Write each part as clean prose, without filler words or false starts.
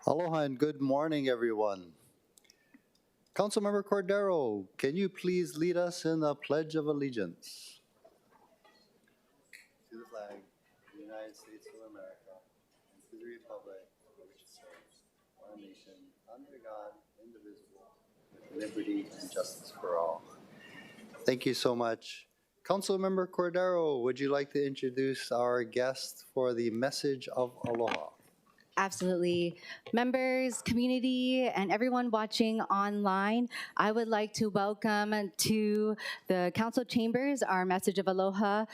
Aloha and good morning, everyone. Councilmember Cordero, can you please lead us in the Pledge of Allegiance? To the flag of the United States of America and to the republic for which it stands, one nation, under God, indivisible, with liberty and justice for all. Thank you so much. Councilmember Cordero, would you like to introduce our guest for the message of Aloha? Absolutely. Members, community, and everyone watching online, I would like to welcome to the council chambers our message of Aloha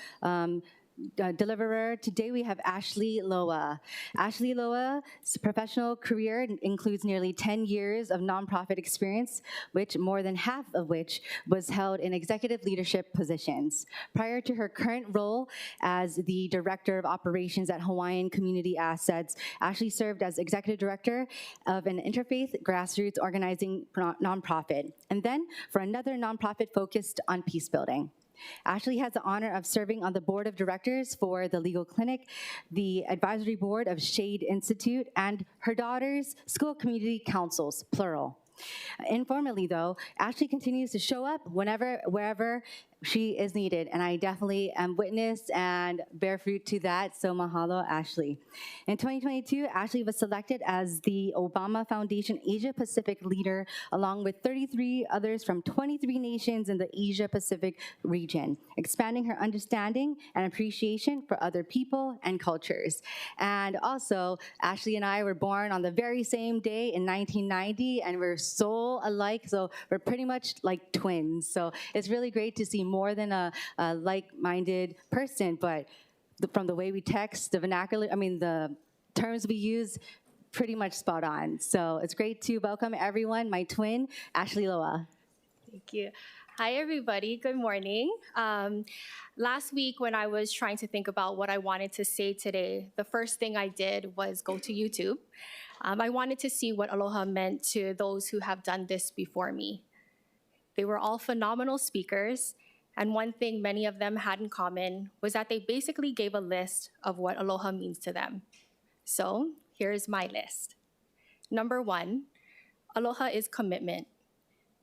deliverer. Today we have Ashley Loa. Ashley Loa's professional career includes nearly 10 years of nonprofit experience, which more than half of which was held in executive leadership positions. Prior to her current role as the Director of Operations at Hawaiian Community Assets, Ashley served as Executive Director of an interfaith grassroots organizing nonprofit, and then for another nonprofit focused on peace building. Ashley has the honor of serving on the board of directors for the Legal Clinic, the advisory board of Shade Institute, and her daughter's school community councils, plural. Informally, though, Ashley continues to show up wherever she is needed, and I definitely am witness and bear fruit to that, so mahalo, Ashley. In 2022, Ashley was selected as the Obama Foundation Asia Pacific leader, along with 33 others from 23 nations in the Asia Pacific region, expanding her understanding and appreciation for other people and cultures. And also, Ashley and I were born on the very same day in 1990, and we're soul alike, so we're pretty much like twins. So it's really great to see more than a like-minded person, but from the way we text, the vernacular, the terms we use, pretty much spot on. So it's great to welcome everyone, my twin, Ashley Loa. Thank you. Hi, everybody. Good morning. Last week, when I was trying to think about what I wanted to say today, the first thing I did was go to YouTube. I wanted to see what Aloha meant to those who have done this before me. They were all phenomenal speakers, and one thing many of them had in common was that they basically gave a list of what Aloha means to them. So here's my list. Number 1, Aloha is commitment.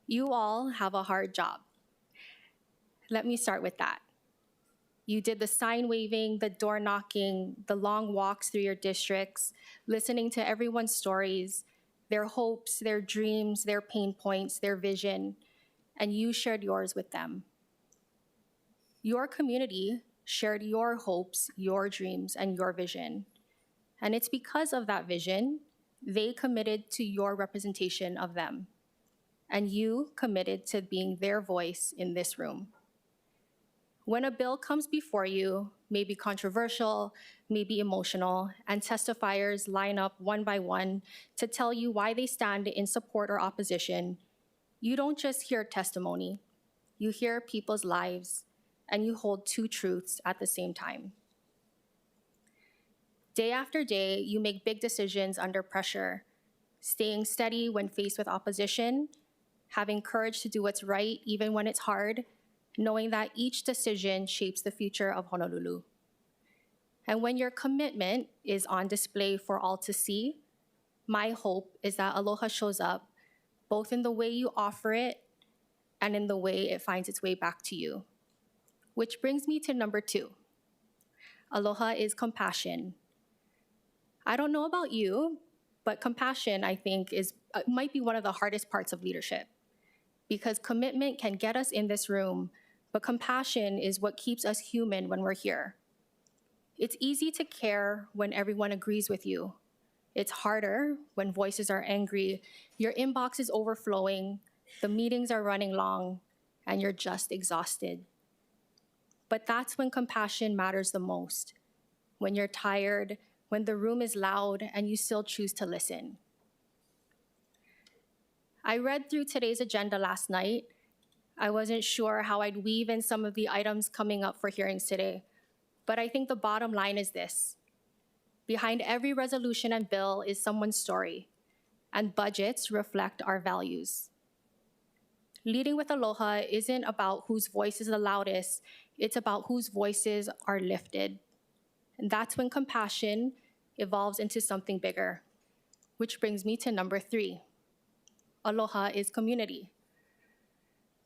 You all have a hard job. Let me start with that. You did the sign waving, the door knocking, the long walks through your districts, listening to everyone's stories, their hopes, their dreams, their pain points, their vision, and you shared yours with them. Your community shared your hopes, your dreams, and your vision. And it's because of that vision, they committed to your representation of them. And you committed to being their voice in this room. When a bill comes before you, may be controversial, may be emotional, and testifiers line up one by one to tell you why they stand in support or opposition, you don't just hear testimony, you hear people's lives, and you hold two truths at the same time. Day after day, you make big decisions under pressure, staying steady when faced with opposition, having courage to do what's right even when it's hard, knowing that each decision shapes the future of Honolulu. And when your commitment is on display for all to see, my hope is that Aloha shows up both in the way you offer it and in the way it finds its way back to you. Which brings me to number 2. Aloha is compassion. I don't know about you, but compassion, I think, might be one of the hardest parts of leadership, because commitment can get us in this room, but compassion is what keeps us human when we're here. It's easy to care when everyone agrees with you. It's harder when voices are angry, your inbox is overflowing, the meetings are running long, and you're just exhausted. But that's when compassion matters the most, when you're tired, when the room is loud, and you still choose to listen. I read through today's agenda last night. I wasn't sure how I'd weave in some of the items coming up for hearings today, but I think the bottom line is this. Behind every resolution and bill is someone's story, and budgets reflect our values. Leading with Aloha isn't about whose voice is the loudest, it's about whose voices are lifted. And that's when compassion evolves into something bigger. which brings me to number 3. Aloha is community.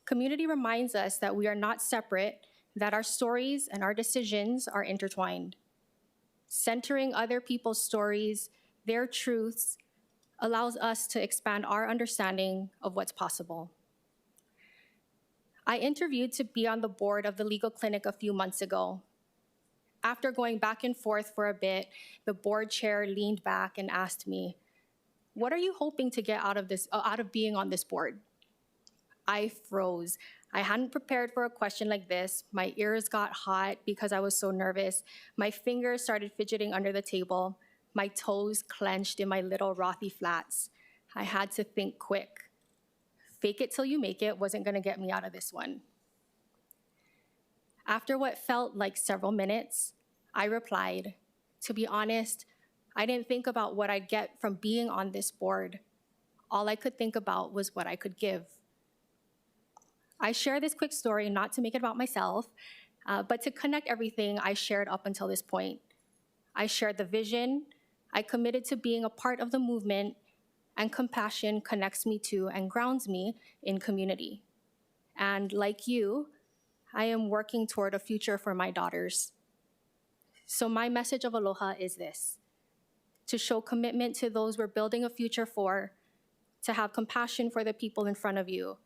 Community reminds us that we are not separate, that our stories and our decisions are intertwined. Centering other people's stories, their truths, allows us to expand our understanding of what's possible. I interviewed to be on the board of the legal clinic a few months ago. After going back and forth for a bit, the board chair leaned back and asked me, "What are you hoping to get out of being on this board?" I froze. I hadn't prepared for a question like this. My ears got hot because I was so nervous. My fingers started fidgeting under the table. My toes clenched in my little Rothy flats. I had to think quick. Fake it till you make it wasn't gonna get me out of this one. After what felt like several minutes, I replied, "To be honest, I didn't think about what I'd get from being on this board. All I could think about was what I could give." I share this quick story not to make it about myself, but to connect everything I shared up until this point. I shared the vision, I committed to being a part of the movement, and compassion connects me to and grounds me in community. And like you, I am working toward a future for my daughters. So my message of Aloha is this: to show commitment to those we're building a future for, to have compassion for the people in front of you,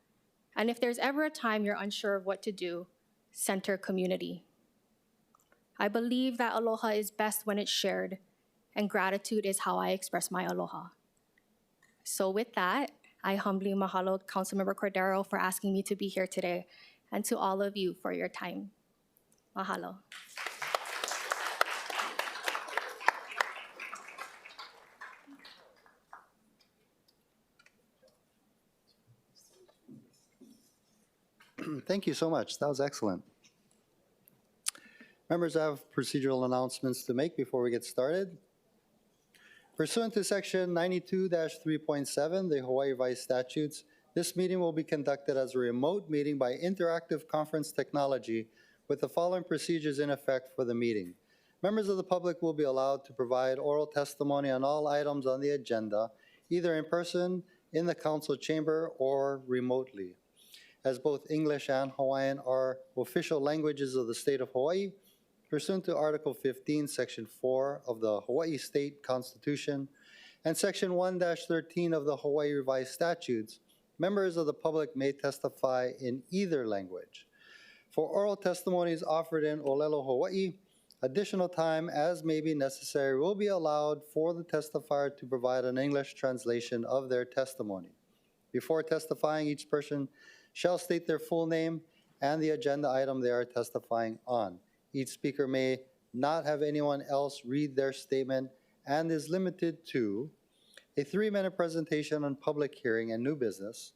and if there's ever a time you're unsure of what to do, center community. I believe that Aloha is best when it's shared, and gratitude is how I express my Aloha. So with that, I humbly mahalo Councilmember Cordero for asking me to be here today, and to all of you for your time. Mahalo. Thank you so much. That was excellent. Members, I have procedural announcements to make before we get started. Pursuant to Section 92-3.7, the Hawaii Revised Statutes, this meeting will be conducted as a remote meeting by interactive conference technology with the following procedures in effect for the meeting. Members of the public will be allowed to provide oral testimony on all items on the agenda, either in person, in the council chamber, or remotely. As both English and Hawaiian are official languages of the state of Hawaii, pursuant to Article 15, Section 4 of the Hawaii State Constitution and Section 1-13 of the Hawaii Revised Statutes, members of the public may testify in either language. For oral testimonies offered in Olelo, Hawaii, additional time as may be necessary will be allowed for the testifier to provide an English translation of their testimony. Before testifying, each person shall state their full name and the agenda item they are testifying on. Each speaker may not have anyone else read their statement and is limited to a 3-minute presentation on public hearing and new business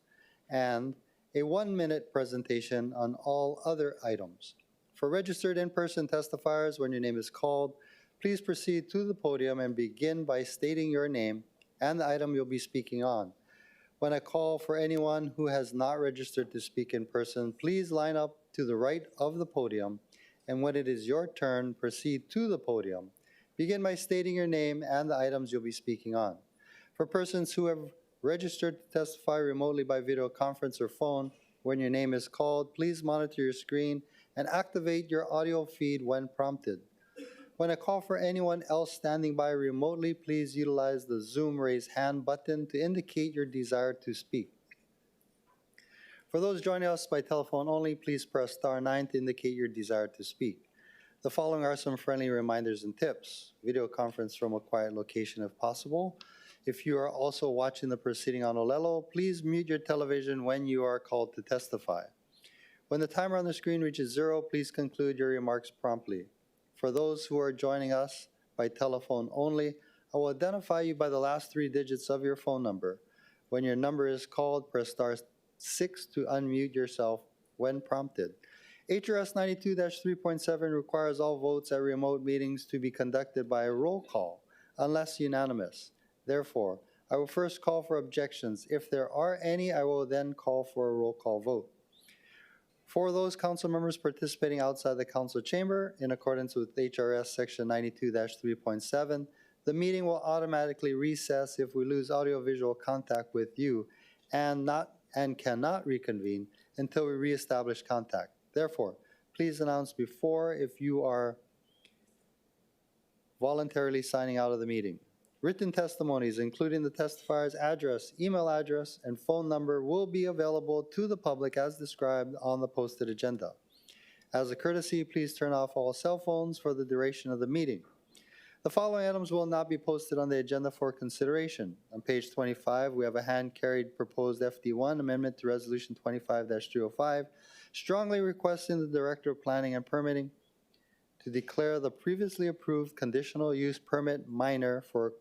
and a 1-minute presentation on all other items. For registered in-person testifiers, when your name is called, please proceed to the podium and begin by stating your name and the item you'll be speaking on. When I call for anyone who has not registered to speak in person, please line up to the right of the podium, and when it is your turn, proceed to the podium. Begin by stating your name and the items you'll be speaking on. For persons who have registered to testify remotely by video conference or phone, when your name is called, please monitor your screen and activate your audio feed when prompted. When I call for anyone else standing by remotely, please utilize the Zoom raise hand button to indicate your desire to speak. For those joining us by telephone only, please press *9 to indicate your desire to speak. The following are some friendly reminders and tips. Video conference from a quiet location if possible. If you are also watching the proceeding on Olelo, please mute your television when you are called to testify. When the timer on the screen reaches 0, please conclude your remarks promptly. For those who are joining us by telephone only, I will identify you by the last 3 digits of your phone number. When your number is called, press *6 to unmute yourself when prompted. HRS 92-3.7 requires all votes at remote meetings to be conducted by a roll call, unless unanimous. Therefore, I will first call for objections. If there are any, I will then call for a roll call vote. For those council members participating outside the council chamber, in accordance with HRS Section 92-3.7, the meeting will automatically recess if we lose audiovisual contact with you and cannot reconvene until we reestablish contact. Therefore, please announce before if you are voluntarily signing out of the meeting. Written testimonies, including the testifier's address, email address, and phone number, will be available to the public as described on the posted agenda. As a courtesy, please turn off all cell phones for the duration of the meeting. The following items will not be posted on the agenda for consideration. On page 25, we have a hand-carried proposed FD1 amendment to Resolution 25-305, strongly requesting the Director of Planning and Permitting to declare the previously approved conditional use permit minor for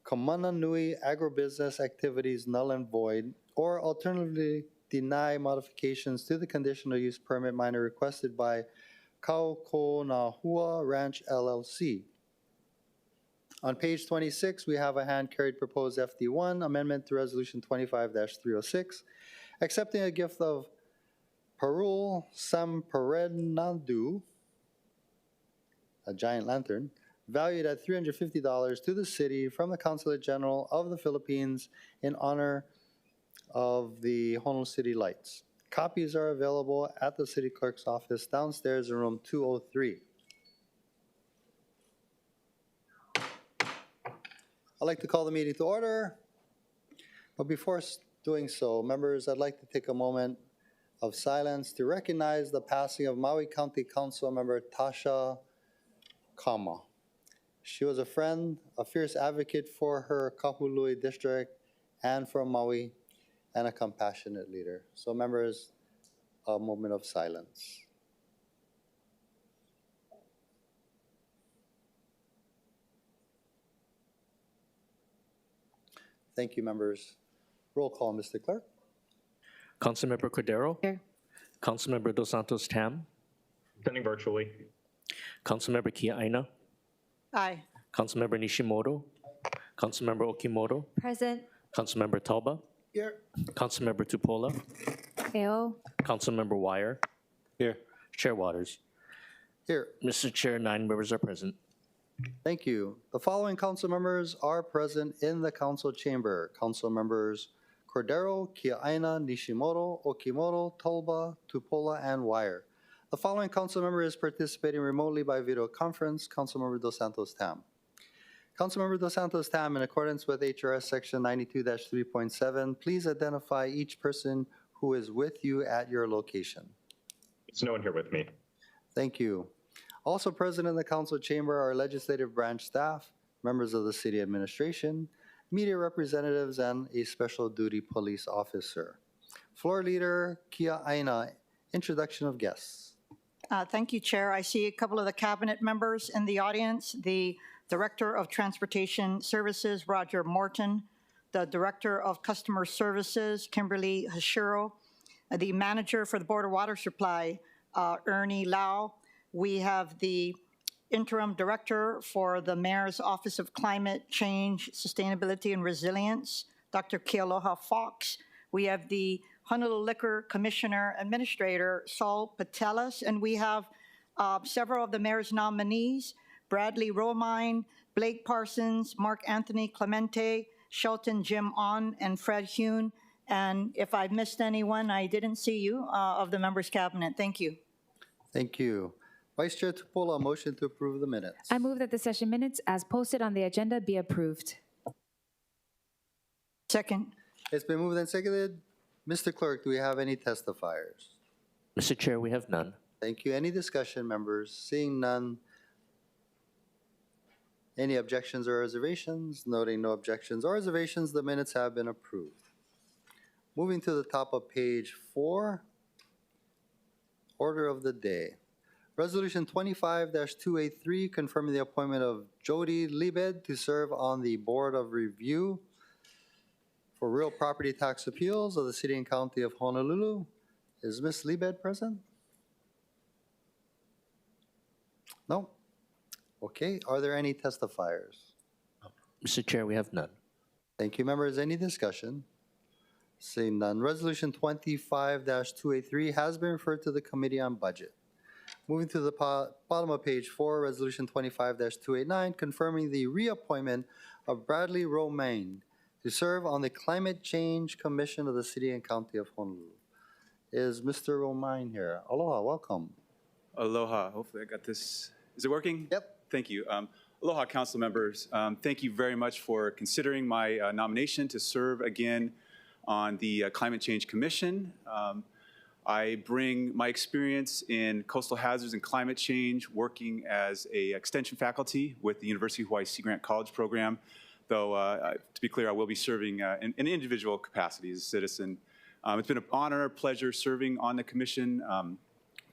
Kamananui agribusiness activities null and void, or alternatively deny modifications to the conditional use permit minor requested by Kaukonahua Ranch LLC. On page 26, we have a hand-carried proposed FD1 amendment to Resolution 25-306, accepting a gift of Parul Samparenadu, a giant lantern, valued at $350 to the city from the Consulate General of the Philippines in honor of the Honolulu City Lights. Copies are available at the City Clerk's office downstairs in room 203. I'd like to call the meeting to order. But before doing so, members, I'd like to take a moment of silence to recognize the passing of Maui County Councilmember Tasha Kama. She was a friend, a fierce advocate for her Kahului district and for Maui, and a compassionate leader. So members, a moment of silence. Thank you, members. Roll call, Mr. Clerk. Councilmember Cordero? Here. Councilmember Dos Santos Tam? Attending virtually. Councilmember Kia Aina? Aye. Councilmember Nishimoto? Councilmember Okimoto? Present. Councilmember Talba? Here. Councilmember Tupola? AO. Councilmember Wire? Here. Chair Waters? Here. Mr. Chair, 9 members are present. Thank you. The following council members are present in the council chamber. Council members Cordero, Kia'aina, Nishimoto, Okimoto, Tolba, Tupola, and Wire. The following council member is participating remotely by video conference, Councilmember Dos Santos Tam. Councilmember Dos Santos Tam, in accordance with HRS Section 92-3.7, please identify each person who is with you at your location. There's no one here with me. Thank you. Also present in the council chamber are legislative branch staff, members of the city administration, media representatives, and a special duty police officer. Floor leader Kia Aina, introduction of guests. Thank you, Chair. I see a couple of the cabinet members in the audience. The Director of Transportation Services, Roger Morton, the Director of Customer Services, Kimberly Hashiro, the Manager for the Board of Water Supply, Ernie Lau. We have the Interim Director for the Mayor's Office of Climate Change, Sustainability, and Resilience, Dr. Kealoha Fox. We have the Honolulu Liquor Commissioner Administrator, Saul Patelis, and we have several of the mayor's nominees, Bradley Romine, Blake Parsons, Mark Anthony Clemente, Shelton Jim On, and Fred Hune. And if I missed anyone, I didn't see you, of the members' cabinet. Thank you. Thank you. Vice Chair Tupola, a motion to approve the minutes. I move that the session minutes as posted on the agenda be approved. Second. It's been moved and seconded. Mr. Clerk, do we have any testifiers? Mr. Chair, we have none. Thank you. Any discussion, members? Seeing none. Any objections or reservations? Noting no objections or reservations, the minutes have been approved. Moving to the top of page 4, order of the day. Resolution 25-283, confirming the appointment of Jody Liebed to serve on the Board of Review for Real Property Tax Appeals of the City and County of Honolulu. Is Ms. Liebed present? No? Okay. Are there any testifiers? Mr. Chair, we have none. Thank you, members. Any discussion? Seeing none. Resolution 25-283 has been referred to the Committee on Budget. Moving to the bottom of page 4, Resolution 25-289, confirming the reappointment of Bradley Romaine to serve on the Climate Change Commission of the City and County of Honolulu. Is Mr. Romaine here? Aloha, welcome. Aloha. Hopefully I got this. Is it working? Yep. Thank you. Aloha, council members. Thank you very much for considering my nomination to serve again on the Climate Change Commission. I bring my experience in coastal hazards and climate change, working as a extension faculty with the University of Hawaii Sea Grant College program, though to be clear, I will be serving in an individual capacity as a citizen. It's been an honor, pleasure serving on the commission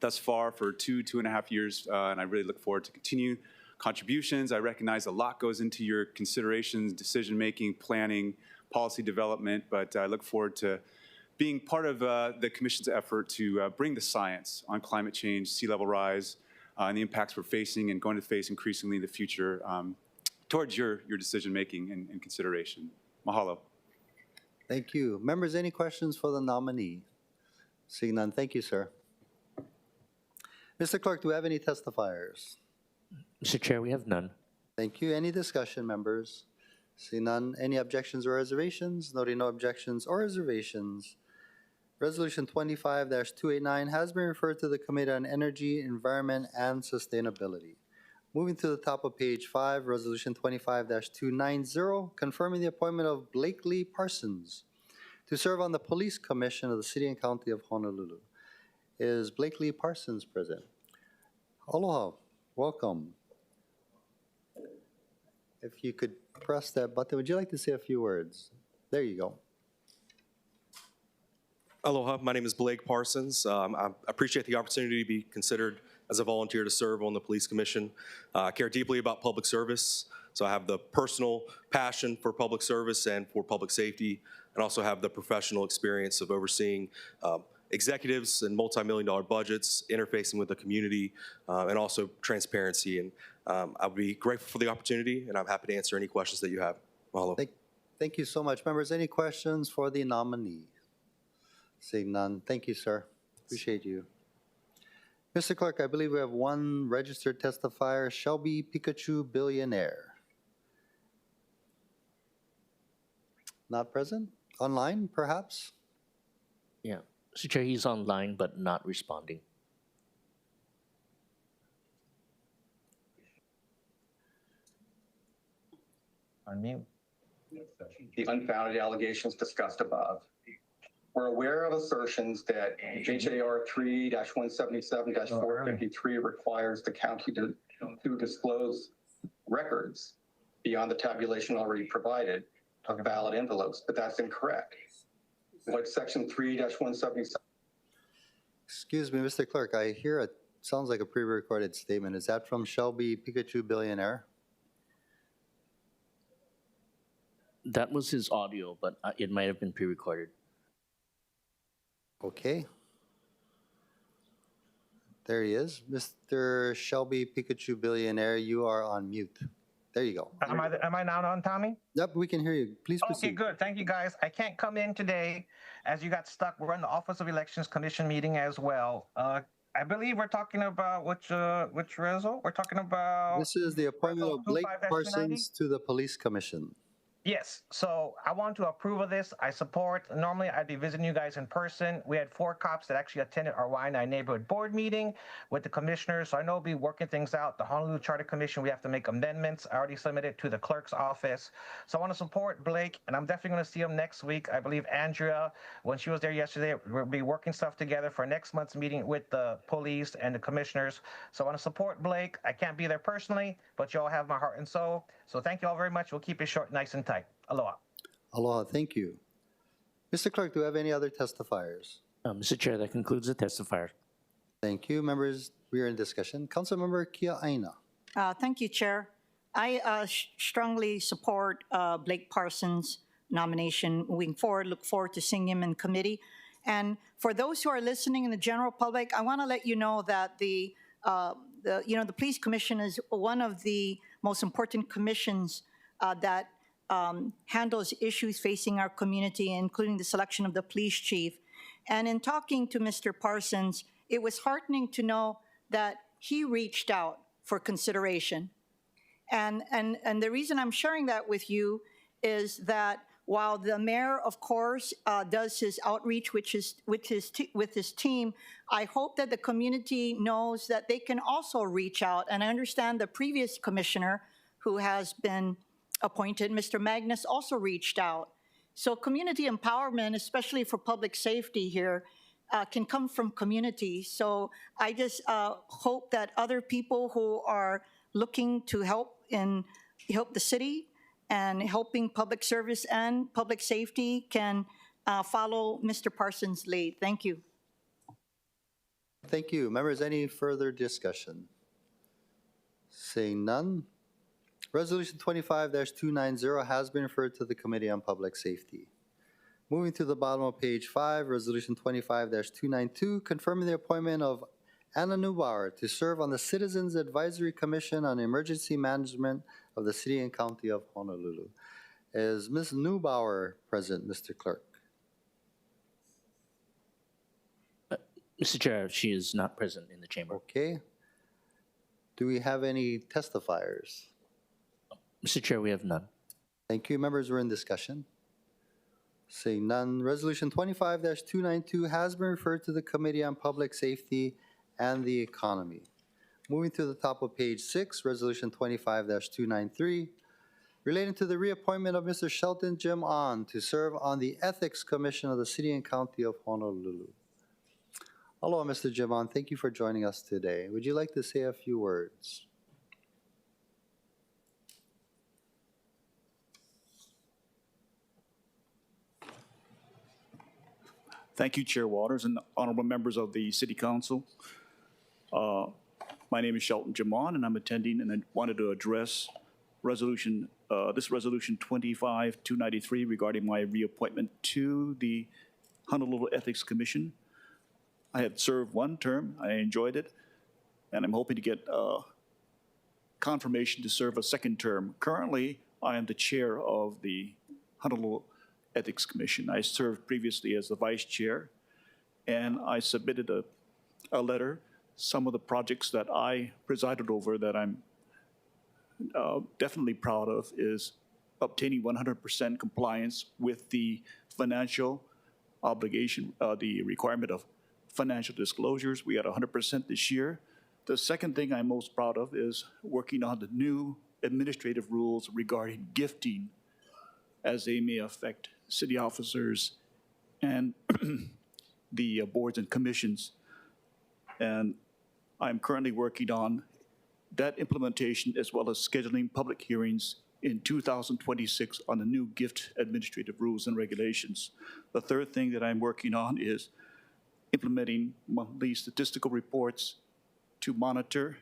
thus far for 2.5 years, and I really look forward to continue contributions. I recognize a lot goes into your considerations, decision-making, planning, policy development, but I look forward to being part of the Commission's effort to bring the science on climate change, sea level rise, and the impacts we're facing and going to face increasingly in the future towards your decision-making and consideration. Mahalo. Thank you. Members, any questions for the nominee? Seeing none, thank you, sir. Mr. Clerk, do we have any testifiers? Mr. Chair, we have none. Thank you. Any discussion, members? Seeing none, any objections or reservations? Noting no objections or reservations, Resolution 25-289 has been referred to the Committee on Energy, Environment, and Sustainability. Moving to the top of page 5, Resolution 25-290, confirming the appointment of Blakely Parsons to serve on the Police Commission of the City and County of Honolulu. Is Blakely Parsons present? Aloha, welcome. If you could press that button, would you like to say a few words? There you go. Aloha, my name is Blake Parsons. I appreciate the opportunity to be considered as a volunteer to serve on the Police Commission. I care deeply about public service, so I have the personal passion for public service and for public safety, and also have the professional experience of overseeing executives and multi-million-dollar budgets, interfacing with the community, and also transparency. And I'll be grateful for the opportunity, and I'm happy to answer any questions that you have. Mahalo. Thank you so much. Members, any questions for the nominee? Seeing none, thank you, sir. Appreciate you. Mr. Clerk, I believe we have one registered testifier, Shelby Pikachu Billionaire. Not present? Online, perhaps? Yeah. Mr. Chair, he's online but not responding. Unmute. The unfounded allegations discussed above. We're aware of assertions that HAR 3-177-453 requires the county to disclose records beyond the tabulation already provided of ballot envelopes, but that's incorrect. What section 3-177? Excuse me, Mr. Clerk, I hear it sounds like a pre-recorded statement. Is that from Shelby Pikachu Billionaire? That was his audio, but it might have been pre-recorded. Okay. There he is. Mr. Shelby Pikachu Billionaire, you are on mute. There you go. Am I now on, Tommy? Yep, we can hear you. Please proceed. Okay, good. Thank you, guys. I can't come in today as you got stuck. We're in the Office of Elections Commission meeting as well. I believe we're talking about which result? We're talking about... This is the appointment of Blake Parsons to the Police Commission. Yes, so I want to approve of this. I support. Normally, I'd be visiting you guys in person. We had 4 cops that actually attended our Waianae neighborhood board meeting with the commissioners. So I know we'll be working things out. The Honolulu Charter Commission, we have to make amendments. I already submitted to the clerk's office. So I want to support Blake, and I'm definitely going to see him next week. I believe Andrea, when she was there yesterday, we'll be working stuff together for next month's meeting with the police and the commissioners. So I want to support Blake. I can't be there personally, but you all have my heart and soul. So thank you all very much. We'll keep it short, nice, and tight. Aloha. Aloha, thank you. Mr. Clerk, do we have any other testifiers? Mr. Chair, that concludes the testifier. Thank you. Members, we are in discussion. Councilmember Kia Aina. Thank you, Chair. I strongly support Blake Parsons' nomination moving forward. Look forward to seeing him in committee. And for those who are listening in the general public, I want to let you know that the Police Commission is one of the most important commissions that handles issues facing our community, including the selection of the police chief. And in talking to Mr. Parsons, it was heartening to know that he reached out for consideration. And the reason I'm sharing that with you is that while the mayor, of course, does his outreach with his team, I hope that the community knows that they can also reach out. And I understand the previous commissioner who has been appointed, Mr. Magnus, also reached out. So community empowerment, especially for public safety here, can come from community. So I just hope that other people who are looking to help the city and helping public service and public safety can follow Mr. Parsons' lead. Thank you. Thank you. Members, any further discussion? Seeing none. Resolution 25-290 has been referred to the Committee on Public Safety. Moving to the bottom of page 5, Resolution 25-292, confirming the appointment of Anna Neubauer to serve on the Citizens Advisory Commission on Emergency Management of the City and County of Honolulu. Is Ms. Neubauer present, Mr. Clerk? Mr. Chair, she is not present in the chamber. Okay. Do we have any testifiers? Mr. Chair, we have none. Thank you. Members, we're in discussion. Seeing none, Resolution 25-292 has been referred to the Committee on Public Safety and the Economy. Moving to the top of page 6, Resolution 25-293, relating to the reappointment of Mr. Shelton Jim On to serve on the Ethics Commission of the City and County of Honolulu. Aloha, Mr. Jim On. Thank you for joining us today. Would you like to say a few words? Thank you, Chair Waters and honorable members of the City Council. My name is Shelton Jamon, and I'm attending, and I wanted to address resolution 25-293 regarding my reappointment to the Honolulu Ethics Commission. I had served one term, I enjoyed it, and I'm hoping to get confirmation to serve a second term. Currently, I am the chair of the Honolulu Ethics Commission. I served previously as the vice chair, and I submitted a letter. Some of the projects that I presided over that I'm definitely proud of is obtaining 100% compliance with the financial obligation, the requirement of financial disclosures. We got 100% this year. The second thing I'm most proud of is working on the new administrative rules regarding gifting as they may affect city officers and the boards and commissions. And I'm currently working on that implementation as well as scheduling public hearings in 2026 on the new gift administrative rules and regulations. The third thing that I'm working on is implementing monthly statistical reports to monitor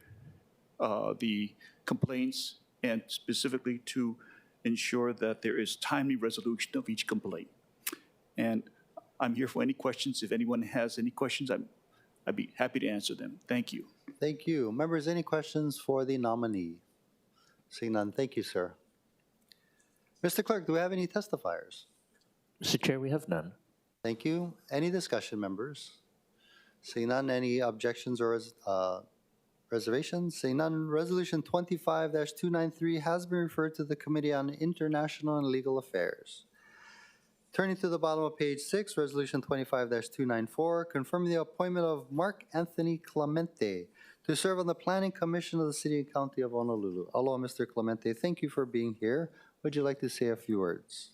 the complaints and specifically to ensure that there is timely resolution of each complaint. And I'm here for any questions. If anyone has any questions, I'd be happy to answer them. Thank you. Thank you. Members, any questions for the nominee? Seeing none, thank you, sir. Mr. Clerk, do we have any testifiers? Mr. Chair, we have none. Thank you. Any discussion, members? Seeing none, any objections or reservations? Seeing none, Resolution 25-293 has been referred to the Committee on International and Legal Affairs. Turning to the bottom of page 6, Resolution 25-294, confirming the appointment of Mark Anthony Clemente to serve on the Planning Commission of the City and County of Honolulu. Aloha, Mr. Clemente. Thank you for being here. Would you like to say a few words?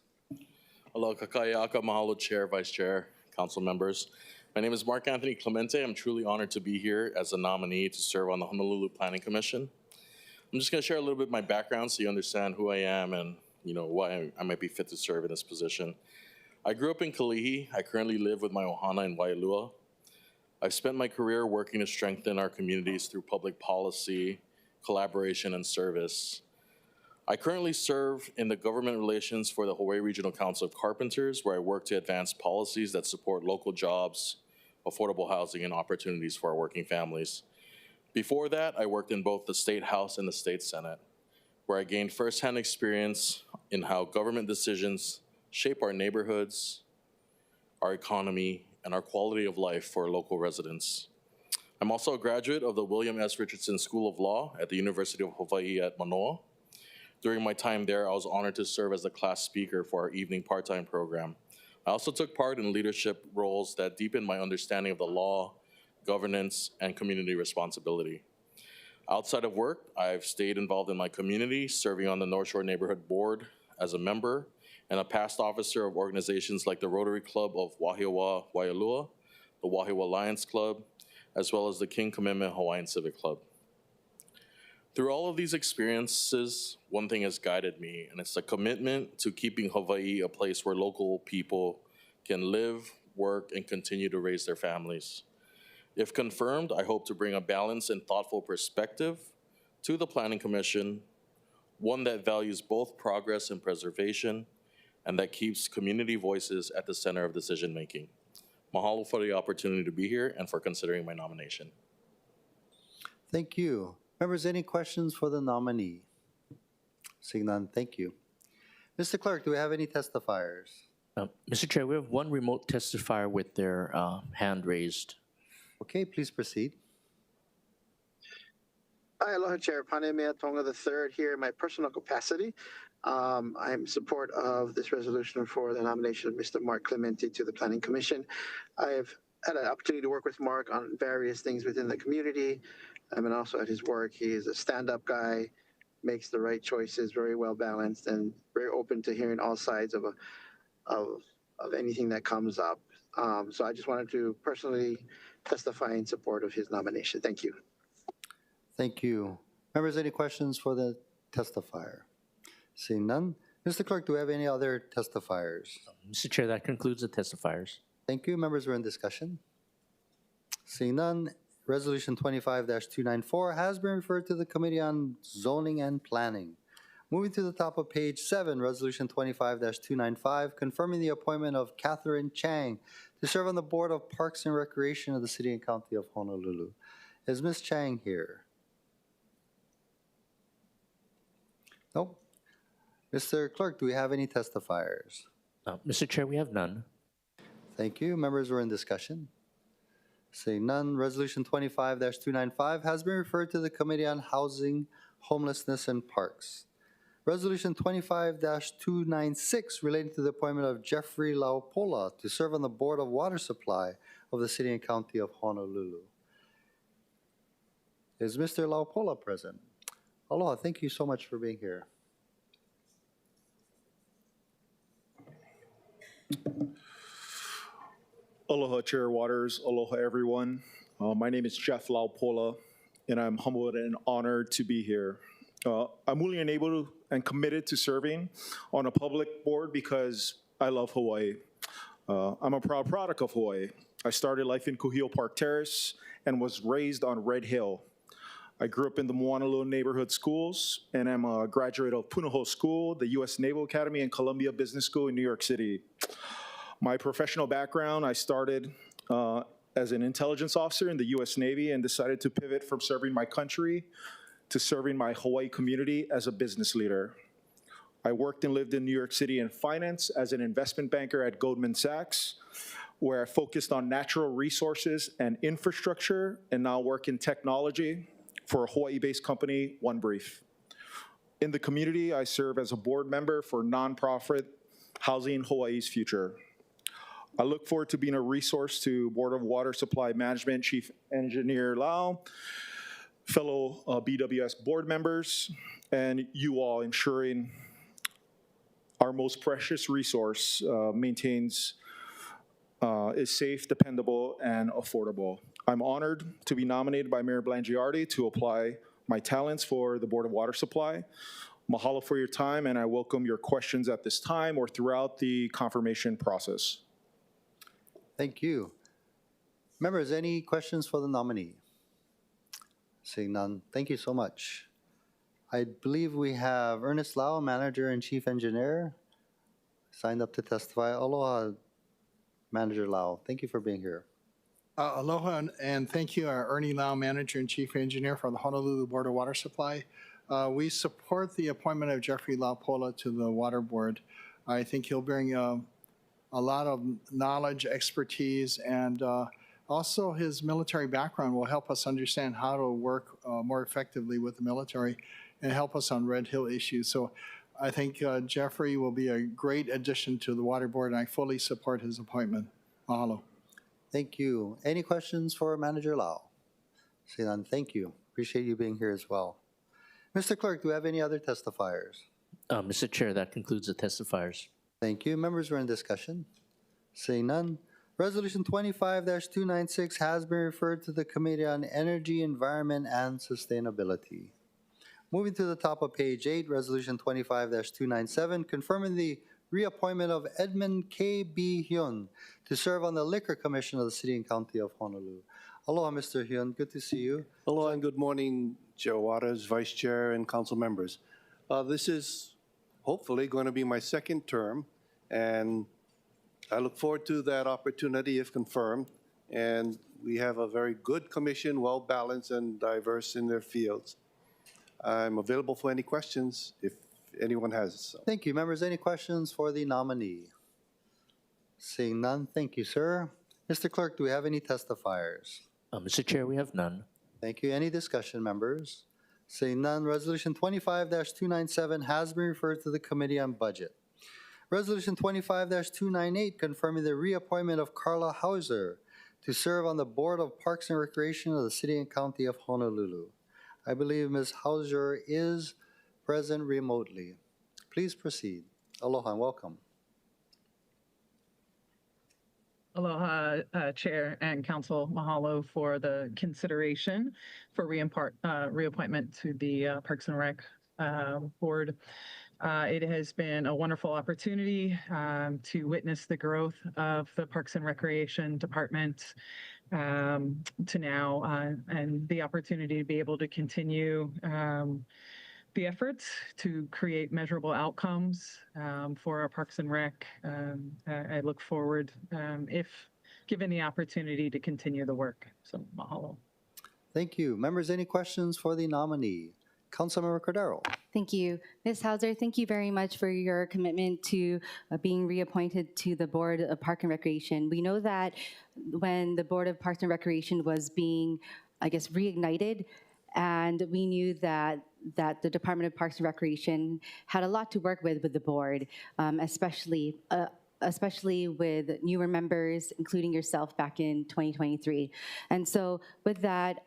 Aloha, kakayaka, mahalo, Chair, Vice Chair, Council members. My name is Mark Anthony Clemente. I'm truly honored to be here as a nominee to serve on the Honolulu Planning Commission. I'm just going to share a little bit of my background so you understand who I am and why I might be fit to serve in this position. I grew up in Kalihi. I currently live with my ohana in Waialua. I've spent my career working to strengthen our communities through public policy, collaboration, and service. I currently serve in the government relations for the Hawaii Regional Council of Carpenters, where I work to advance policies that support local jobs, affordable housing, and opportunities for our working families. Before that, I worked in both the State House and the State Senate, where I gained firsthand experience in how government decisions shape our neighborhoods, our economy, and our quality of life for local residents. I'm also a graduate of the William S. Richardson School of Law at the University of Hawaii at Manoa. During my time there, I was honored to serve as the class speaker for our evening part-time program. I also took part in leadership roles that deepened my understanding of the law, governance, and community responsibility. Outside of work, I've stayed involved in my community, serving on the North Shore Neighborhood Board as a member and a past officer of organizations like the Rotary Club of Wahiawa Waialua, the Wahiawa Lions Club, as well as the King Commitment Hawaiian Civic Club. Through all of these experiences, one thing has guided me, and it's the commitment to keeping Hawaii a place where local people can live, work, and continue to raise their families. If confirmed, I hope to bring a balanced and thoughtful perspective to the Planning Commission, one that values both progress and preservation, and that keeps community voices at the center of decision-making. Mahalo for the opportunity to be here and for considering my nomination. Thank you. Members, any questions for the nominee? Seeing none, thank you. Mr. Clerk, do we have any testifiers? Mr. Chair, we have one remote testifier with their hand raised. Okay, please proceed. Hi, Aloha Chair. Panemea Tonga III here in my personal capacity. I'm in support of this resolution for the nomination of Mr. Mark Clemente to the Planning Commission. I've had an opportunity to work with Mark on various things within the community. And also at his work, he is a stand-up guy, makes the right choices, very well balanced, and very open to hearing all sides of anything that comes up. So I just wanted to personally testify in support of his nomination. Thank you. Thank you. Members, any questions for the testifier? Seeing none. Mr. Clerk, do we have any other testifiers? Mr. Chair, that concludes the testifiers. Thank you. Members, we're in discussion. Seeing none, Resolution 25-294 has been referred to the Committee on Zoning and Planning. Moving to the top of page 7, Resolution 25-295, confirming the appointment of Catherine Chang to serve on the Board of Parks and Recreation of the City and County of Honolulu. Is Ms. Chang here? Nope. Mr. Clerk, do we have any testifiers? Mr. Chair, we have none. Thank you. Members, we're in discussion. Seeing none, Resolution 25-295 has been referred to the Committee on Housing, Homelessness, and Parks. Resolution 25-296 relating to the appointment of Jeffrey Laupola to serve on the Board of Water Supply of the City and County of Honolulu. Is Mr. Laupola present? Aloha, thank you so much for being here. Aloha, Chair Waters. Aloha, everyone. My name is Jeff Laupola, and I'm humbled and honored to be here. I'm willing and able and committed to serving on a public board because I love Hawaii. I'm a proud product of Hawaii. I started life in Kuhio Park Terrace and was raised on Red Hill. I grew up in the Moanalua neighborhood schools, and I'm a graduate of Punahou School, the U.S. Naval Academy, and Columbia Business School in New York City. My professional background, I started as an intelligence officer in the U.S. Navy and decided to pivot from serving my country to serving my Hawaii community as a business leader. I worked and lived in New York City in finance as an investment banker at Goldman Sachs, where I focused on natural resources and infrastructure, and now work in technology for a Hawaii-based company, OneBrief. In the community, I serve as a board member for nonprofit Housing Hawaii's Future. I look forward to being a resource to Board of Water Supply Management Chief Engineer Lau, fellow BWS board members, and you all, ensuring our most precious resource is safe, dependable, and affordable. I'm honored to be nominated by Mayor Blangiardi to apply my talents for the Board of Water Supply. Mahalo for your time, and I welcome your questions at this time or throughout the confirmation process. Thank you. Members, any questions for the nominee? Seeing none, thank you so much. I believe we have Ernest Lau, Manager and Chief Engineer, signed up to testify. Aloha, Manager Lau. Thank you for being here. Aloha, and thank you, Ernie Lau, Manager and Chief Engineer for the Honolulu Board of Water Supply. We support the appointment of Jeffrey Laupola to the Water Board. I think he'll bring a lot of knowledge, expertise, and a Also, his military background will help us understand how to work more effectively with the military and help us on Red Hill issues. So I think Jeffrey will be a great addition to the Water Board, and I fully support his appointment. Mahalo. Thank you. Any questions for Manager Lau? See none, thank you. Appreciate you being here as well. Mr. Clerk, do we have any other testifiers? Mr. Chair, that concludes the testifiers. Thank you. Members were in discussion. Seeing none, Resolution 25-296 has been referred to the Committee on Energy, Environment, and Sustainability. Moving to the top of page 8, Resolution 25-297, confirming the reappointment of Edmund K. B. Hyun to serve on the Liquor Commission of the City and County of Honolulu. Aloha, Mr. Hyun. Good to see you. Hello and good morning, Chair Waters, Vice Chair, and council members. This is hopefully going to be my second term, and I look forward to that opportunity if confirmed. And we have a very good commission, well-balanced and diverse in their fields. I'm available for any questions if anyone has some. Thank you. Members, any questions for the nominee? Seeing none, thank you, sir. Mr. Clerk, do we have any testifiers? Mr. Chair, we have none. Thank you. Any discussion, members? Seeing none, Resolution 25-297 has been referred to the Committee on Budget. Resolution 25-298, confirming the reappointment of Carla Hauser to serve on the Board of Parks and Recreation of the City and County of Honolulu. I believe Ms. Hauser is present remotely. Please proceed. Aloha and welcome. Aloha, Chair and Council. Mahalo for the consideration for reappointment to the Parks and Rec Board. It has been a wonderful opportunity to witness the growth of the Parks and Recreation Department to now, and the opportunity to be able to continue the efforts to create measurable outcomes for our Parks and Rec. I look forward, if given the opportunity, to continue the work. So, mahalo. Thank you. Members, any questions for the nominee? Councilmember Cordero. Thank you. Ms. Hauser, thank you very much for your commitment to being reappointed to the Board of Park and Recreation. We know that when the Board of Parks and Recreation was being, I guess, reignited, and we knew that the Department of Parks and Recreation had a lot to work with the board, especially with newer members, including yourself back in 2023. And so with that,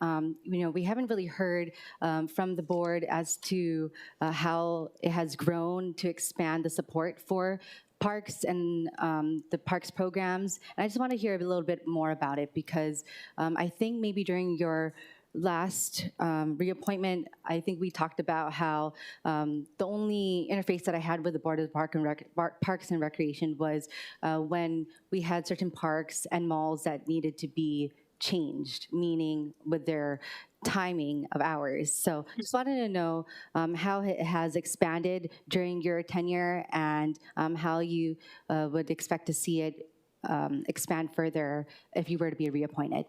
we haven't really heard from the board as to how it has grown to expand the support for parks and the parks programs. And I just want to hear a little bit more about it, because I think maybe during your last reappointment, I think we talked about how the only interface that I had with the Board of Parks and Recreation was when we had certain parks and malls that needed to be changed, meaning with their timing of hours. So just wanted to know how it has expanded during your tenure, and how you would expect to see it expand further if you were to be reappointed.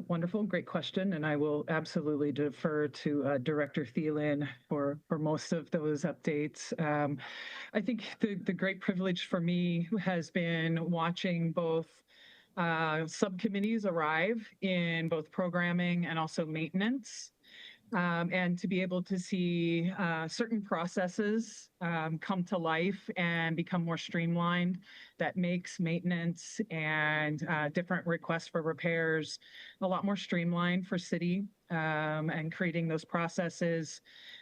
Wonderful, great question, and I will absolutely defer to Director Thielen for most of those updates. I think the great privilege for me has been watching both subcommittees arrive in both programming and also maintenance, and to be able to see certain processes come to life and become more streamlined. That makes maintenance and different requests for repairs a lot more streamlined for city, and creating those processes,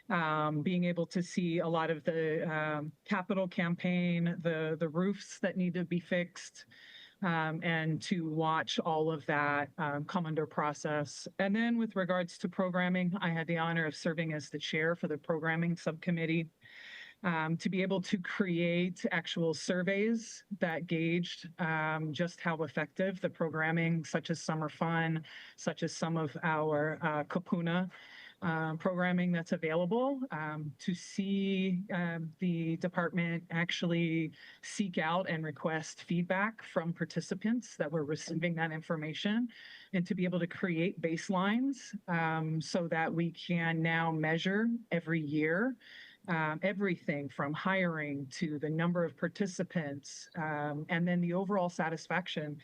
being able to see a lot of the capital campaign, the roofs that need to be fixed, and to watch all of that come under process. And then with regards to programming, I had the honor of serving as the chair for the programming subcommittee, to be able to create actual surveys that gauged just how effective the programming, such as Summer Fun, such as some of our Kapuna programming that's available, to see the department actually seek out and request feedback from participants that were receiving that information, and to be able to create baselines so that we can now measure every year everything from hiring to the number of participants, and then the overall satisfaction.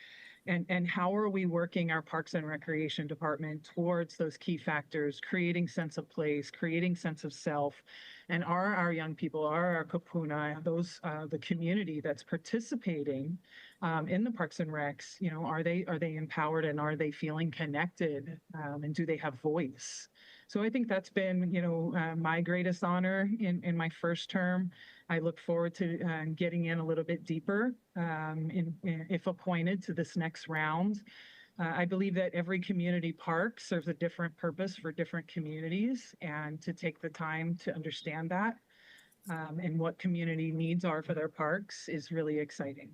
And how are we working our Parks and Recreation Department towards those key factors, creating sense of place, creating sense of self, and are our young people, are our kapuna, those the community that's participating in the Parks and Recs, you know, are they empowered and are they feeling connected, and do they have voice? So I think that's been, you know, my greatest honor in my first term. I look forward to getting in a little bit deeper, if appointed, to this next round. I believe that every community park serves a different purpose for different communities, and to take the time to understand that and what community needs are for their parks is really exciting.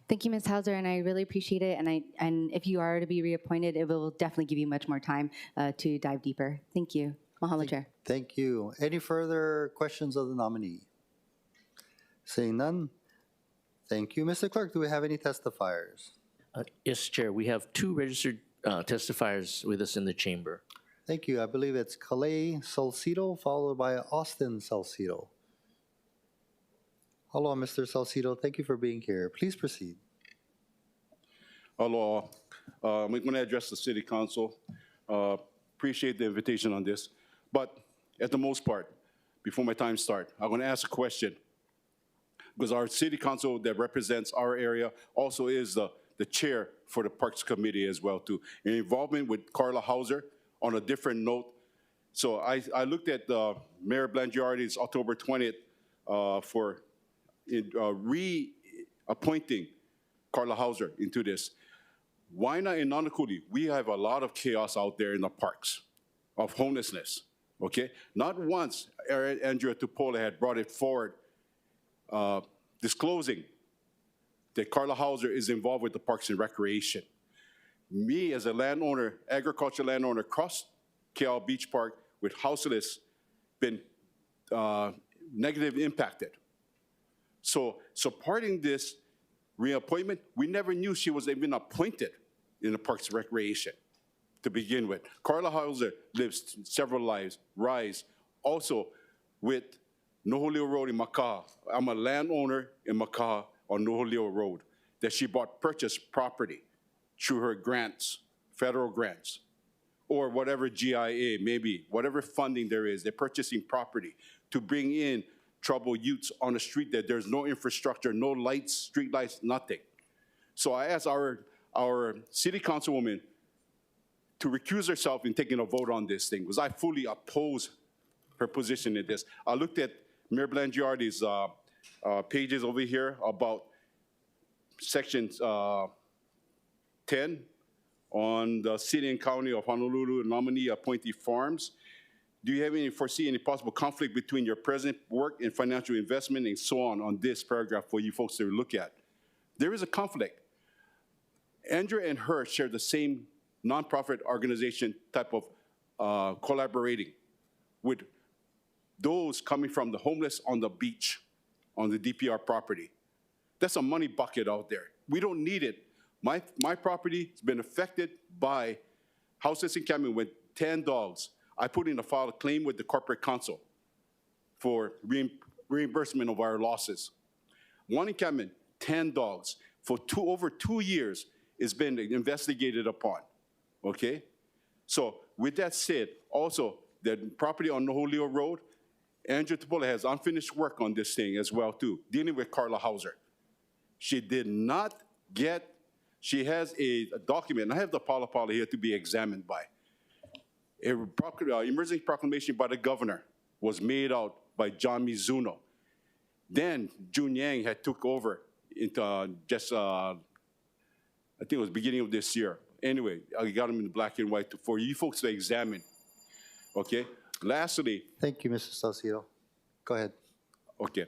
Thank you, Ms. Hauser, and I really appreciate it. And if you are to be reappointed, it will definitely give you much more time to dive deeper. Thank you. Mahalo, Chair. Thank you. Any further questions of the nominee? Seeing none, thank you. Mr. Clerk, do we have any testifiers? Yes, Chair. We have 2 registered testifiers with us in the chamber. Thank you. I believe it's Calais Salcido followed by Austin Salcido. Hello, Mr. Salcido. Thank you for being here. Please proceed. Aloha. I'm going to address the City Council. Appreciate the invitation on this. But at the most part, before my time starts, I'm going to ask a question. Because our City Council that represents our area also is the chair for the Parks Committee as well, too. In involvement with Carla Hauser on a different note. So I looked at Mayor Blangiardi's October 20th for reappointing Carla Hauser into this. Why not in Nanakuli? We have a lot of chaos out there in the parks of homelessness, okay? Not once Andrea Tupola had brought it forward disclosing that Carla Hauser is involved with the Parks and Recreation. Me as a landowner, agricultural landowner across KL Beach Park with houseless, been negatively impacted. So supporting this reappointment, we never knew she was even appointed in the Parks and Recreation to begin with. Carla Hauser lives several lives, Rise, also with Noholio Road in Makaha. I'm a landowner in Makaha on Noholio Road that she purchased property through her grants, federal grants, or whatever GIA, maybe, whatever funding there is. They're purchasing property to bring in troubled youths on a street that there's no infrastructure, no lights, street lights, nothing. So I asked our City Councilwoman to recuse herself in taking a vote on this thing, because I fully oppose her position in this. I looked at Mayor Blangiardi's pages over here about Section 10 on the City and County of Honolulu nominee appointee farms. Do you foresee any possible conflict between your present work and financial investment and so on this paragraph for you folks to look at? There is a conflict. Andrea and her share the same nonprofit organization type of collaborating with those coming from the homeless on the beach, on the DPR property. That's a money bucket out there. We don't need it. My property has been affected by houseless encampment with 10 dogs. I put in a file claim with the corporate council for reimbursement of our losses. One encampment, 10 dogs. For over 2 years, it's been investigated upon, okay? So with that said, also, the property on Noholio Road, Andrea Tupola has unfinished work on this thing as well, too, dealing with Carla Hauser. She did not get, she has a document, and I have the Paula here to be examined by. Emergency proclamation by the governor was made out by John Mizuno. Then Jun Yang had took over into just, I think it was beginning of this year. Anyway, I got them in black and white for you folks to examine, okay? Lastly. Thank you, Mr. Salcido. Go ahead. Okay.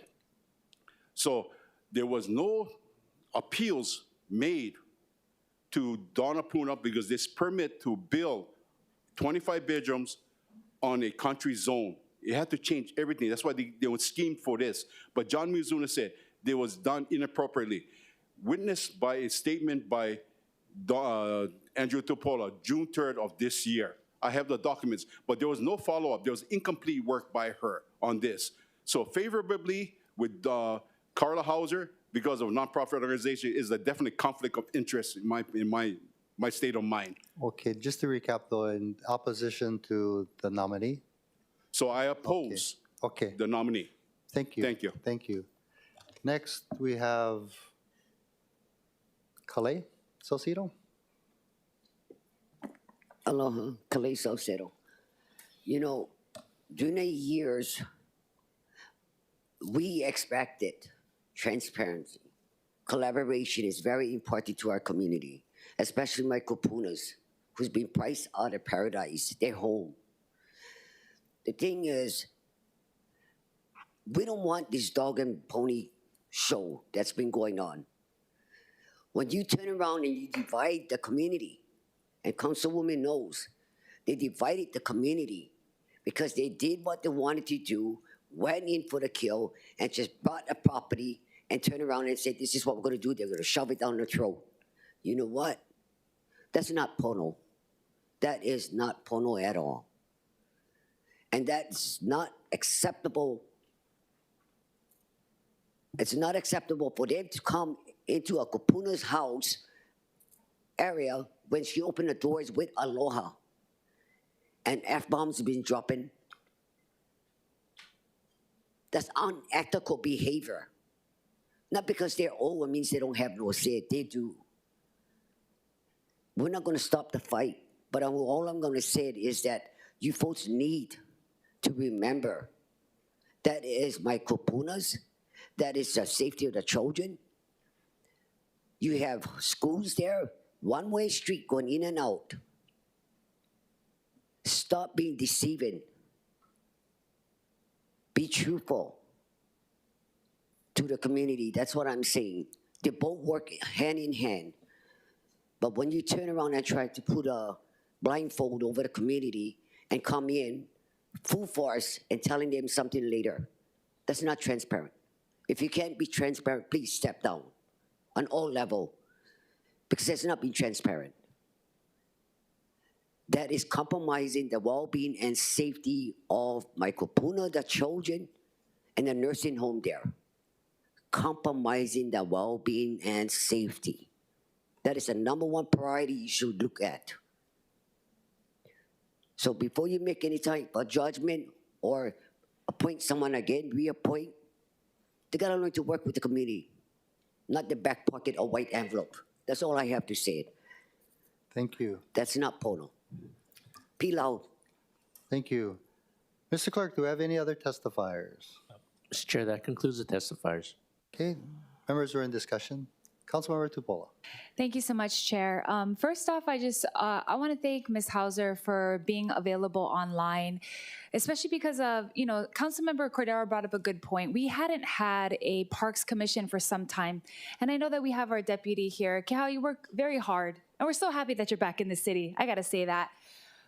So there was no appeals made to Donna Puna because this permit to build 25 bedrooms on a country zone, it had to change everything. That's why they were schemed for this. But John Mizuno said it was done inappropriately. Witnessed by a statement by Andrea Tupola, June 3rd of this year. I have the documents, but there was no follow-up. There was incomplete work by her on this. So favorably with Carla Hauser, because of nonprofit organization, is a definite conflict of interest in my state of mind. Okay, just to recap though, in opposition to the nominee? So I oppose Okay, the nominee. thank you. Thank you. Thank you. Next, we have Calais Salcido. Aloha, Calais Salcedo. You know, during the years, we expected transparency. Collaboration is very important to our community, especially my kupunas, who's been priced out of paradise, their home. The thing is, we don't want this dog and pony show that's been going on. When you turn around and you divide the community, and Councilwoman knows, they divided the community because they did what they wanted to do, went in for the kill, and just bought a property and turned around and said, this is what we're gonna do. They're gonna shove it down their throat. You know what? That's not pono. That is not pono at all. And that's not acceptable. It's not acceptable for them to come into a kupuna's house area when she opened the doors with Aloha and F-bombs been dropping. That's unethical behavior. Not because they're old, it means they don't have no say. They do. We're not going to stop the fight, but all I'm going to say is that you folks need to remember that is my kupunas, that is the safety of the children. You have schools there, one-way street going in and out. Stop being deceiving. Be truthful to the community. That's what I'm saying. They both work hand in hand. But when you turn around and try to put a blindfold over the community and come in full force and telling them something later, that's not transparent. If you can't be transparent, please step down on all levels, because that's not being transparent. That is compromising the well-being and safety of my kupuna, the children, and the nursing home there. Compromising the well-being and safety. That is the #1 priority you should look at. So before you make any type of judgment or appoint someone again, reappoint, they gotta learn to work with the community, not the back pocket or white envelope. That's all I have to say. Thank you. That's not pono. Pilau. Thank you. Mr. Clerk, do we have any other testifiers? Mr. Chair, that concludes the testifiers. Okay, members are in discussion. Councilmember Tupola. Thank you so much, Chair. First off, I want to thank Ms. Hauser for being available online, especially because of, Councilmember Cordero brought up a good point. We hadn't had a Parks Commission for some time, and I know that we have our deputy here. Kehao, you work very hard, and we're so happy that you're back in the city. I got to say that.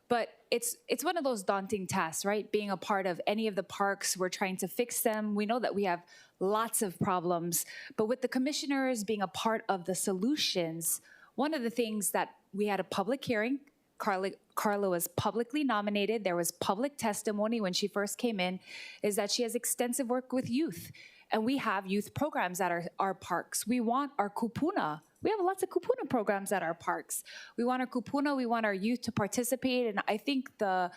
But it's one of those daunting tasks, right? Being a part of any of the parks, we're trying to fix them. We know that we have lots of problems, but with the commissioners being a part of the solutions, one of the things that we had a public hearing, Carla was publicly nominated, there was public testimony when she first came in, is that she has extensive work with youth. And we have youth programs at our parks. We want our kupuna. We have lots of kupuna programs at our parks. We want our kupuna, we want our youth to participate, and I think the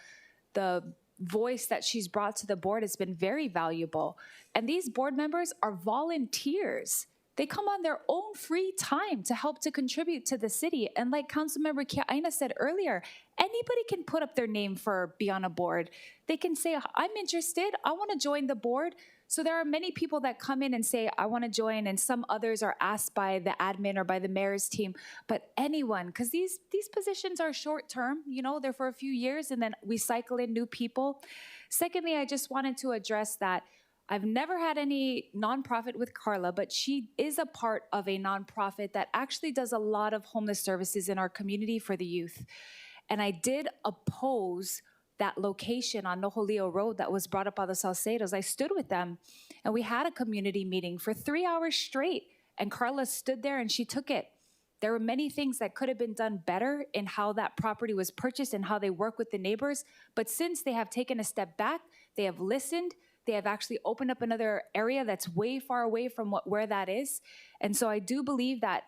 voice that she's brought to the board has been very valuable. And these board members are volunteers. They come on their own free time to help to contribute to the city. And like Councilmember Kiaina said earlier, anybody can put up their name for be on a board. They can say, I'm interested, I want to join the board. So there are many people that come in and say, I want to join, and some others are asked by the admin or by the mayor's team. But anyone, because these positions are short term, they're for a few years, and then we cycle in new people. Secondly, I just wanted to address that I've never had any nonprofit with Carla, but she is a part of a nonprofit that actually does a lot of homeless services in our community for the youth. And I did oppose that location on Noholio Road that was brought up by the Salcedos. I stood with them and we had a community meeting for 3 hours straight, and Carla stood there and she took it. There were many things that could have been done better in how that property was purchased and how they work with the neighbors, but since they have taken a step back, they have listened, They have actually opened up another area that's way far away from where that is. And so I do believe that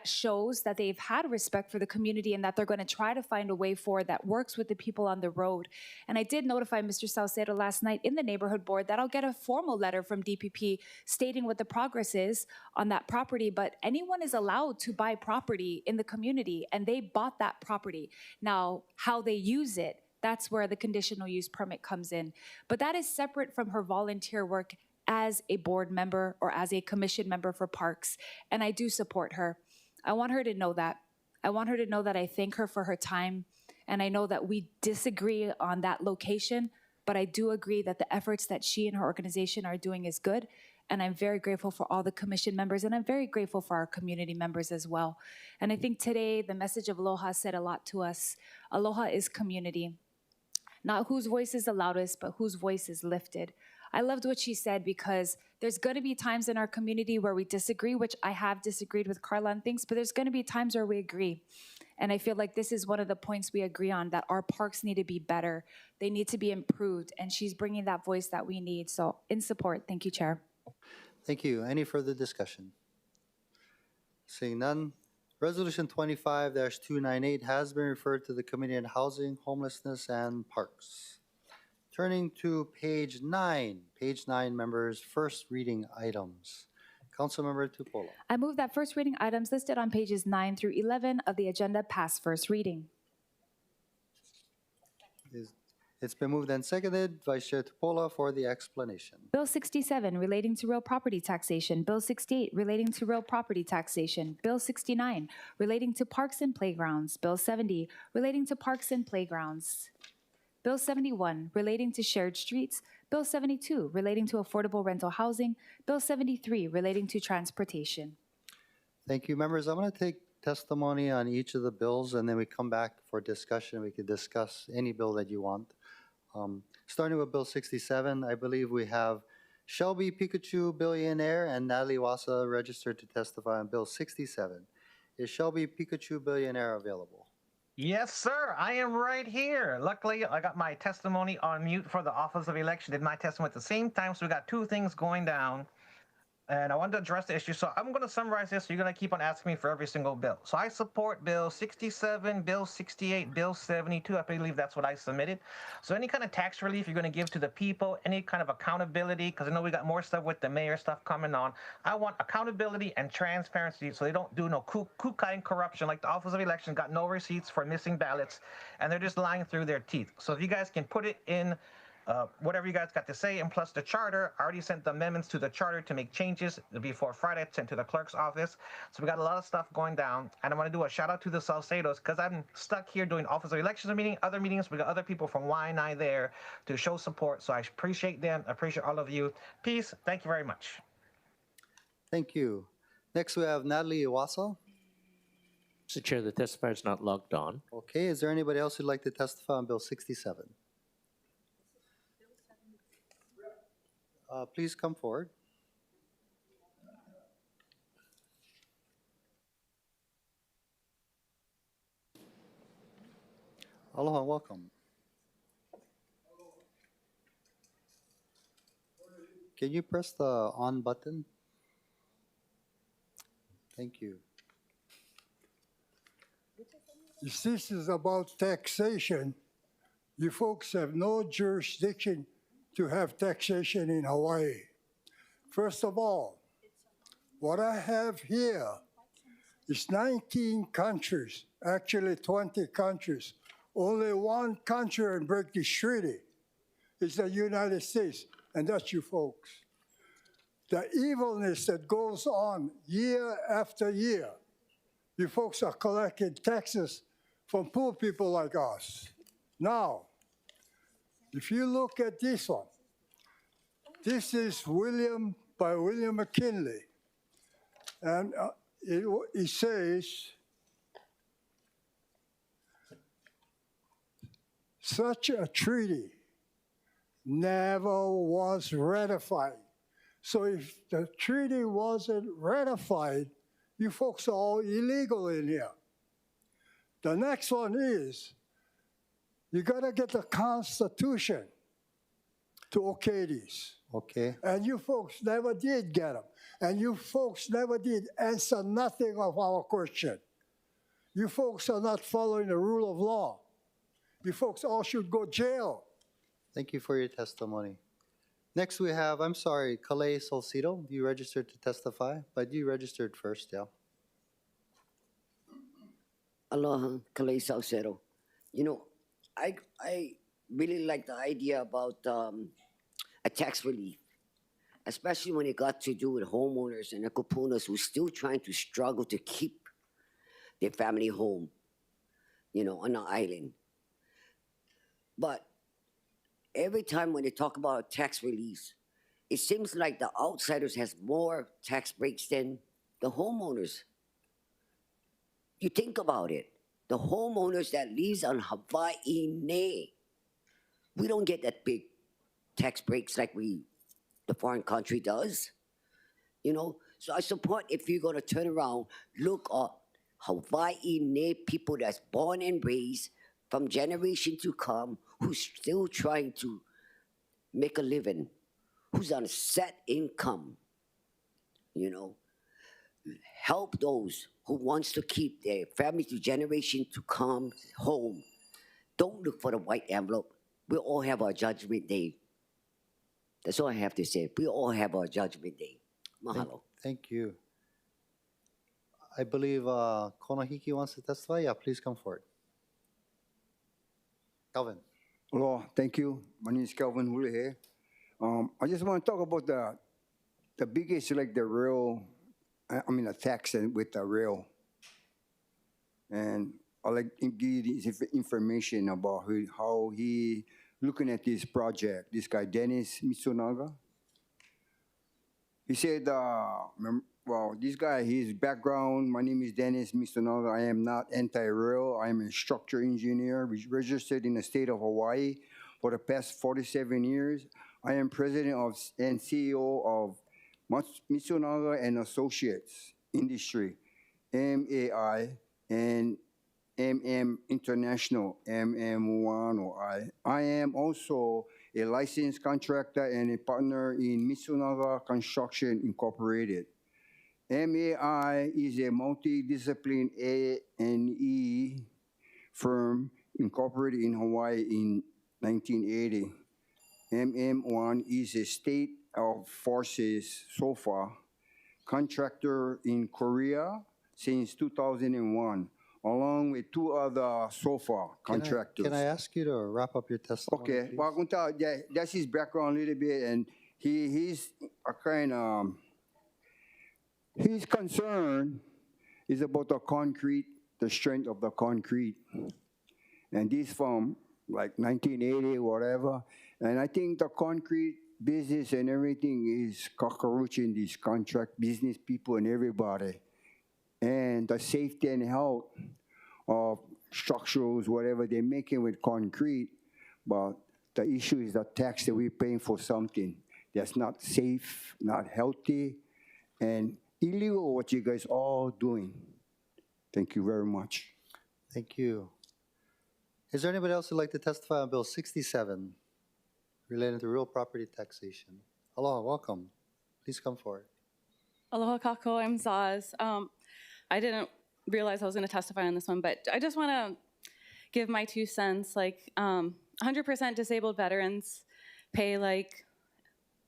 shows that they've had respect for the community and that they're going to try to find a way forward that works with the people on the road. And I did notify Mr. Salcedo last night in the neighborhood board that I'll get a formal letter from DPP stating what the progress is on that property. But anyone is allowed to buy property in the community, and they bought that property. Now, how they use it, that's where the conditional use permit comes in. But that is separate from her volunteer work as a board member or as a commission member for parks. And I do support her. I want her to know that. I want her to know that I thank her for her time. And I know that we disagree on that location, but I do agree that the efforts that she and her organization are doing is good. And I'm very grateful for all the commission members, and I'm very grateful for our community members as well. And I think today the message of ALOHA said a lot to us. ALOHA is community. Not whose voice is the loudest, but whose voice is lifted. I loved what she said, because there's going to be times in our community where we disagree, which I have disagreed with Carla on things, but there's going to be times where we agree. And I feel like this is one of the points we agree on, that our parks need to be better. They need to be improved, and she's bringing that voice that we need. So in support, thank you, Chair. Thank you. Any further discussion? Seeing none, Resolution 25-298 has been referred to the Committee on Housing, Homelessness, and Parks. Turning to page 9, members, first reading items. Councilmember Tupola. I move that first reading items listed on pages 9 through 11 of the agenda pass first reading. It's been moved and seconded. Vice Chair Tupola for the explanation. Bill 67 relating to real property taxation. Bill 68 relating to real property taxation. Bill 69 relating to parks and playgrounds. Bill 70 relating to parks and playgrounds. Bill 71 relating to shared streets. Bill 72 relating to affordable rental housing. Bill 73 relating to transportation. Thank you, members. I'm going to take testimony on each of the bills, and then we come back for discussion. We could discuss any bill that you want. Starting with Bill 67, I believe we have Shelby Pikachu, billionaire, and Natalie Wasa registered to testify on Bill 67. Is Shelby Pikachu, billionaire available? Yes, sir. I am right here. Luckily, I got my testimony on mute for the Office of Election. Did my testimony at the same time, so we got two things going down. And I wanted to address the issue. So I'm going to summarize this. So you're going to keep on asking me for every single bill. So I support Bill 67, Bill 68, Bill 72. I believe that's what I submitted. So any kind of tax relief you're going to give to the people, any kind of accountability, because I know we got more stuff with the mayor stuff coming on. I want accountability and transparency so they don't do no coup-kind corruption like the Office of Election got no receipts for missing ballots, and they're just lying through their teeth. So if you guys can put it in whatever you guys got to say, and plus the charter, I already sent the amendments to the charter to make changes before Friday, sent to the clerk's office. So we got a lot of stuff going down, and I want to do a shout out to the Salcedos, because I'm stuck here doing Office of Elections meeting, other meetings. We got other people from Y&I there to show support, so I appreciate them. I appreciate all of you. Peace. Thank you very much. Thank you. Next, we have Natalie Iwasa. Mr. Chair, the testifier is not logged on. Okay, is there anybody else who'd like to testify on Bill 67? Please come forward. Aloha, welcome. Can you press the on button? Thank you. If this is about taxation, you folks have no jurisdiction to have taxation in Hawaii. First of all, what I have here is 19 countries, actually 20 countries. Only one country in break this treaty is the United States, and that's you folks. The evilness that goes on year after year, you folks are collecting taxes from poor people like us. Now, if you look at this one, this is by William McKinley. And it says, such a treaty never was ratified. So if the treaty wasn't ratified, you folks are all illegal in here. The next one is, you gotta get the Constitution. to okay these. Okay. And you folks never did get them. And you folks never did answer nothing of our question. You folks are not following the rule of law. You folks all should go jail. Thank you for your testimony. Next we have, I'm sorry, Calais Solcito. You registered to testify, but you registered first, yeah. Aloha, Kalei Salcedo. You know, I really like the idea about a tax relief, especially when it got to do with homeowners and the kupunas who are still trying to struggle to keep their family home, you know, on the island. But every time when they talk about tax relief, it seems like the outsiders has more tax breaks than the homeowners. You think about it. The homeowners that lives on Hawaii, we don't get that big tax breaks like the foreign country does. You know, so I support if you're gonna turn around, look at Hawaii people that's born and raised from generation to come, who's still trying to make a living, who's on a set income, you know. Help those who wants to keep their family to generation to come home. Don't look for the white envelope. We all have our judgment day. That's all I have to say. We all have our judgment day. Mahalo. Thank you. I believe Konohiki wants to testify. Yeah, please come forward. Calvin. Hello, thank you. My name is Calvin Hule here. I just want to talk about the biggest, like the rail, the tax with the rail. And I like to give this information about how he looking at this project. This guy, Dennis Mitsunaga. He said, well, this guy, his background, my name is Dennis Mitsunaga. I am not anti-rail. I am a structural engineer registered in the state of Hawaii for the past 47 years. I am president and CEO of Mitsunaga and Associates Industry, MAI, and MM International, MM1OI. I am also a licensed contractor and a partner in Mitsunaga Construction Incorporated. MAI is a multidisciplinary A&E firm incorporated in Hawaii in 1980. MM1 is a state of forces SOFA contractor in Korea since 2001, along with two other SOFA contractors. Can I ask you to wrap up your testimony? Okay, well, that's his background a little bit, and he's a kind of, his concern is about the concrete, the strength of the concrete. And this from like 1980, whatever. And I think the concrete business and everything is cockroaching these contract business people and everybody. And the safety and health of structures, whatever they're making with concrete, but the issue is the tax that we're paying for something that's not safe, not healthy, and illegal what you guys all doing. Thank you very much. Thank you. Is there anybody else who'd like to testify on Bill 67 related to real property taxation? Aloha, welcome. Please come forward. Aloha kako, I'm Zaz. I didn't realize I was going to testify on this one, but I just want to give my 2 cents. Like 100% disabled veterans pay like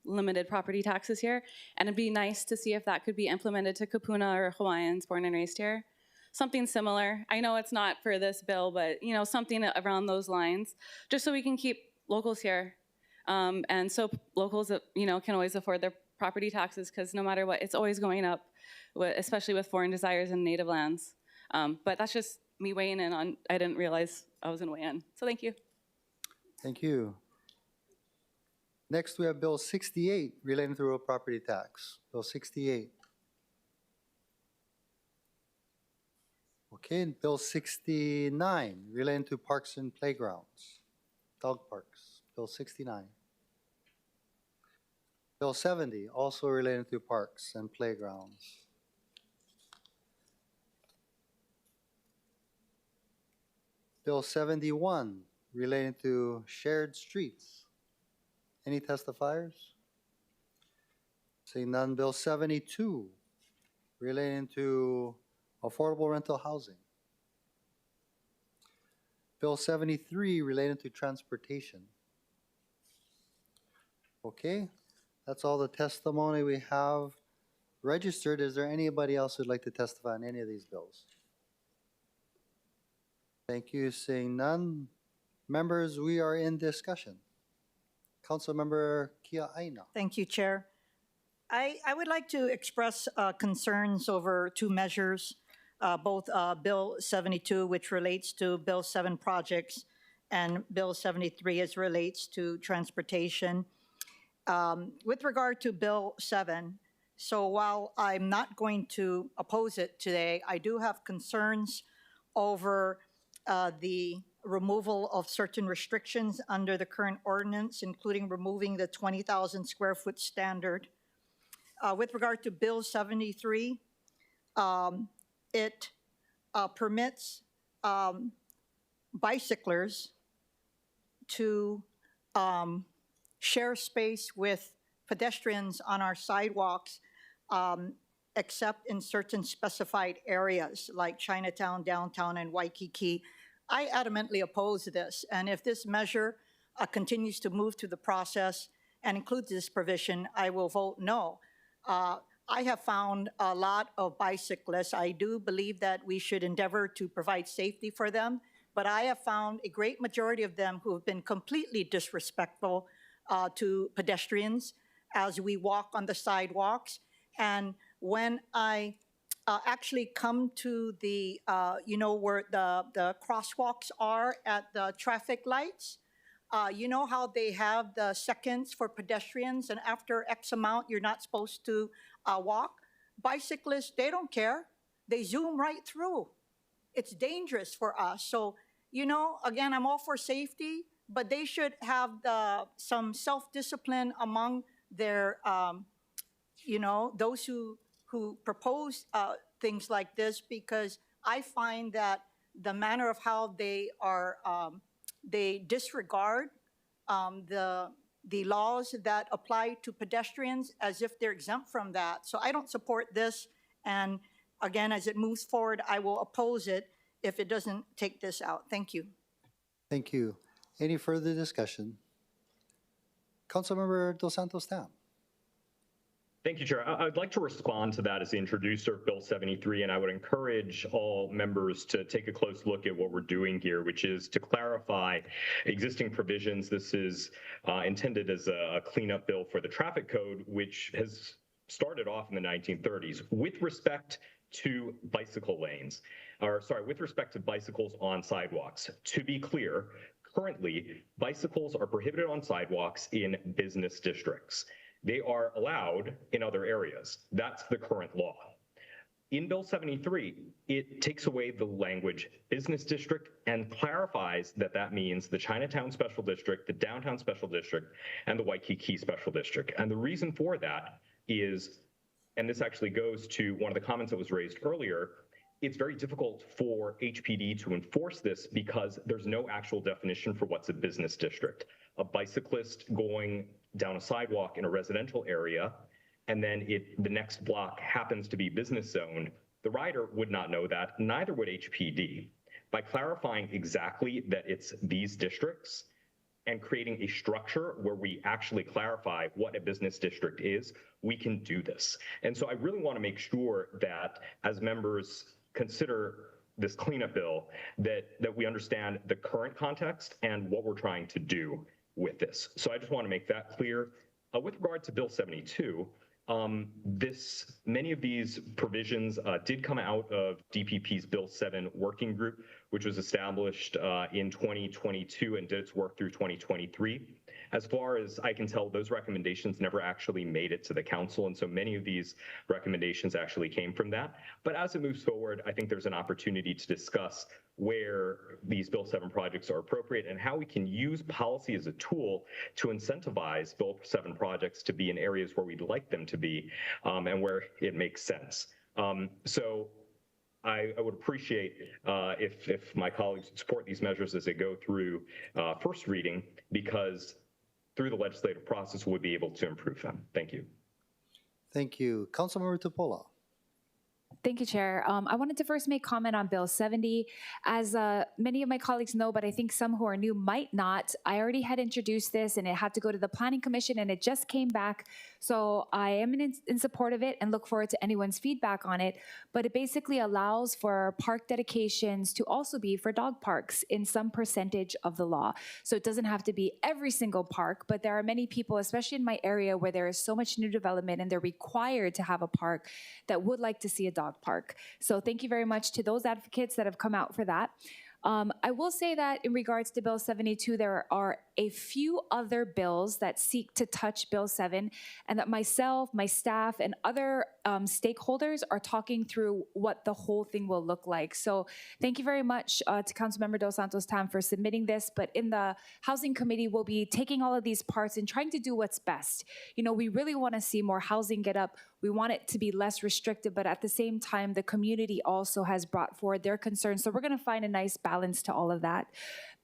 limited property taxes here, and it'd be nice to see if that could be implemented to Kupuna or Hawaiians born and raised here. Something similar. I know it's not for this bill, but you know, something around those lines, just so we can keep locals here, and so locals, you know, can always afford their property taxes, because no matter what, it's always going up, especially with foreign desires and native lands. But that's just me weighing in on. I didn't realize I was gonna weigh in. So thank you. Thank you. Next, we have Bill 68 relating to real property tax. Bill 68. Okay, and Bill 69 relating to parks and playgrounds, dog parks. Bill 69. Bill 70 also relating to parks and playgrounds. Bill 71 relating to shared streets. Any testifiers? Seeing none, Bill 72 relating to affordable rental housing. Bill 73 relating to transportation. Okay, that's all the testimony we have registered. Is there anybody else who'd like to testify on any of these bills? Thank you. Seeing none. Members, we are in discussion. Councilmember Kia Aina. Thank you, Chair. I would like to express concerns over two measures, both Bill 72, which relates to Bill 7 projects, and Bill 73 as relates to transportation. With regard to Bill 7, so while I'm not going to oppose it today, I do have concerns over the removal of certain restrictions under the current ordinance, including removing the 20,000 square foot standard. With regard to Bill 73, it permits bicyclers to share space with pedestrians on our sidewalks, except in certain specified areas like Chinatown, downtown, and Waikiki. I adamantly oppose this, and if this measure continues to move through the process and includes this provision, I will vote no. I have found a lot of bicyclists. I do believe that we should endeavor to provide safety for them, but I have found a great majority of them who have been completely disrespectful to pedestrians as we walk on the sidewalks. And when I actually come to the, where the crosswalks are at the traffic lights, you know how they have the seconds for pedestrians, and after X amount, you're not supposed to walk? Bicyclists, they don't care. They zoom right through. It's dangerous for us. So, again, I'm all for safety, but they should have some self-discipline among their, those who propose things like this, because I find that the manner of how they are, they disregard the laws that apply to pedestrians as if they're exempt from that. So I don't support this. And again, as it moves forward, I will oppose it if it doesn't take this out. Thank you. Thank you. Any further discussion? Councilmember Dos Santos Tam. Thank you, Chair. I'd like to respond to that as the introducer of Bill 73, and I would encourage all members to take a close look at what we're doing here, which is to clarify existing provisions. This is intended as a cleanup bill for the traffic code, which has started off in the 1930s with respect to bicycle lanes, with respect to bicycles on sidewalks. To be clear, currently, bicycles are prohibited on sidewalks in business districts. They are allowed in other areas. That's the current law. In Bill 73, it takes away the language business district and clarifies that that means the Chinatown Special District, the Downtown Special District, and the Waikiki Special District. And the reason for that is, and this actually goes to one of the comments that was raised earlier, it's very difficult for HPD to enforce this because there's no actual definition for what's a business district. A bicyclist going down a sidewalk in a residential area, and then the next block happens to be business zoned, the rider would not know that, neither would HPD. By clarifying exactly that it's these districts and creating a structure where we actually clarify what a business district is, we can do this. And so I really want to make sure that as members consider this cleanup bill, that we understand the current context and what we're trying to do with this. So I just want to make that clear. With regard to Bill 72, many of these provisions did come out of DPP's Bill 7 working group, which was established in 2022 and did its work through 2023. As far as I can tell, those recommendations never actually made it to the council, and so many of these recommendations actually came from that. But as it moves forward, I think there's an opportunity to discuss where these Bill 7 projects are appropriate and how we can use policy as a tool to incentivize Bill 7 projects to be in areas where we'd like them to be and where it makes sense. So I would appreciate if my colleagues support these measures as they go through first reading, because through the legislative process, we'll be able to improve them. Thank you. Thank you. Councilmember Tupola. Thank you, Chair. I wanted to first make comment on Bill 70. As many of my colleagues know, but I think some who are new might not, I already had introduced this and it had to go to the Planning Commission and it just came back. So I am in support of it and look forward to anyone's feedback on it. But it basically allows for park dedications to also be for dog parks in some percentage of the law. So it doesn't have to be every single park, but there are many people, especially in my area where there is so much new development and they're required to have a park, that would like to see a dog park. So thank you very much to those advocates that have come out for that. I will say that in regards to Bill 72, there are a few other bills that seek to touch Bill 7, and that myself, my staff, and other stakeholders are talking through what the whole thing will look like. So thank you very much to Councilmember Dos Santos Tam for submitting this, but in the Housing Committee, we'll be taking all of these parts and trying to do what's best. You know, we really want to see more housing get up. We want it to be less restrictive, but at the same time, the community also has brought forward their concerns. So we're going to find a nice balance to all of that.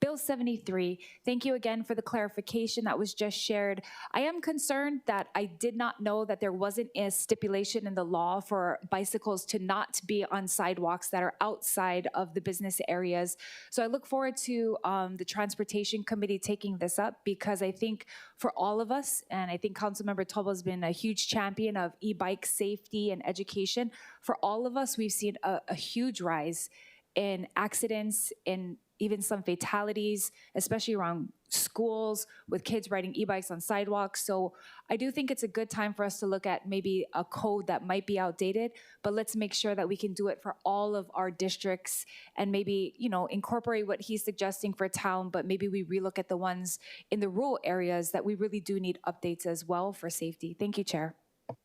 Bill 73, thank you again for the clarification that was just shared. I am concerned that I did not know that there wasn't a stipulation in the law for bicycles to not be on sidewalks that are outside of the business areas. So I look forward to the Transportation Committee taking this up, because I think for all of us, and I think Councilmember Tobo has been a huge champion of e-bike safety and education. For all of us, we've seen a huge rise in accidents, in even some fatalities, especially around schools with kids riding e-bikes on sidewalks. So I do think it's a good time for us to look at maybe a code that might be outdated, but let's make sure that we can do it for all of our districts and maybe, you know, incorporate what he's suggesting for town, but maybe we relook at the ones in the rural areas that we really do need updates as well for safety. Thank you, Chair.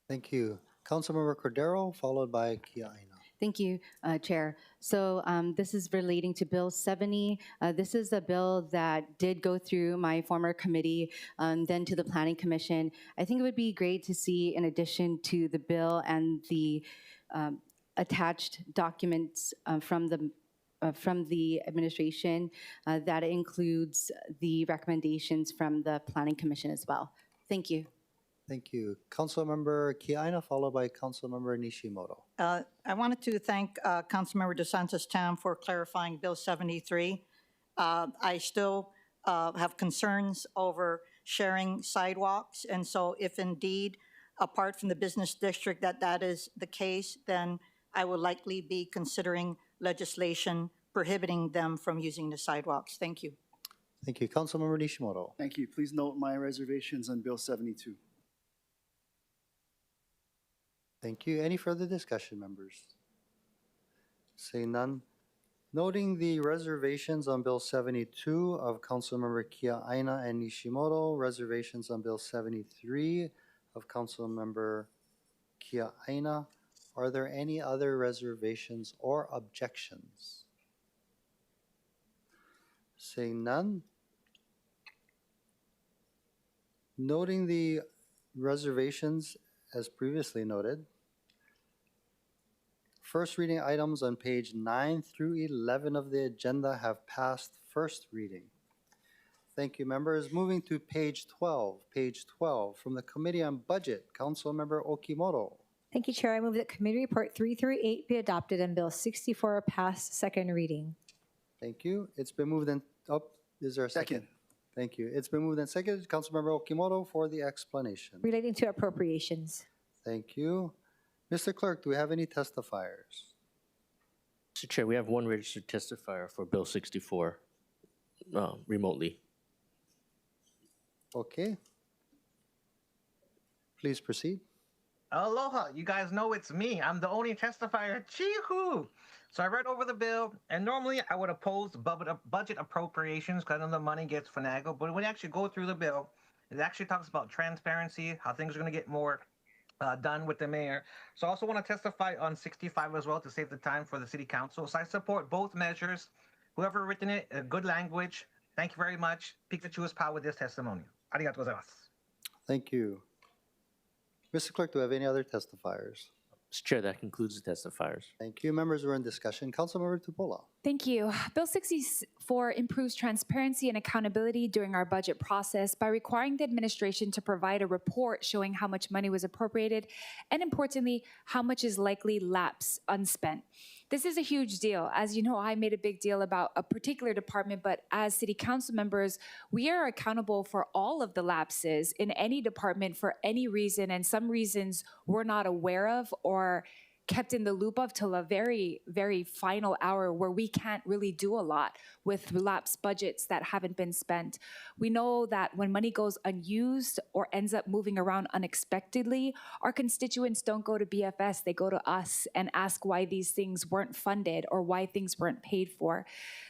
Thank you. Councilmember Cordero, followed by Kia Aina. Thank you, Chair. So this is relating to Bill 70. This is a bill that did go through my former committee, then to the Planning Commission. I think it would be great to see, in addition to the bill and the attached documents from the administration, that it includes the recommendations from the Planning Commission as well. Thank you. Thank you. Councilmember Kia Aina, followed by Councilmember Nishimoto. I wanted to thank Councilmember Dos Santos Tam for clarifying Bill 73. I still have concerns over sharing sidewalks, and so if indeed, apart from the business district, that is the case, then I will likely be considering legislation prohibiting them from using the sidewalks. Thank you. Thank you. Councilmember Nishimoto. Thank you. Please note my reservations on Bill 72. Thank you. Any further discussion, members? Seeing none. Noting the reservations on Bill 72 of Councilmember Kia Aina and Nishimoto, reservations on Bill 73 of Councilmember Kia Aina, are there any other reservations or objections? Seeing none. Noting the reservations as previously noted, first reading items on page 9 through 11 of the agenda have passed first reading. Thank you, members. Moving to page 12 from the Committee on Budget, Councilmember Okimoto. Thank you, Chair. I move that Committee Report 3 through 8 be adopted and Bill 64 pass second reading. Thank you. It's been moved and is there a second? Thank you. It's been moved and seconded. Councilmember Okimoto for the explanation. Relating to appropriations. Thank you. Mr. Clerk, do we have any testifiers? Mr. Chair, we have one registered testifier for Bill 64 remotely. Okay. Please proceed. Aloha, you guys know it's me. I'm the only testifier. Chee-hoo! So I read over the bill, and normally I would oppose budget appropriations because I know the money gets finagled, but when you actually go through the bill, it actually talks about transparency, how things are going to get more done with the mayor. So I also want to testify on 65 as well to save the time for the city council. So I support both measures. Whoever written it, good language. Thank you very much. Pikachu is power with this testimony. Arigatou gozaimasu. Thank you. Mr. Clerk, do we have any other testifiers? Mr. Chair, that concludes the testifiers. Thank you. Members were in discussion. Councilmember Tupola. Thank you. Bill 64 improves transparency and accountability during our budget process by requiring the administration to provide a report showing how much money was appropriated and, importantly, how much is likely lapse unspent. This is a huge deal. As you know, I made a big deal about a particular department, but as city council members, we are accountable for all of the lapses in any department for any reason, and some reasons we're not aware of or kept in the loop of till a very, very final hour where we can't really do a lot with lapsed budgets that haven't been spent. We know that when money goes unused or ends up moving around unexpectedly, our constituents don't go to BFS, they go to us and ask why these things weren't funded or why things weren't paid for.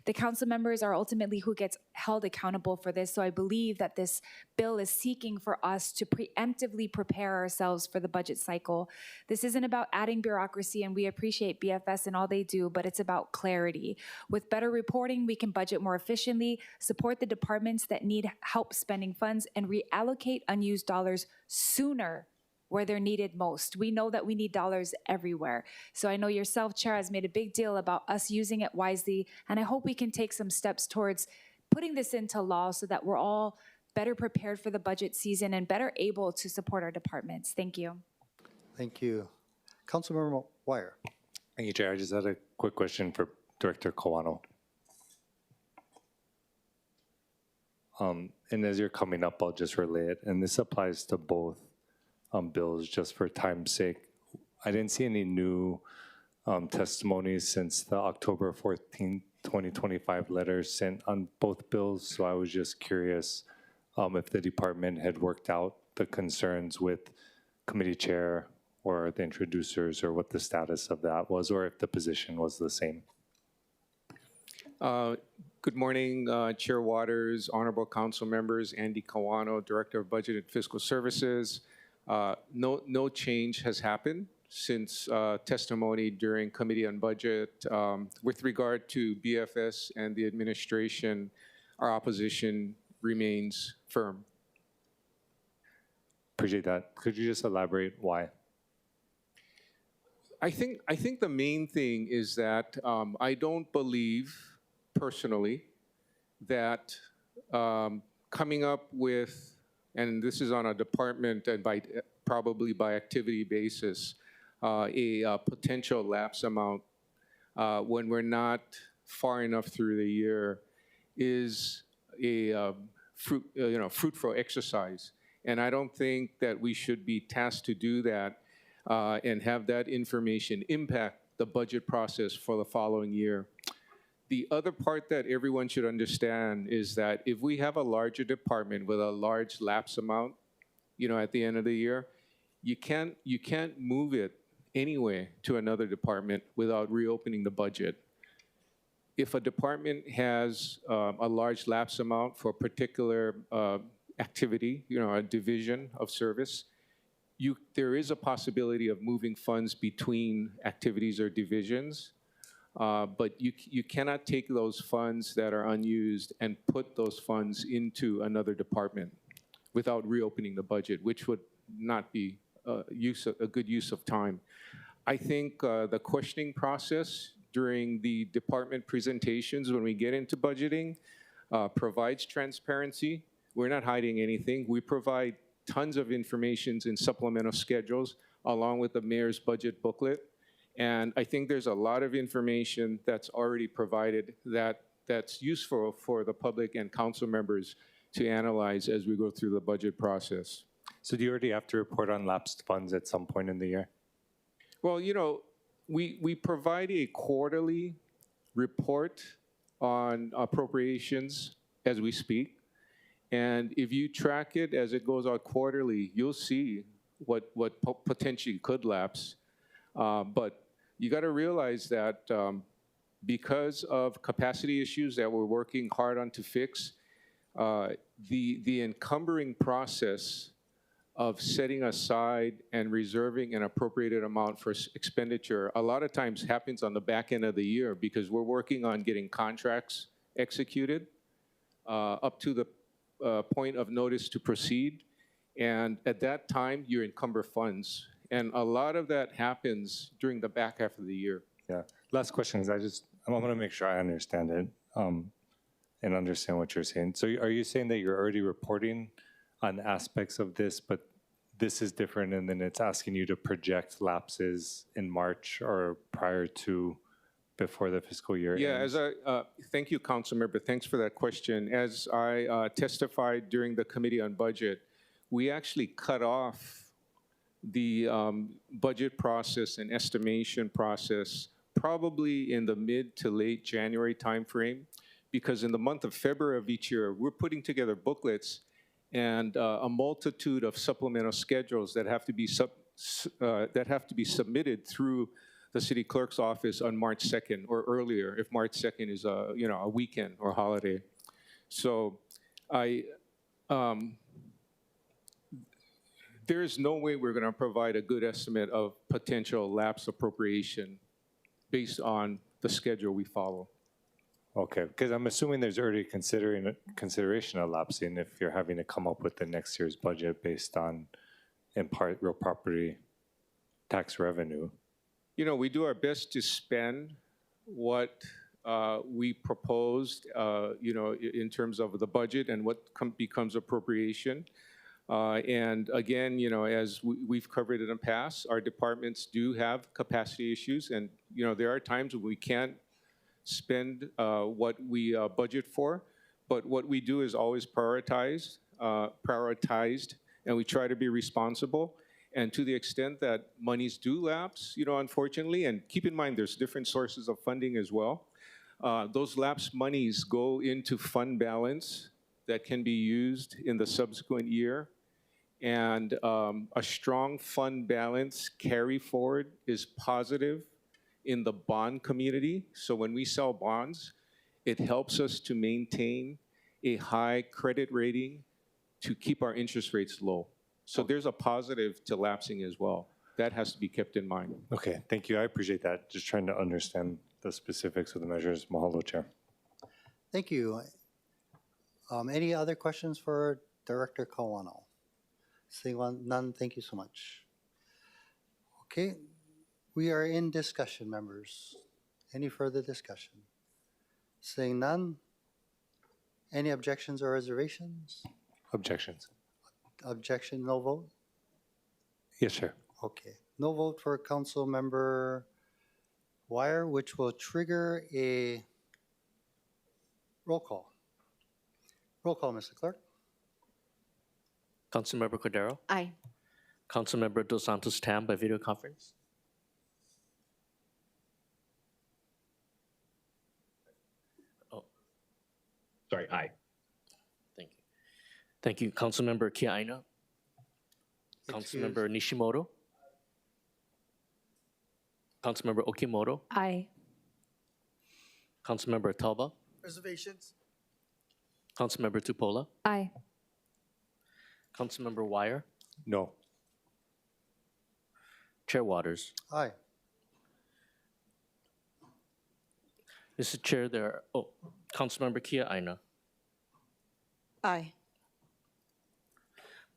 The council members are ultimately who gets held accountable for this, so I believe that this bill is seeking for us to preemptively prepare ourselves for the budget cycle. This isn't about adding bureaucracy, and we appreciate BFS and all they do, but it's about clarity. With better reporting, we can budget more efficiently, support the departments that need help spending funds, and reallocate unused dollars sooner where they're needed most. We know that we need dollars everywhere. So I know yourself, Chair, has made a big deal about us using it wisely, and I hope we can take some steps towards putting this into law so that we're all better prepared for the budget season and better able to support our departments. Thank you. Thank you. Councilmember Wire. Thank you, Chair. I just had a quick question for Director Kawano. And as you're coming up, I'll just relay it. And this applies to both bills, just for time's sake. I didn't see any new testimonies since the October 14th, 2025 letter sent on both bills. So I was just curious if the department had worked out the concerns with committee chair or the introducers, or what the status of that was, or if the position was the same. Good morning, Chair Waters, honorable council members, Andy Kawano, Director of Budget and Fiscal Services. No change has happened since testimony during Committee on Budget. With regard to BFS and the administration, our opposition remains firm. Appreciate that. Could you just elaborate why? I think the main thing is that I don't believe personally that coming up with, and this is on a department and probably by activity basis, a potential lapse amount when we're not far enough through the year is a fruitful exercise. And I don't think that we should be tasked to do that and have that information impact the budget process for the following year. The other part that everyone should understand is that if we have a larger department with a large lapse amount, at the end of the year, you can't move it anyway to another department without reopening the budget. If a department has a large lapse amount for a particular activity, a division of service, there is a possibility of moving funds between activities or divisions, but you cannot take those funds that are unused and put those funds into another department without reopening the budget, which would not be a good use of time. I think the questioning process during the department presentations when we get into budgeting provides transparency. We're not hiding anything. We provide tons of information in supplemental schedules along with the mayor's budget booklet. And I think there's a lot of information that's already provided that's useful for the public and council members to analyze as we go through the budget process. So do you already have to report on lapsed funds at some point in the year? Well, we provide a quarterly report on appropriations as we speak. And if you track it as it goes out quarterly, you'll see what potentially could lapse. But you got to realize that because of capacity issues that we're working hard on to fix, the encumbering process of setting aside and reserving an appropriated amount for expenditure a lot of times happens on the back end of the year because we're working on getting contracts executed up to the point of notice to proceed. And at that time, you encumber funds. And a lot of that happens during the back half of the year. Yeah. Last question is I want to make sure I understand it and understand what you're saying. So are you saying that you're already reporting on aspects of this, but this is different, and then it's asking you to project lapses in March or prior to before the fiscal year Yeah, ends? Thank you, Councilmember. Thanks for that question. As I testified during the Committee on Budget, we actually cut off the budget process and estimation process probably in the mid to late January timeframe, because in the month of February of each year, we're putting together booklets and a multitude of supplemental schedules that have to be submitted through the city clerk's office on March 2nd or earlier, if March 2nd is a weekend or holiday. So there is no way we're going to provide a good estimate of potential lapse appropriation based on the schedule we follow. Okay, because I'm assuming there's already consideration of lapsing if you're having to come up with the next year's budget based on, in part, real property tax revenue. You know, we do our best to spend what we proposed, in terms of the budget and what becomes appropriation. And again, as we've covered in the past, our departments do have capacity issues, and there are times when we can't spend what we budget for, but what we do is always prioritized, and we try to be responsible. And to the extent that monies do lapse, unfortunately, and keep in mind there's different sources of funding as well, those lapse monies go into fund balance that can be used in the subsequent year. And a strong fund balance carry forward is positive in the bond community. So when we sell bonds, it helps us to maintain a high credit rating to keep our interest rates low. So there's a positive to lapsing as well. That has to be kept in mind. Okay, thank you. I appreciate that. Just trying to understand the specifics of the measures. Mahalo, Chair. Thank you. Any other questions for Director Kawano? Seeing none, thank you so much. Okay, we are in discussion, members. Any further discussion? Seeing none, any objections or reservations? Objections. Objection, no vote? Yes, sir. Okay, no vote for Councilmember Wire, which will trigger a roll call. Roll call, Mr. Clerk. Councilmember Cordero? Aye. Councilmember Dos Santos Tam by video conference? Sorry, aye. Thank you. Thank you. Councilmember Kiaina? Councilmember Nishimoto? Councilmember Okimoto? Aye. Councilmember Talba? Reservations? Councilmember Tupola? Aye. Councilmember Wire? No. Chair Waters? Aye. Mr. Chair, Councilmember Kiaina? Aye.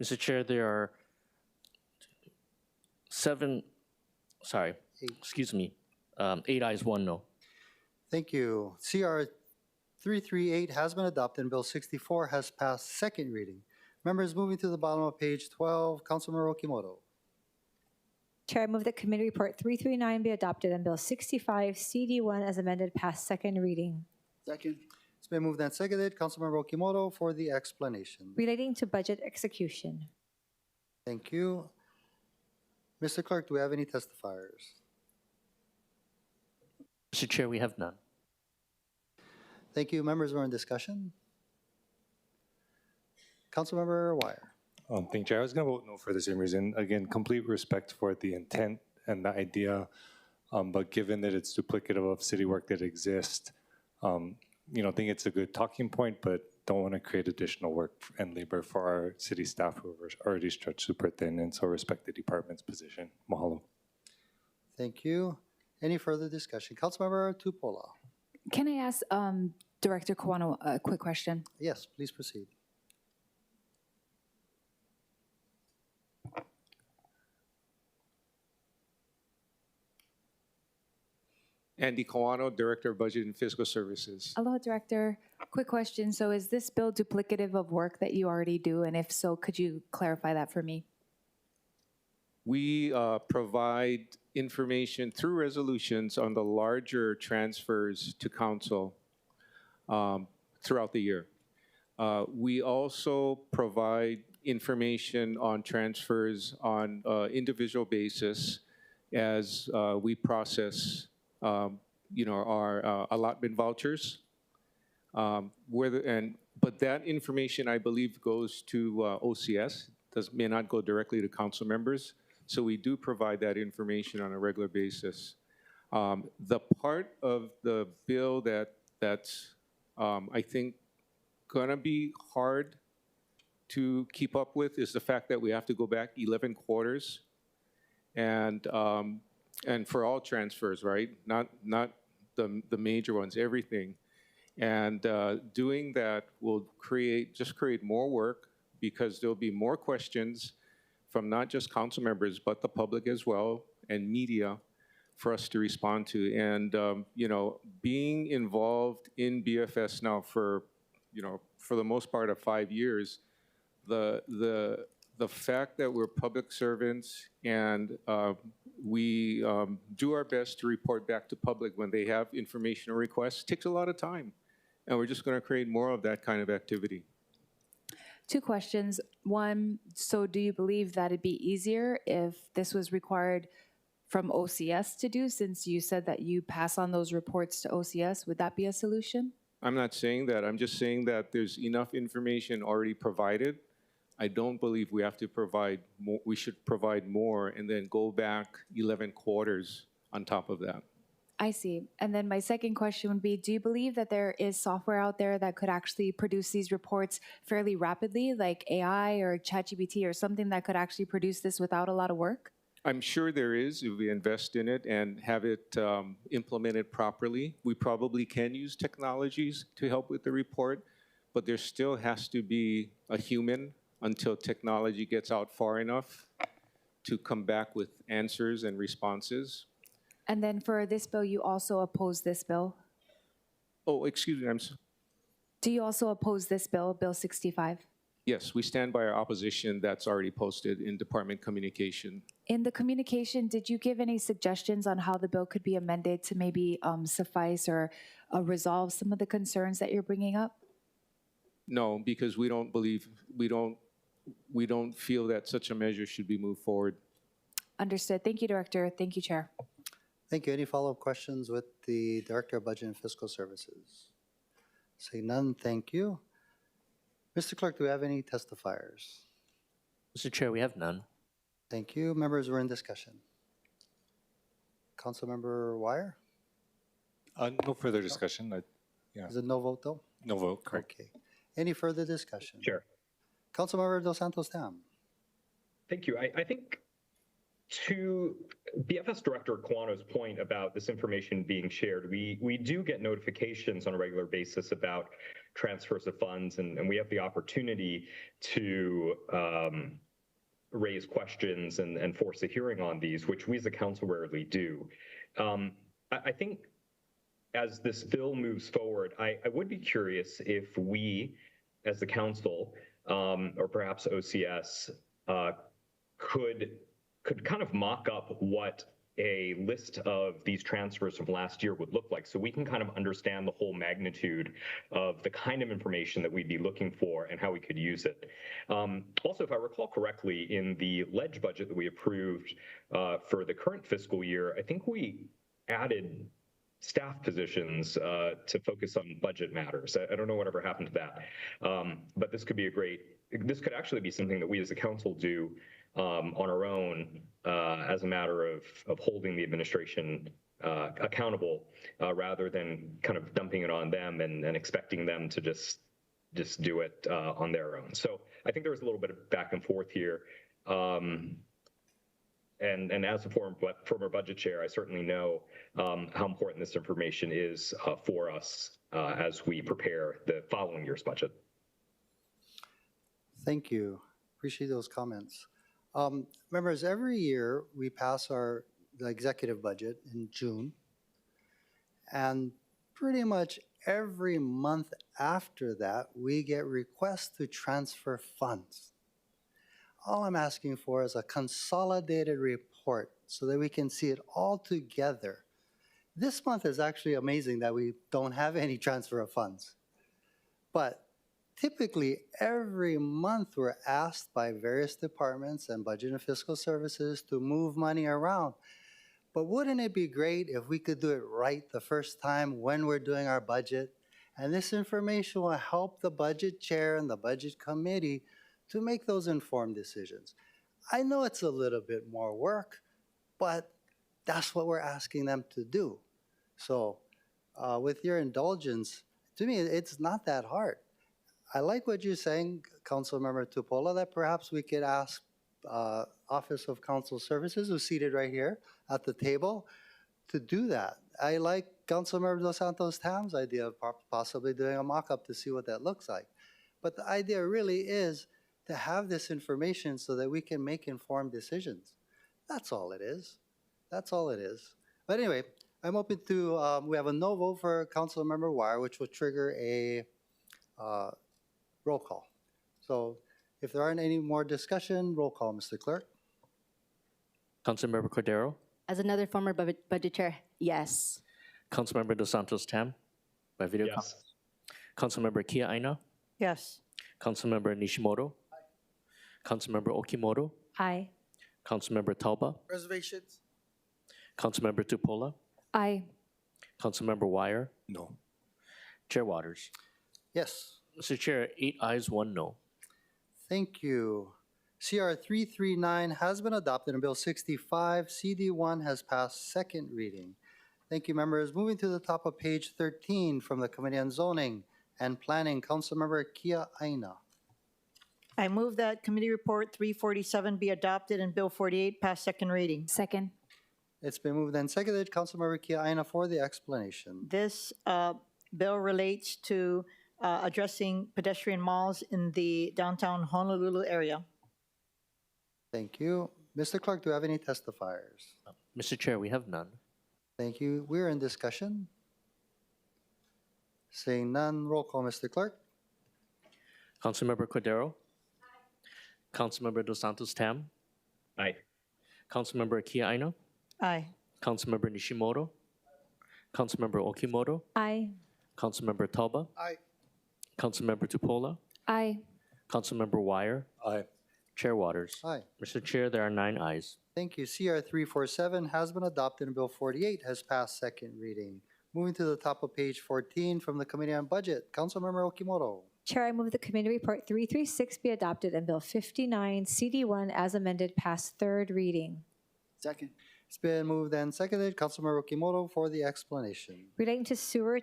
Mr. Chair, there are 8 ayes, 1 no. Thank you. CR 338 has been adopted and Bill 64 has passed second reading. Members, moving to the bottom of page 12, Councilmember Okimoto. Chair, I move that Committee Report 339 be adopted and Bill 65 CD1 as amended pass second reading. Second. It's been moved and seconded. Councilmember Okimoto for the explanation. Relating to budget execution. Thank you. Mr. Clerk, do we have any testifiers? Mr. Chair, we have none. Thank you. Members, we're in discussion. Councilmember Wire. Thank you, Chair. I was going to vote no for the same reason. Again, complete respect for the intent and the idea, but given that it's duplicative of city work that exists, I think it's a good talking point, but don't want to create additional work and labor for our city staff who are already stretched super thin, and so respect the department's position. Mahalo. Thank you. Any further discussion? Councilmember Tupola. Can I ask Director Kawano a quick question? Yes, please proceed. Andy Kawano, Director of Budget and Fiscal Services. Aloha, Director. Quick question. So is this bill duplicative of work that you already do? And if so, could you clarify that for me? We provide information through resolutions on the larger transfers to council throughout the year. We also provide information on transfers on individual basis as we process, our allotment vouchers. But that information, I believe, goes to OCS. May not go directly to council members. So we do provide that information on a regular basis. The part of the bill that's I think gonna be hard to keep up with is the fact that we have to go back 11 quarters, and for all transfers, right? Not the major ones, everything. And doing that will create more work because there'll be more questions from not just council members, but the public as well, and media for us to respond to. And, being involved in BFS now for the most part of 5 years, the fact that we're public servants and we do our best to report back to public when they have information or requests takes a lot of time. And we're just going to create more of that kind of activity. 2 questions. One, so do you believe that it'd be easier if this was required from OCS to do, since you said that you pass on those reports to OCS? Would that be a solution? I'm not saying that. I'm just saying that there's enough information already provided. I don't believe we have to provide more. We should provide more and then go back 11 quarters on top of that. I see. And then my second question would be, do you believe that there is software out there that could actually produce these reports fairly rapidly, like AI or ChatGPT or something that could actually produce this without a lot of work? I'm sure there is if we invest in it and have it implemented properly. We probably can use technologies to help with the report, but there still has to be a human until technology gets out far enough to come back with answers and responses. And then for this bill, you also oppose this bill? Oh, excuse me, I'm sorry. Do you also oppose this bill, Bill 65? Yes, we stand by our opposition that's already posted in department communication. In the communication, did you give any suggestions on how the bill could be amended to maybe suffice or resolve some of the concerns that you're bringing up? No, because we don't feel that such a measure should be moved forward. Understood. Thank you, Director. Thank you, Chair. Thank you. Any follow-up questions with the Director of Budget and Fiscal Services? Seeing none, thank you. Mr. Clerk, do we have any testifiers? Mr. Chair, we have none. Thank you. Members, we're in discussion. Councilmember Wire? No further discussion. Is it no vote though? No vote, correct. Okay. Any further discussion? Sure. Councilmember Dos Santos Tam. Thank you. I think to BFS Director Kawano's point about this information being shared, we do get notifications on a regular basis about transfers of funds, and we have the opportunity to raise questions and force a hearing on these, which we as a council rarely do. I think as this bill moves forward, I would be curious if we, as the council, or perhaps OCS, could kind of mock up what a list of these transfers from last year would look like, so we can kind of understand the whole magnitude of the kind of information that we'd be looking for and how we could use it. Also, if I recall correctly, in the ledge budget that we approved for the current fiscal year, I think we added staff positions to focus on budget matters. I don't know whatever happened to that, but this could actually be something that we as a council do on our own as a matter of holding the administration accountable rather than kind of dumping it on them and expecting them to just do it on their own. So I think there was a little bit of back and forth here. And as a former budget chair, I certainly know how important this information is for us as we prepare the following year's budget. Thank you. Appreciate those comments. Members, every year we pass the executive budget in June. And pretty much every month after that, we get requests to transfer funds. All I'm asking for is a consolidated report so that we can see it all together. This month is actually amazing that we don't have any transfer of funds. But typically, every month we're asked by various departments and Budget and Fiscal Services to move money around. But wouldn't it be great if we could do it right the first time when we're doing our budget? And this information will help the budget chair and the budget committee to make those informed decisions. I know it's a little bit more work, but that's what we're asking them to do. So with your indulgence, to me, it's not that hard. I like what you're saying, Councilmember Tupola, that perhaps we could ask Office of Council Services, who's seated right here at the table, to do that. I like Councilmember Dos Santos Tam's idea of possibly doing a mock-up to see what that looks like. But the idea really is to have this information so that we can make informed decisions. That's all it is. That's all it is. But anyway, I'm open to, we have a no vote for Councilmember Wire, which will trigger a roll call. So if there aren't any more discussion, roll call, Mr. Clerk. Councilmember Cordero, As another former budget chair, yes. Councilmember Dos Santos Tam, by video conference. Councilmember Kia Aina, Yes. Councilmember Nishimoto, Councilmember Okimoto, Aye. Councilmember Tauba, Reservations? Councilmember Tupola, Aye. Councilmember Wire, No. Chair Waters. Yes. Mr. Chair, 8 ayes, 1 no. Thank you. CR 339 has been adopted and Bill 65, CD1 has passed second reading. Thank you, members. Moving to the top of page 13 from the Committee on Zoning and Planning, Councilmember Kia Aina. I move that Committee Report 347 be adopted and Bill 48 pass second reading. Second. It's been moved and seconded. Councilmember Kia Aina for the explanation. This bill relates to addressing pedestrian malls in the downtown Honolulu area. Thank you. Mr. Clerk, do we have any testifiers? Mr. Chair, we have none. Thank you. We're in discussion. Seeing none, roll call, Mr. Clerk. Councilmember Cordero, Councilmember Dos Santos Tam, Aye. Councilmember Kia Aina, Aye. Councilmember Nishimoto, Councilmember Okimoto, Aye. Councilmember Tauba, Aye. Councilmember Tupola, Aye. Councilmember Wire, Aye. Chair Waters. Aye. Mr. Chair, there are 9 ayes. Thank you. CR 347 has been adopted and Bill 48 has passed second reading. Moving to the top of page 14 from the Committee on Budget, Councilmember Okimoto. Chair, I move the Committee Report 336 be adopted and Bill 59, CD1 as amended pass third reading. Second. It's been moved and seconded. Councilmember Okimoto for the explanation. Relating to sewer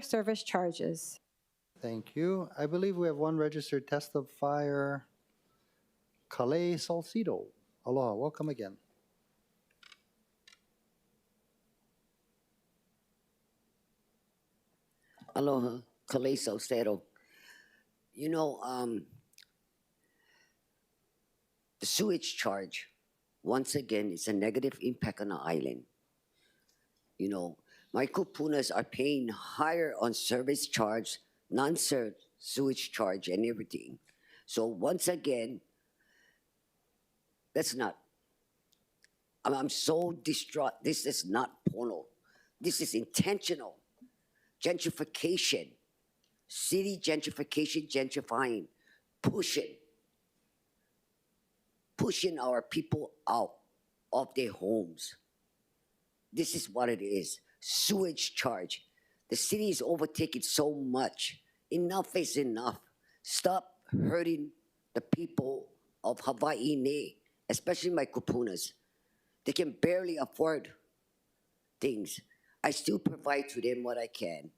service charges. Thank you. I believe we have one registered testifier, Calais Salcido. Aloha, welcome again. Aloha, Calais Salcedo. You know, the sewage charge, once again, is a negative impact on the island. You know, my kupunas are paying higher on service charge, non-sewage charge, and everything. So once again, that's not, I'm so distraught. This is not porno. This is intentional. Gentrification, city gentrification, gentrifying, pushing our people out of their homes. This is what it is, sewage charge. The city is overtaking so much. Enough is enough. Stop hurting the people of Hawaii, especially my kupunas. They can barely afford things. I still provide to them what I can.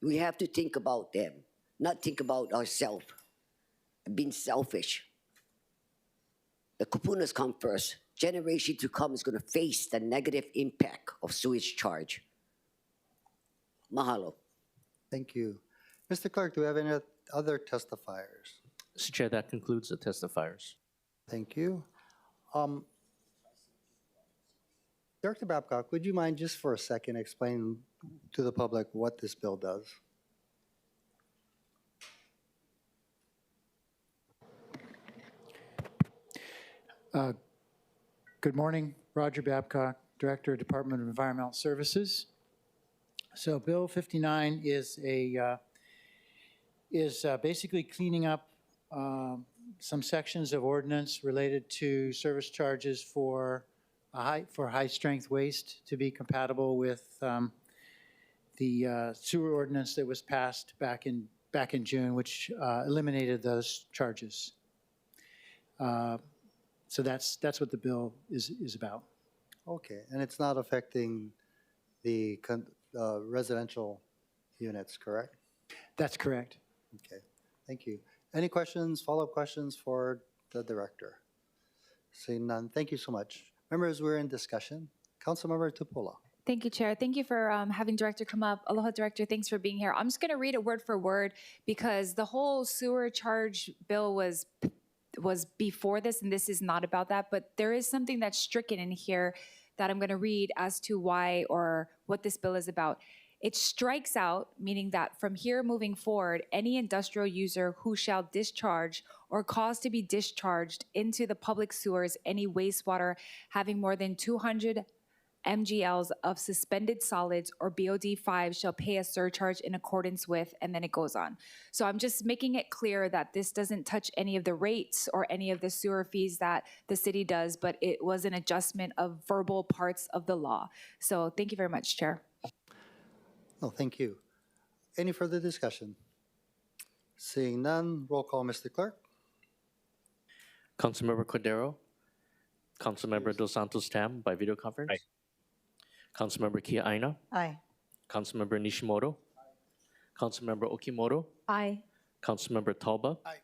We have to think about them, not think about ourselves, being selfish. The kupunas come first. Generation to come is going to face the negative impact of sewage charge. Mahalo. Thank you. Mr. Clerk, do we have any other testifiers? Mr. Chair, that concludes the testifiers. Thank you. Director Babcock, would you mind just for a second explaining to the public what this bill does? Good morning, Roger Babcock, Director, Department of Environmental Services. So Bill 59 is basically cleaning up some sections of ordinance related to service charges for high-strength waste to be compatible with the sewer ordinance that was passed back in June, which eliminated those charges. So that's what the bill is about. Okay, and it's not affecting the residential units, correct? That's correct. Okay, thank you. Any questions, follow-up questions for the director? Seeing none, thank you so much. Members, we're in discussion. Councilmember Tupola. Thank you, Chair. Thank you for having Director come up. Aloha, Director. Thanks for being here. I'm just going to read it word for word because the whole sewer charge bill was before this, and this is not about that. But there is something that's stricken in here that I'm going to read as to why or what this bill is about. It strikes out, meaning that from here moving forward, any industrial user who shall discharge or cause to be discharged into the public sewers any wastewater having more than 200 mgls of suspended solids or BOD5 shall pay a surcharge in accordance with, and then it goes on. So I'm just making it clear that this doesn't touch any of the rates or any of the sewer fees that the city does, but it was an adjustment of verbal parts of the law. So thank you very much, Chair. Oh, thank you. Any further discussion? Seeing none, roll call, Mr. Clerk. Councilmember Cordero, Councilmember Dos Santos Tam by video conference. Aye. Councilmember Kia Aina, Aye. Councilmember Nishimoto, Councilmember Okimoto, Aye. Councilmember Talba, Aye.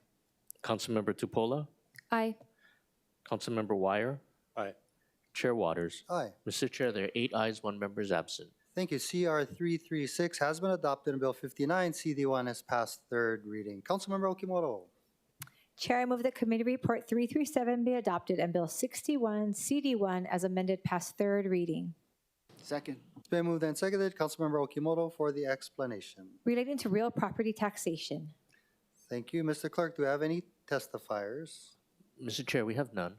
Councilmember Tupola, Aye. Councilmember Wire, Aye. Chair Waters. Aye. Mr. Chair, there are 8 ayes, 1 member is absent. Thank you. CR-346 has been adopted and Bill 59, CD1 has passed third reading. Councilmember Okimoto. Chair, I move that Committee Report 337 be adopted and Bill 61, CD1 as amended pass third reading. Second. It's been moved and seconded. Councilmember Okimoto for the explanation. Relating to real property taxation. Thank you. Mr. Clerk, do we have any testifiers? Mr. Chair, we have none.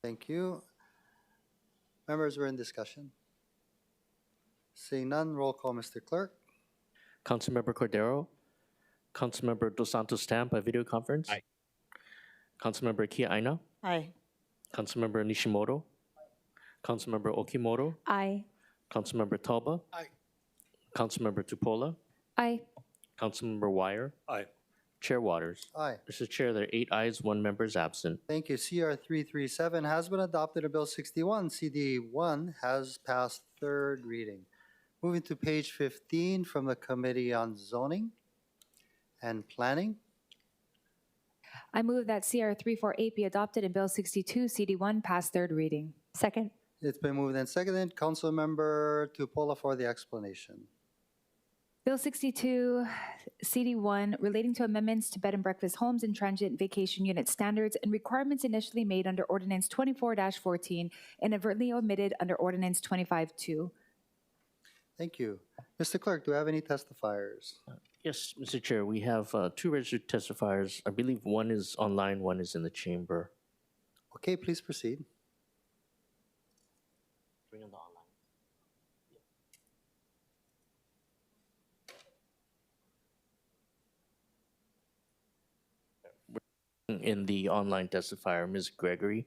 Thank you. Members, we're in discussion. Seeing none, roll call, Mr. Clerk. Councilmember Cordero, Councilmember Dos Santos Tam by video conference. Aye. Councilmember Kia Aina, Aye. Councilmember Nishimoto, Councilmember Okimoto, Aye. Councilmember Talba, Aye. Councilmember Tupola, Aye. Councilmember Wire, Aye. Chair Waters. Aye. Mr. Chair, there are 8 ayes, 1 member is absent. Thank you. CR-337 has been adopted and Bill 61, CD1 has passed third reading. Moving to page 15 from the Committee on Zoning and Planning. I move that CR-348 be adopted and Bill 62, CD1 pass third reading. Second. It's been moved and seconded. Councilmember Tupola for the explanation. Bill 62, CD1, relating to amendments to bed and breakfast homes and transient vacation unit standards and requirements initially made under Ordinance 24-14 and inadvertently omitted under Ordinance 25-2. Thank you. Mr. Clerk, do we have any testifiers? Yes, Mr. Chair, we have 2 registered testifiers. I believe 1 is online, 1 is in the chamber. Okay, please proceed. Bring on the online. In the online testifier, Ms. Gregory.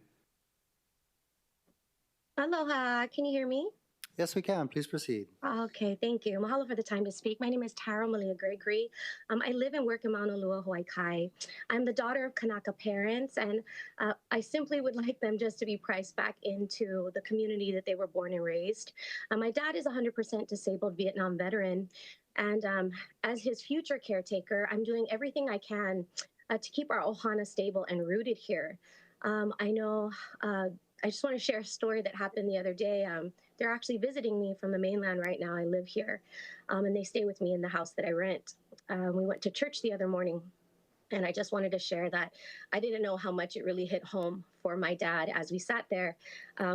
Aloha, can you hear me? Yes, we can. Please proceed. Okay, thank you. Mahalo for the time to speak. My name is Tara Malia Gregory. I live and work in Mauna Lua, Hawaii Kai. I'm the daughter of Kanaka parents, and I simply would like them just to be priced back into the community that they were born and raised. My dad is 100% disabled Vietnam veteran, and as his future caretaker, I'm doing everything I can to keep our ohana stable and rooted here. I know, I just want to share a story that happened the other day. They're actually visiting me from the mainland right now. I live here, and they stay with me in the house that I rent. We went to church the other morning, And I just wanted to share that I didn't know how much it really hit home for my dad as we sat there.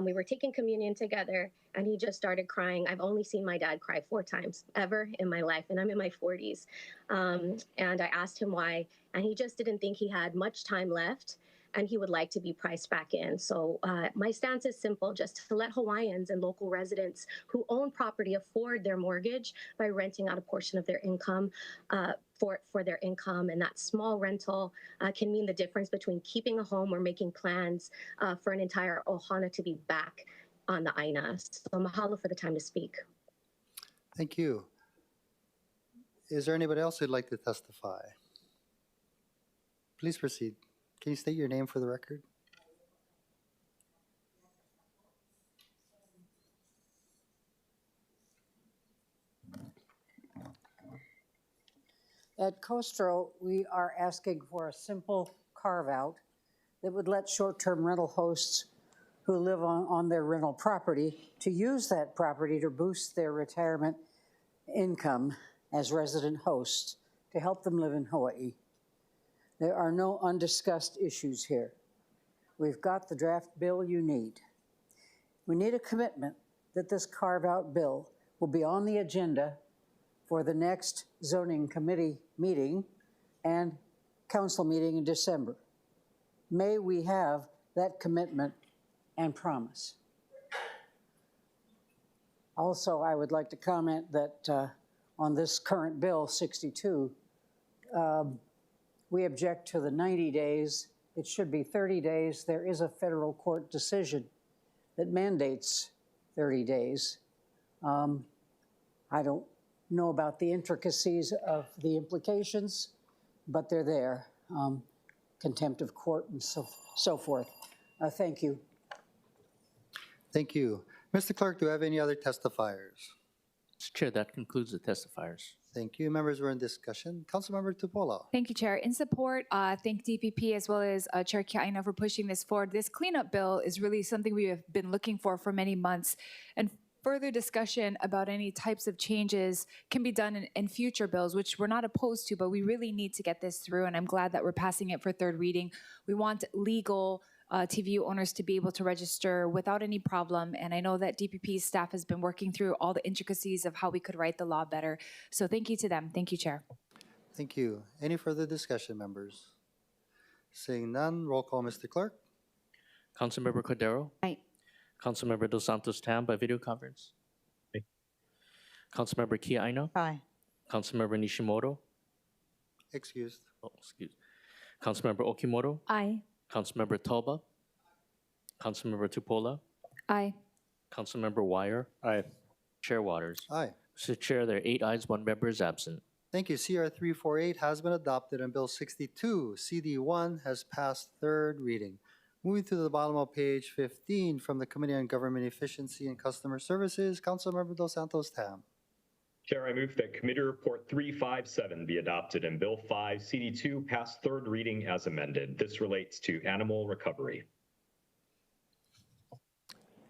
We were taking communion together, and he just started crying. I've only seen my dad cry 4 times ever in my life, and I'm in my 40s. And I asked him why, and he just didn't think he had much time left, and he would like to be priced back in. So my stance is simple, just to let Hawaiians and local residents who own property afford their mortgage by renting out a portion of their income for their income. And that small rental can mean the difference between keeping a home or making plans for an entire ohana to be back on the aina. So mahalo for the time to speak. Thank you. Is there anybody else who'd like to testify? Please proceed. Can you state your name for the record? At Costro, we are asking for a simple carve-out that would let short-term rental hosts who live on their rental property to use that property to boost their retirement income as resident hosts to help them live in Hawaii. There are no undiscussed issues here. We've got the draft bill you need. We need a commitment that this carve-out bill will be on the agenda for the next zoning committee meeting and council meeting in December. May we have that commitment and promise. Also, I would like to comment that on this current bill 62, we object to the 90 days. It should be 30 days. There is a federal court decision that mandates 30 days. I don't know about the intricacies of the implications, but they're there. Contempt of court and so forth. Thank you. Thank you. Mr. Clerk, do we have any other testifiers? Mr. Chair, that concludes the testifiers. Thank you. Members were in discussion. Councilmember Tupola. Thank you, Chair. In support, thank DPP as well as Chair Kiaina for pushing this forward. This cleanup bill is really something we have been looking for many months. And further discussion about any types of changes can be done in future bills, which we're not opposed to, but we really need to get this through. And I'm glad that we're passing it for third reading. We want legal TVU owners to be able to register without any problem. And I know that DPP's staff has been working through all the intricacies of how we could write the law better. So thank you to them. Thank you, Chair. Thank you. Any further discussion, members? Seeing none, roll call, Mr. Clerk. Councilmember Cordero? Aye. Councilmember Dos Santos Tam by video conference? Aye. Councilmember Kiaina? Aye. Councilmember Nishimoto? Excused. Oh, excuse. Councilmember Okimoto? Aye. Councilmember Toba? Councilmember Tupola? Aye. Councilmember Wire? Aye. Chair Waters? Aye. Mr. Chair, there are 8 ayes, 1 member is absent. Thank you. CR-348 has been adopted and Bill 62, CD1, has passed third reading. Moving to the bottom of page 15 from the Committee on Government Efficiency and Customer Services, Councilmember Dos Santos Tam. Chair, I move that Committee Report 357 be adopted and Bill 5 CD2 pass third reading as amended. This relates to animal recovery.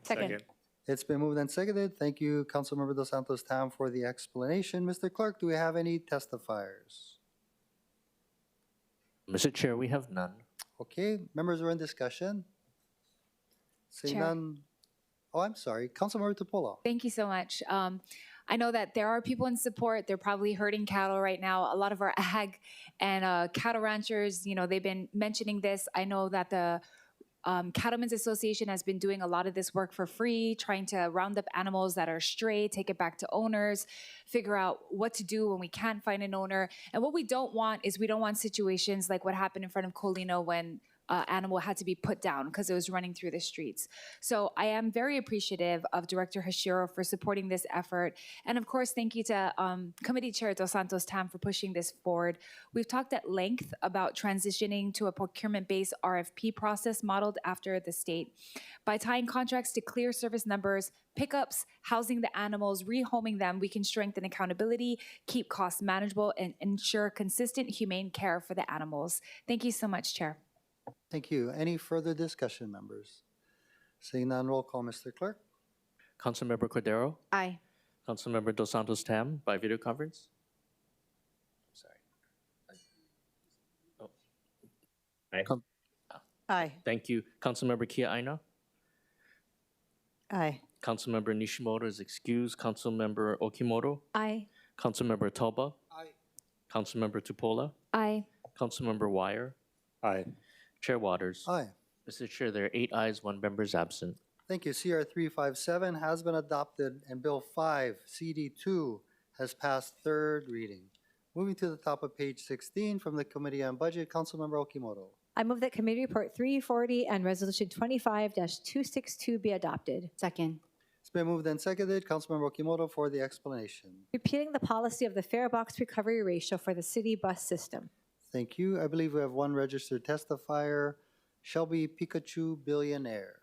Second. It's been moved and seconded. Thank you, Councilmember Dos Santos Tam, for the explanation. Mr. Clerk, do we have any testifiers? Mr. Chair, we have none. Okay, members are in discussion. Seeing Chair. none. Oh, I'm sorry. Councilmember Tupola. Thank you so much. I know that there are people in support. They're probably herding cattle right now. A lot of our ag and cattle ranchers, they've been mentioning this. I know that the Cattlemen's Association has been doing a lot of this work for free, trying to round up animals that are stray, take it back to owners, figure out what to do when we can't find an owner. And what we don't want is we don't want situations like what happened in front of Colino when animal had to be put down because it was running through the streets. So I am very appreciative of Director Hashiro for supporting this effort. And of course, thank you to Committee Chair Dos Santos Tam for pushing this forward. We've talked at length about transitioning to a procurement-based RFP process modeled after the state. By tying contracts to clear service numbers, pickups, housing the animals, rehoming them, we can strengthen accountability, keep costs manageable, and ensure consistent, humane care for the animals. Thank you so much, Chair. Thank you. Any further discussion, members? Seeing none, roll call, Mr. Clerk. Councilmember Cordero? Aye. Councilmember Dos Santos Tam by video conference? Sorry. Oh, Aye. Thank you. Councilmember Kia Aina. Aye. Councilmember Nishimoto is excused. Councilmember Okimoto. Aye. Councilmember Toba. Aye. Councilmember Tupola. Aye. Councilmember Wire. Aye. Chair Waters. Aye. Mr. Chair, there are 8 ayes, 1 member is absent. Thank you. CR-357 has been adopted, and Bill 5, CD2, has passed third reading. Moving to the top of page 16 from the Committee on Budget, Councilmember Okimoto. I move that Committee Report 340 and Resolution 25-262 be adopted. Second. It's been moved and seconded. Councilmember Okimoto for the explanation. Repealing the policy of the fare box recovery ratio for the city bus system. Thank you. I believe we have one registered testifier, Shelby Pikachu, billionaire.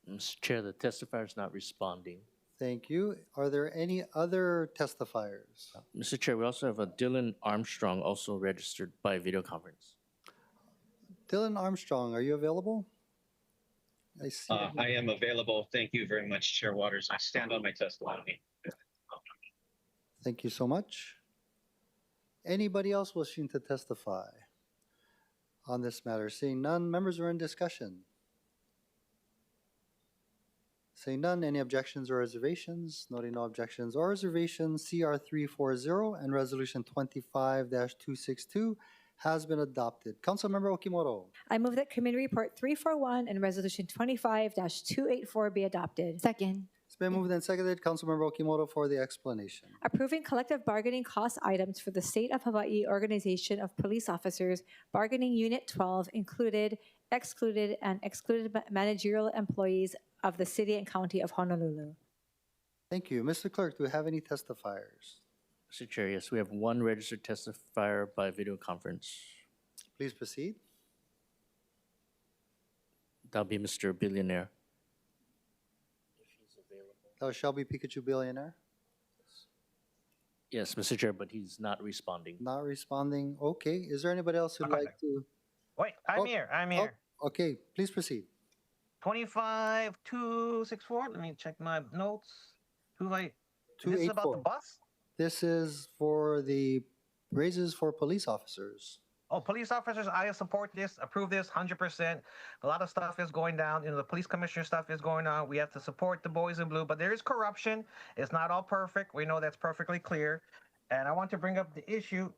Mr. Chair, the testifier is not responding. Thank you. Are there any other testifiers? Mr. Chair, we also have a Dylan Armstrong also registered by video conference. Dylan Armstrong, are you available? I see. I am available. Thank you very much, Chair Waters. I stand on my testimony. Thank you so much. Anybody else wishing to testify on this matter? Seeing none, members are in discussion. Seeing none, any objections or reservations? Noting no objections or reservations, CR-340 and Resolution 25-262 has been adopted. Councilmember Okimoto. I move that Committee Report 341 and Resolution 25-284 be adopted. Second. It's been moved and seconded. Councilmember Okimoto for the explanation. Approving collective bargaining cost items for the State of Hawaii Organization of Police Officers, Bargaining Unit 12, included, excluded, and excluded managerial employees of the City and County of Honolulu. Thank you. Mr. Clerk, do we have any testifiers? Mr. Chair, yes, we have one registered testifier by video conference. Please proceed. That'll be Mr. Billionaire. That was Shelby Pikachu, billionaire. Yes, Mr. Chair, but he's not responding. Not responding. Okay. Is there anybody else who'd like to? Wait, I'm here. Okay, please proceed. 25264. Let me check my notes. This is about the 284. bus? This is for the raises for police officers. Oh, police officers, I support this, approve this 100%. A lot of stuff is going down. The police commissioner stuff is going on. We have to support the boys in blue, but there is corruption. It's not all perfect. We know that's perfectly clear. And I want to bring up the issue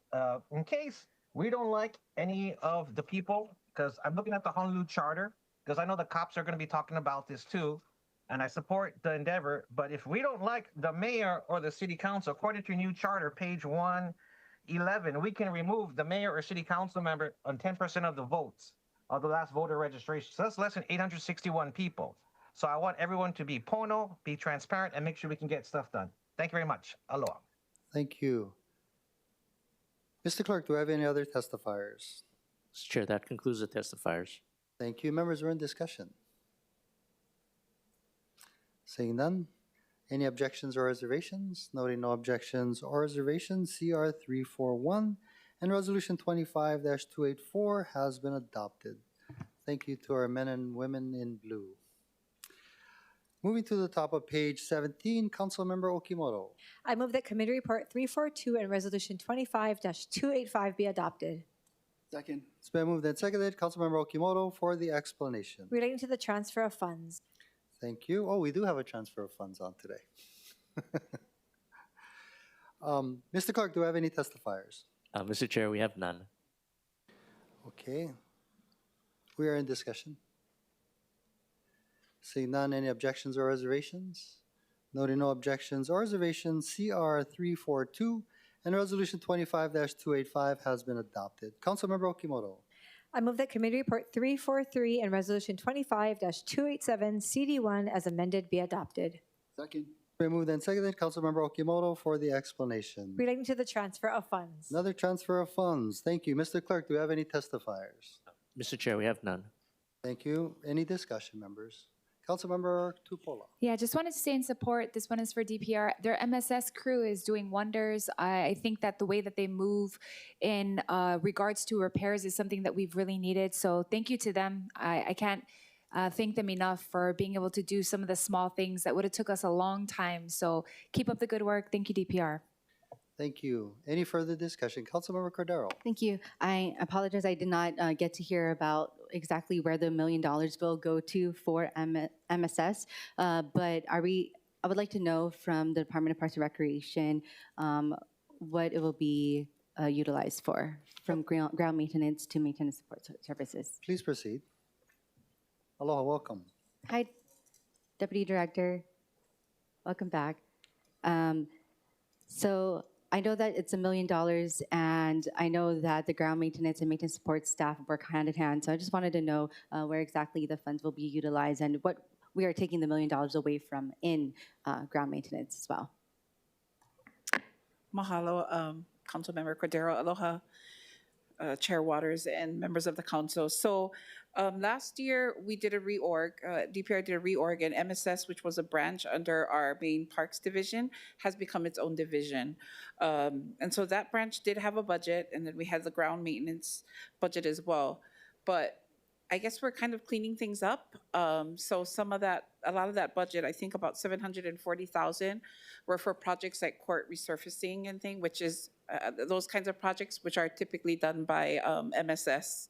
in case we don't like any of the people, because I'm looking at the Honolulu Charter, because I know the cops are going to be talking about this too. And I support the endeavor. But if we don't like the mayor or the city council, according to your new charter, page 111, we can remove the mayor or city council member on 10% of the votes of the last voter registration. So that's less than 861 people. So I want everyone to be pono, be transparent, and make sure we can get stuff done. Thank you very much. Aloha. Thank you. Mr. Clerk, do we have any other testifiers? Mr. Chair, that concludes the testifiers. Thank you. Members are in discussion. Seeing none, any objections or reservations? Noting no objections or reservations, CR-341 and Resolution 25-284 has been adopted. Thank you to our men and women in blue. Moving to the top of page 17, Councilmember Okimoto. I move that Committee Report 342 and Resolution 25-285 be adopted. Second. It's been moved and seconded. Councilmember Okimoto for the explanation. Relating to the transfer of funds. Thank you. Oh, we do have a transfer of funds on today. Mr. Clark, do we have any testifiers? Mr. Chair, we have none. Okay. We are in discussion. Seeing none, any objections or reservations? Noting no objections or reservations, CR-342 and Resolution 25-285 has been adopted. Councilmember Okimoto. I move that Committee Report 343 and Resolution 25-287 CD1 as amended be adopted. Second. Been moved and seconded. Councilmember Okimoto for the explanation. Relating to the transfer of funds. Another transfer of funds. Thank you. Mr. Clerk, do we have any testifiers? Mr. Chair, we have none. Thank you. Any discussion, members? Councilmember Tupola. Yeah, just wanted to stay in support. This one is for DPR. Their MSS crew is doing wonders. I think that the way that they move in regards to repairs is something that we've really needed. So thank you to them. I can't thank them enough for being able to do some of the small things that would have took us a long time. So keep up the good work. Thank you, DPR. Thank you. Any further discussion? Councilmember Cordero. Thank you. I apologize, I did not get to hear about exactly where the $1 million will go to for MSS, but I would like to know from the Department of Parks and Recreation what it will be utilized for, from ground maintenance to maintenance support services. Please proceed. Aloha, welcome. Hi, Deputy Director. Welcome back. So I know that it's $1 million, and I know that the ground maintenance and maintenance support staff work hand in hand. So I just wanted to know where exactly the funds will be utilized and what we are taking the $1 million away from in ground maintenance as well. Mahalo, Councilmember Cordero, Aloha, Chair Waters, and members of the council. So last year we did a reorg, DPR did a reorg, and MSS, which was a branch under our main parks division, has become its own division. And so that branch did have a budget, and then we had the ground maintenance budget as well. But I guess we're kind of cleaning things up. So a lot of that budget, I think about $740,000 were for projects like court resurfacing and thing, which is those kinds of projects which are typically done by MSS.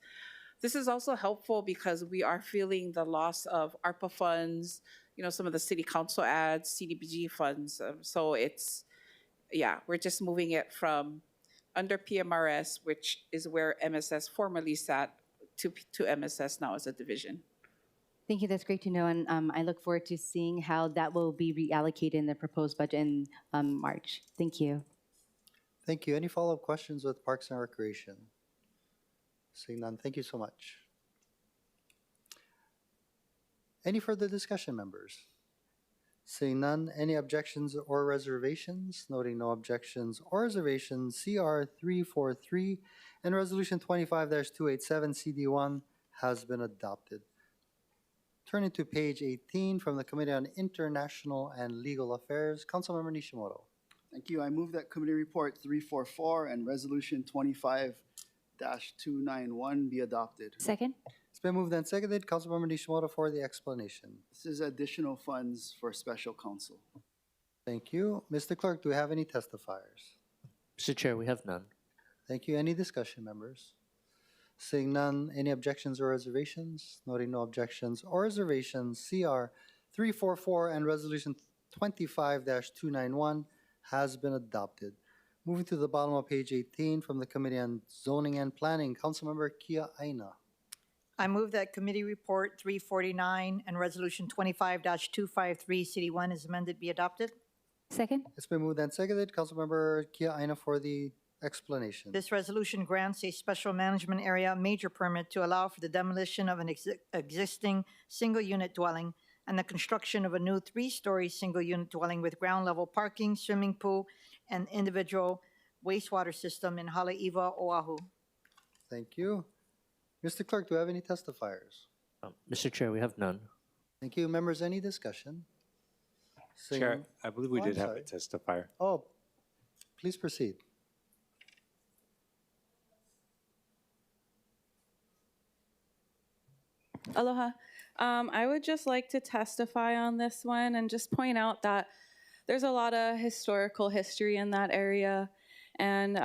This is also helpful because we are feeling the loss of ARPA funds, some of the city council ads, CDBG funds. So we're just moving it from under PMRS, which is where MSS formerly sat, to MSS now as a division. Thank you, that's great to know, and I look forward to seeing how that will be reallocated in the proposed budget in March. Thank you. Thank you. Any follow-up questions with Parks and Recreation? Seeing none, thank you so much. Any further discussion, members? Seeing none, any objections or reservations? Noting no objections or reservations, CR-343 and Resolution 25-287 CD1 has been adopted. Turning to page 18 from the Committee on International and Legal Affairs, Councilmember Nishimoto. Thank you. I move that Committee Report 344 and Resolution 25-291 be adopted. Second. It's been moved and seconded. Councilmember Nishimoto for the explanation. This is additional funds for special counsel. Thank you. Mr. Clerk, do we have any testifiers? Mr. Chair, we have none. Thank you. Any discussion, members? Seeing none, any objections or reservations? Noting no objections or reservations, CR-344 and Resolution 25-291 has been adopted. Moving to the bottom of page 18 from the Committee on Zoning and Planning, Councilmember Kia Aina. I move that Committee Report 349 and Resolution 25-253 CD1 is amended be adopted. Second. It's been moved and seconded. Councilmember Kia Aina for the explanation. This resolution grants a special management area major permit to allow for the demolition of an existing single-unit dwelling and the construction of a new 3-story single-unit dwelling with ground-level parking, swimming pool, and individual wastewater system in Haleiwa, Oahu. Thank you. Mr. Clerk, do we have any testifiers? Mr. Chair, we have none. Thank you. Members, any discussion? Chair, I believe we Oh, did I'm have a testifier. Oh, please proceed. Aloha. I would just like to testify on this one and just point out that there's a lot of historical history in that area, and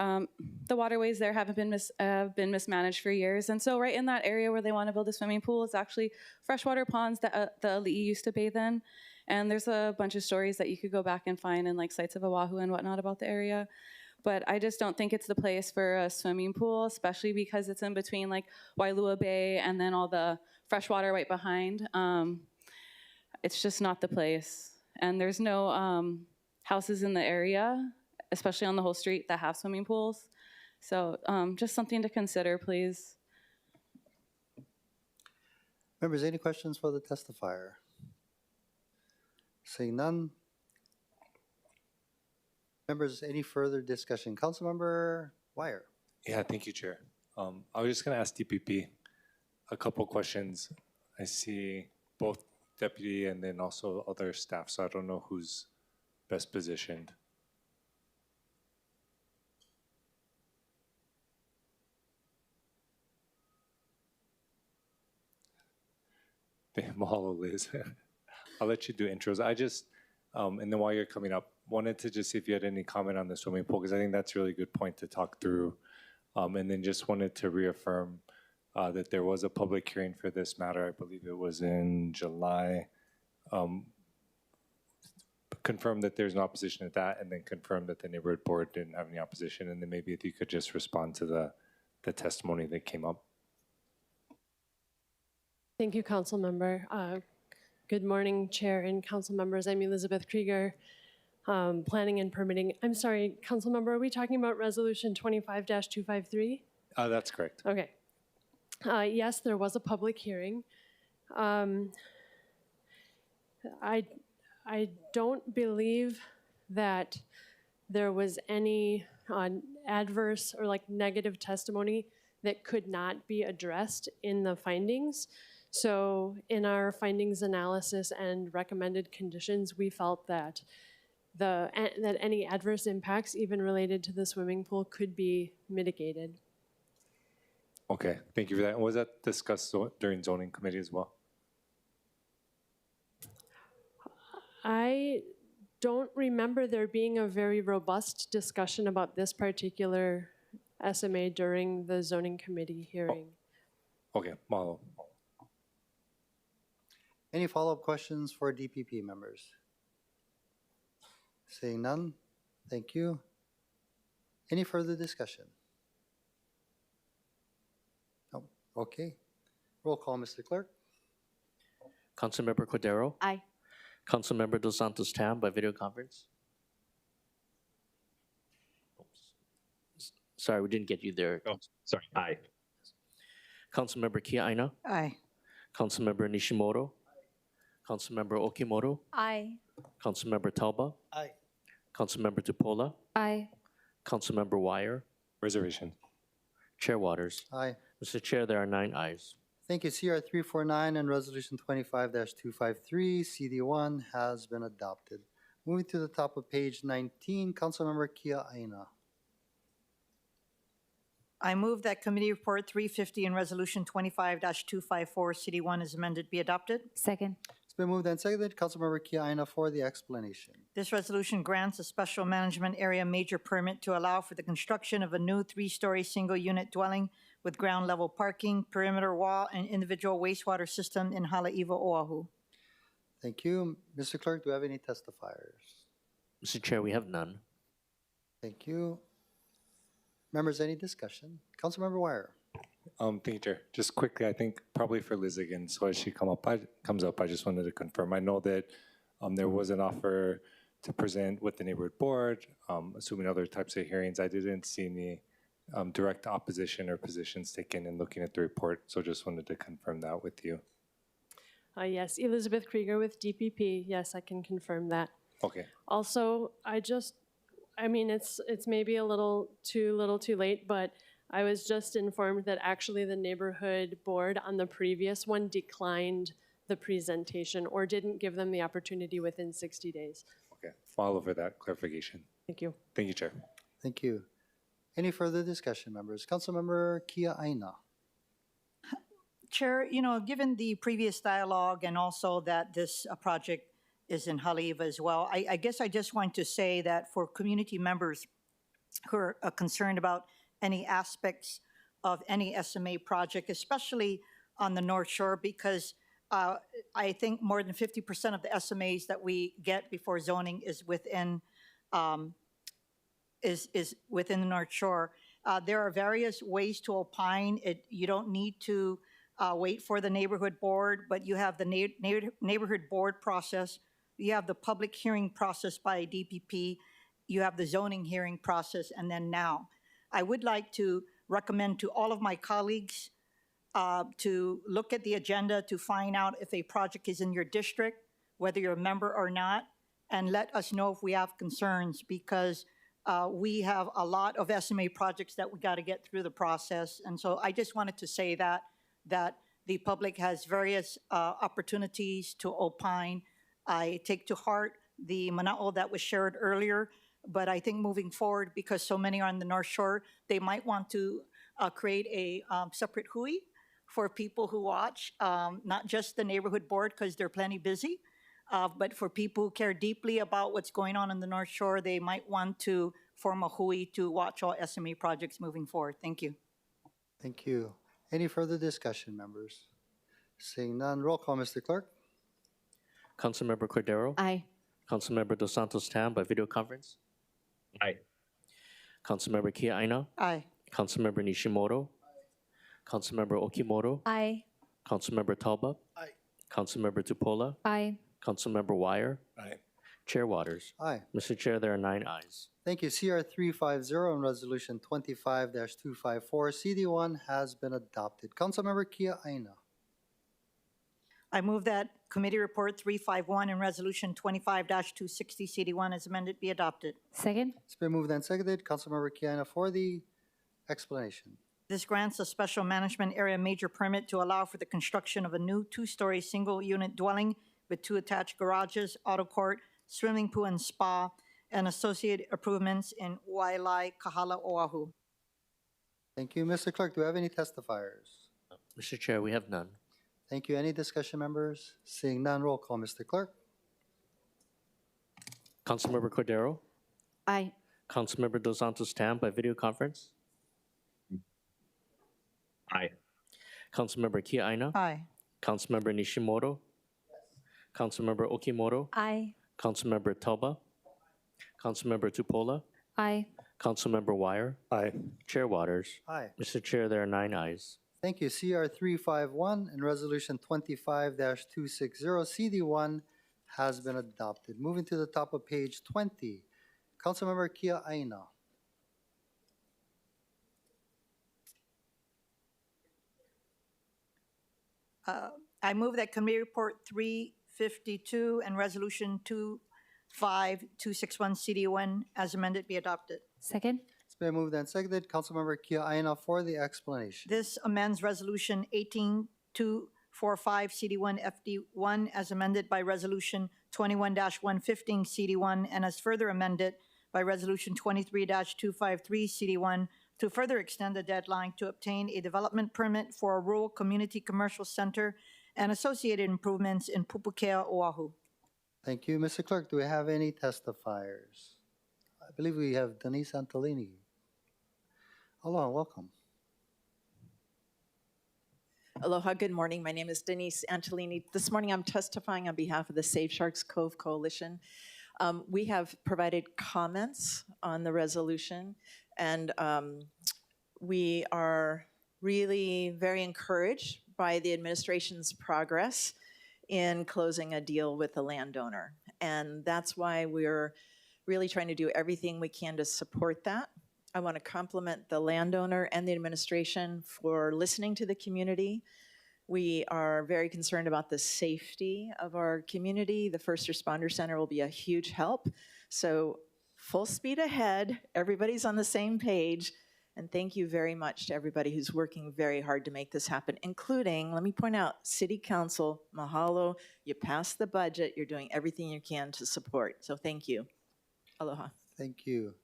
the waterways there have been mismanaged for years. And so right in that area where they want to build a swimming pool is actually freshwater ponds that the ali'i used to bathe in. And there's a bunch of stories that you could go back and find in like sites of Oahu and whatnot about the area. But I just don't think it's the place for a swimming pool, especially because it's in between like Wailua Bay and then all the freshwater right behind. It's just not the place. And there's no houses in the area, especially on the whole street, that have swimming pools. So just something to consider, please. Members, any questions for the testifier? Seeing none. Members, any further discussion? Councilmember Wire. Yeah, thank you, Chair. I was just going to ask DPP a couple questions. I see both deputy and then also other staff, so I don't know who's best positioned. Mahalo, Liz. I'll let you do intros. I just, and then while you're coming up, wanted to just see if you had any comment on the swimming pool, because I think that's a really good point to talk through. And then just wanted to reaffirm that there was a public hearing for this matter. I believe it was in July. Confirm that there's no opposition to that, and then confirm that the neighborhood board didn't have any opposition. And then maybe if you could just respond to the testimony that came up. Thank you, Councilmember. Good morning, Chair and Council members. I'm Elizabeth Krieger, Planning and Permitting. I'm sorry, Councilmember, are we talking about Resolution 25-253? That's correct. Okay. Yes, there was a public hearing. I don't believe that there was any adverse or like negative testimony that could not be addressed in the findings. So in our findings analysis and recommended conditions, we felt that that any adverse impacts, even related to the swimming pool, could be mitigated. Okay, thank you for that. And was that discussed during zoning committee as well? I don't remember there being a very robust discussion about this particular SMA during the zoning committee hearing. Oh. Okay, mahalo. Any follow-up questions for DPP members? Seeing none, thank you. Any further discussion? No, okay. Roll call, Mr. Clerk. Councilmember Cordero? Aye. Councilmember Dos Santos Tam by video conference? Sorry, we didn't get you there. Oh, sorry. Aye. Councilmember Kia Aina? Aye. Councilmember Nishimoto? Councilmember Okimoto? Aye. Councilmember Talba? Aye. Councilmember Tupola? Aye. Councilmember Wire? Reservation. Chair Waters? Aye. Mr. Chair, there are 9 ayes. Thank you. CR-349 and Resolution 25-253, CD1 has been adopted. Moving to the top of page 19, Councilmember Kia Aina. I move that Committee Report 350 and Resolution 25-254, CD1 is amended, be adopted. Second. It's been moved and seconded. Councilmember Kia Aina for the explanation. This resolution grants a special management area major permit to allow for the construction of a new 3-story single-unit dwelling with ground-level parking, perimeter wall, and individual wastewater system in Haleiwa, Oahu. Thank you. Mr. Clerk, do we have any testifiers? Mr. Chair, we have none. Thank you. Members, any discussion? Councilmember Wire. Thank you, Chair. Just quickly, I think probably for Liz again, so as she comes up, I just wanted to confirm. I know that there was an offer to present with the neighborhood board, assuming other types of hearings. I didn't see any direct opposition or positions taken in looking at the report, so just wanted to confirm that with you. Yes, Elizabeth Krieger with DPP. Yes, I can confirm that. Okay. Also, I mean, it's maybe a little too late, but I was just informed that actually the neighborhood board on the previous one declined the presentation or didn't give them the opportunity within 60 days. Okay, follow for that clarification. Thank you. Thank you, Chair. Thank you. Any further discussion, members? Councilmember Kia Aina. Chair, given the previous dialogue and also that this project is in Haleiwa as well, I guess I just want to say that for community members who are concerned about any aspects of any SMA project, especially on the North Shore, because I think more than 50% of the SMAs that we get before zoning is within within the North Shore. There are various ways to opine. You don't need to wait for the neighborhood board, but you have the neighborhood board process. You have the public hearing process by DPP. You have the zoning hearing process, and then now. I would like to recommend to all of my colleagues to look at the agenda to find out if a project is in your district, whether you're a member or not, and let us know if we have concerns, because we have a lot of SMA projects that we got to get through the process. And so I just wanted to say that the public has various opportunities to opine. I take to heart the mana'o that was shared earlier, but I think moving forward, because so many are on the North Shore, they might want to create a separate hui for people who watch, not just the neighborhood board because they're plenty busy, but for people who care deeply about what's going on the North Shore, they might want to form a hui to watch all SMA projects moving forward. Thank you. Thank you. Any further discussion, members? Seeing none, roll call, Mr. Clerk. Councilmember Cordero? Aye. Councilmember Dos Santos Tam by video conference? Aye. Councilmember Kia Aina? Aye. Councilmember Nishimoto? Councilmember Okimoto? Aye. Councilmember Talbot? Aye. Councilmember Tupola? Aye. Councilmember Wire? Aye. Chair Waters? Aye. Mr. Chair, there are 9 ayes. Thank you. CR-350 and Resolution 25-254, CD1 has been adopted. Councilmember Kia Aina. I move that Committee Report 351 and Resolution 25-260 CD1 as amended be adopted. Second? It's been moved and seconded. Councilmember Kia Aina for the explanation. This grants a special management area major permit to allow for the construction of a new two-story single-unit dwelling with 2 attached garages, auto court, swimming pool, and spa, and associated improvements in Wailai, Kahala, Oahu. Thank you. Mr. Clerk, do we have any testifiers? Mr. Chair, we have none. Thank you. Any discussion, members? Seeing none, roll call, Mr. Clerk. Councilmember Cordero? Aye. Councilmember Dos Santos Tam by video conference? Aye. Councilmember Kia Aina? Aye. Councilmember Nishimoto? Councilmember Okimoto? Aye. Councilmember Talba? Councilmember Tupola? Aye. Councilmember Wire? Aye. Chair Waters? Aye. Mr. Chair, there are 9 ayes. Thank you. CR-351 and Resolution 25-260, CD1 has been adopted. Moving to the top of page 20, Councilmember Kia Aina. I move that Committee Report 352 and Resolution 25261 CD1 as amended be adopted. Second? It's been moved and seconded. Councilmember Kia Aina for the explanation. This amends Resolution 18245 CD1 FD1 as amended by Resolution 21-115 CD1 and as further amended by Resolution 23-253 CD1 to further extend the deadline to obtain a development permit for a rural community commercial center and associated improvements in Pupukea, Oahu. Thank you. Mr. Clerk, do we have any testifiers? I believe we have Denise Antolini. Aloha, welcome. Aloha, good morning. My name is Denise Antolini. This morning I'm testifying on behalf of the Save Sharks Cove Coalition. We have provided comments on the resolution, and we are really very encouraged by the administration's progress in closing a deal with the landowner. And that's why we're really trying to do everything we can to support that. I want to compliment the landowner and the administration for listening to the community. We are very concerned about the safety of our community. The First Responder Center will be a huge help. So full speed ahead, everybody's on the same page. And thank you very much to everybody who's working very hard to make this happen, including, let me point out, City Council, mahalo, you passed the budget, you're doing everything you can to support. So thank you. Aloha. Thank you.